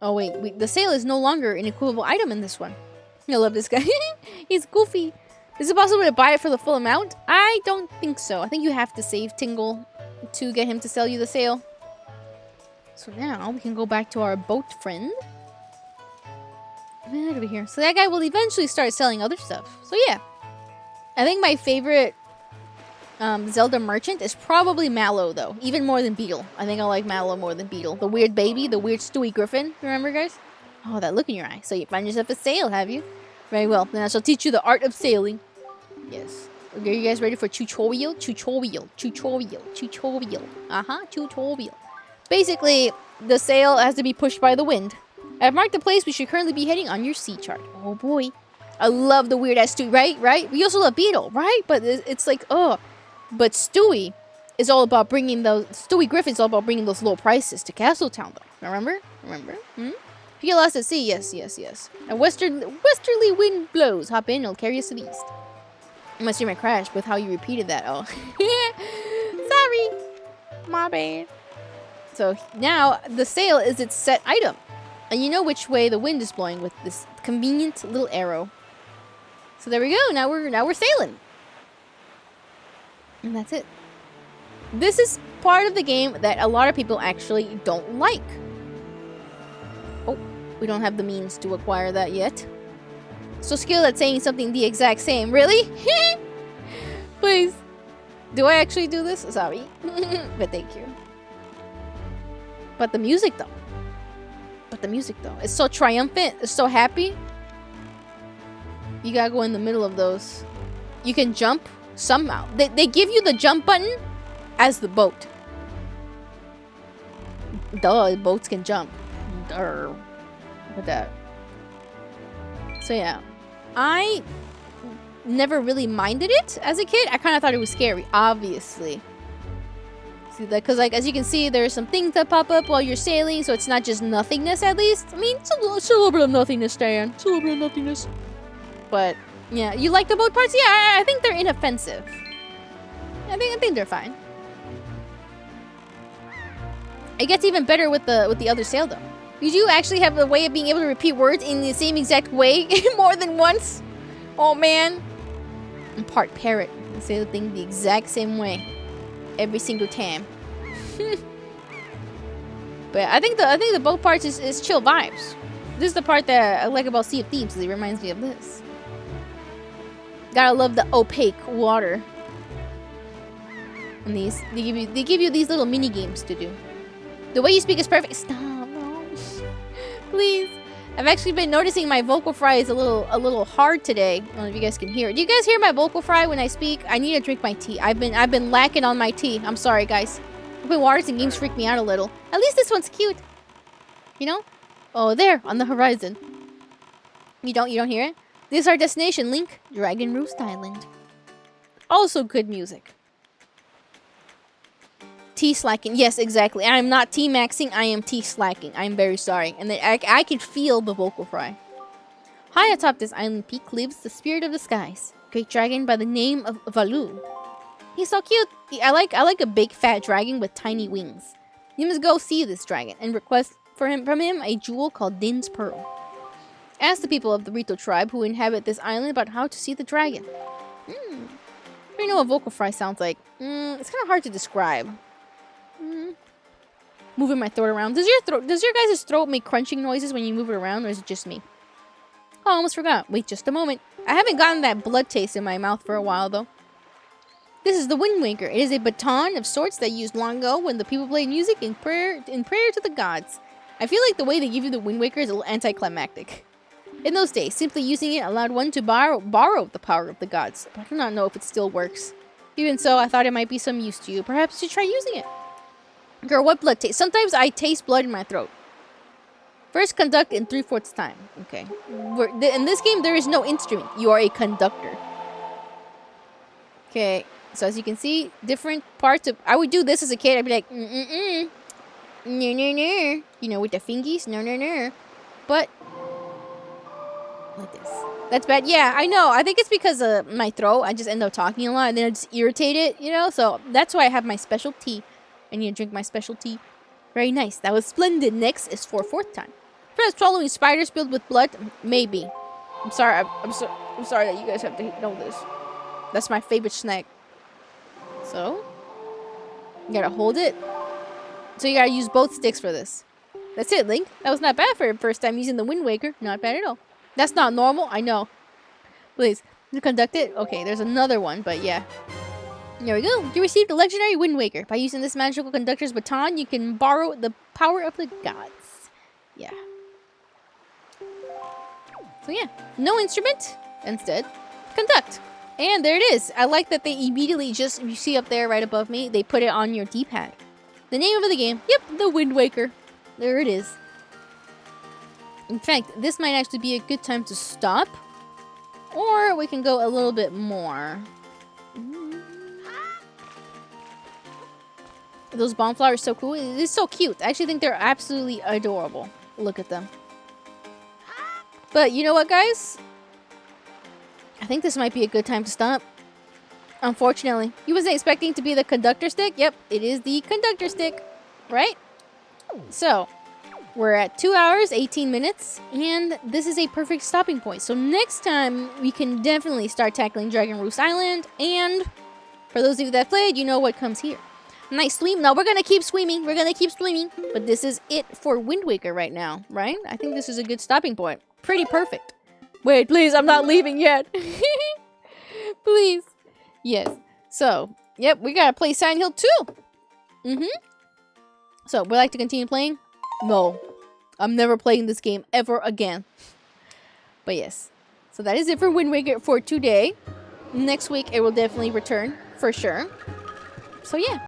Oh, wait. The sail is no longer an equipable item in this one. I love this guy. He's goofy. Is it possible to buy it for the full amount? I don't think so. I think you have to save Tingle to get him to sell you the sail. So now we can go back to our boat friend. Over here. So that guy will eventually start selling other stuff. So yeah. I think my favorite Zelda merchant is probably Mallow, though. Even more than Beetle. I think I like Mallow more than Beetle. The weird baby, the weird Stewie Griffin. Remember, guys? Oh, that look in your eye. So you find yourself a sail, have you? Very well. Then I shall teach you the art of sailing. Yes. Okay, are you guys ready for tutorial? Tutorial. Tutorial. Tutorial. Tutorial. Basically, the sail has to be pushed by the wind. I've marked the place we should currently be heading on your sea chart. Oh boy. I love the weird ass Stewie, right? We also love Beetle, right? But it's like, oh. But Stewie is all about bringing those... Stewie Griffin's all about bringing those low prices to Castletown, though. Remember? If you get lost at sea, yes. A westerly wind blows. Hop in, it'll carry us to the east. My stream crashed with how you repeated that. Oh. Sorry. My bad. So now the sail is its set item. And you know which way the wind is blowing with this convenient little arrow. So there we go. Now we're sailing. And that's it. This is part of the game that a lot of people actually don't like. Oh, we don't have the means to acquire that yet. So skilled at saying something the exact same. Really? Please. Do I actually do this? Sorry. But thank you. But the music though. It's so triumphant. It's so happy. You gotta go in the middle of those. You can jump somehow. They give you the jump button as the boat. Duh, boats can jump. Duh. Look at that. So yeah. I never really minded it as a kid. I kind of thought it was scary, obviously. See that? Because, like, as you can see, there's some things that pop up while you're sailing, so it's not just nothingness, at least. I mean, it's a little bit of nothingness, Diane. It's a little bit of nothingness. But, yeah. You like the boat parts? Yeah, I think they're inoffensive. I think they're fine. It gets even better with the other sail, though. You do actually have a way of being able to repeat words in the same exact way more than once. Oh, man. I'm part parrot. I say the thing the exact same way. Every single time. But I think the boat parts is chill vibes. This is the part that I like about Sea of Thieves, because it reminds me of this. Gotta love the opaque water. And these they give you these little mini games to do. The way you speak is perfect. Stop, no. Please. I've actually been noticing my vocal fry is a little hard today. I don't know if you guys can hear it. Do you guys hear my vocal fry when I speak? I need to drink my tea. I've been lacking on my tea. I'm sorry, guys. Open waters and games freak me out a little. At least this one's cute. You know? Oh, there on the horizon. You don't hear it? This is our destination, Link. Dragon Roost Island. Also good music. T-slacking. Yes, exactly. I'm not T-maxing. I am T-slacking. I'm very sorry. And then I can feel the vocal fry. High atop this island peak lives the spirit of the skies. Great dragon by the name of Valu. He's so cute. I like a big fat dragon with tiny wings. You must go see this dragon and request from him a jewel called Din's Pearl. Ask the people of the Rito tribe who inhabit this island about how to see the dragon. You know what vocal fry sounds like? It's kind of hard to describe. Moving my throat around. Does your guys' throat make crunching noises when you move it around, or is it just me? Oh, I almost forgot. Wait just a moment. I haven't gotten that blood taste in my mouth for a while, though. This is the Wind Waker. It is a baton of sorts that used long ago when the people played music in prayer to the gods. I feel like the way they give you the Wind Waker is a little anticlimactic. In those days, simply using it allowed one to borrow the power of the gods, but I do not know if it still works. Even so, I thought it might be some use to you. Perhaps you should try using it. Girl, what blood taste? Sometimes I taste blood in my throat. First conduct in 3/4 time. Okay. In this game, there is no instrument. You are a conductor. Okay. So as you can see, different parts of... I would do this as a kid. I'd be like, no. You know, with the fingies. No. But... like this. That's bad. Yeah, I know. I think it's because of my throat. I just end up talking a lot and then I just irritate it, you know? So that's why I have my special tea. I need to drink my special tea. Very nice. That was splendid. Next is 4/4 time. Perhaps swallowing spiders filled with blood? Maybe. I'm sorry. I'm sorry that you guys have to know this. That's my favorite snack. So, you gotta hold it. So you gotta use both sticks for this. That's it, Link. That was not bad for your first time using the Wind Waker. Not bad at all. That's not normal. I know. Please. You conduct it? Okay, there's another one, but yeah. There we go. You received a legendary Wind Waker. By using this magical conductor's baton, you can borrow the power of the gods. Yeah. So yeah, no instrument. Instead, conduct. And there it is. I like that they immediately just, you see up there right above me, they put it on your D-pad. The name of the game, yep, the Wind Waker. There it is. In fact, this might actually be a good time to stop. Or we can go a little bit more. Those bomb flowers are so cool. It's so cute. I actually think they're absolutely adorable. Look at them. But you know what, guys? I think this might be a good time to stop. Unfortunately. You wasn't expecting to be the conductor stick? Yep, it is the conductor stick. Right? So, we're at 2 hours, 18 minutes. And this is a perfect stopping point. So next time, we can definitely start tackling Dragon Roost Island. And for those of you that played, you know what comes here. Nice swim. No, we're gonna keep swimming. But this is it for Wind Waker right now, right? I think this is a good stopping point. Pretty perfect. Wait, please, I'm not leaving yet. Please. Yes. So, yep, we gotta play Silent Hill 2. So, would like to continue playing? No. I'm never playing this game ever again. But yes. So that is it for Wind Waker for today. Next week, it will definitely return, for sure. So yeah.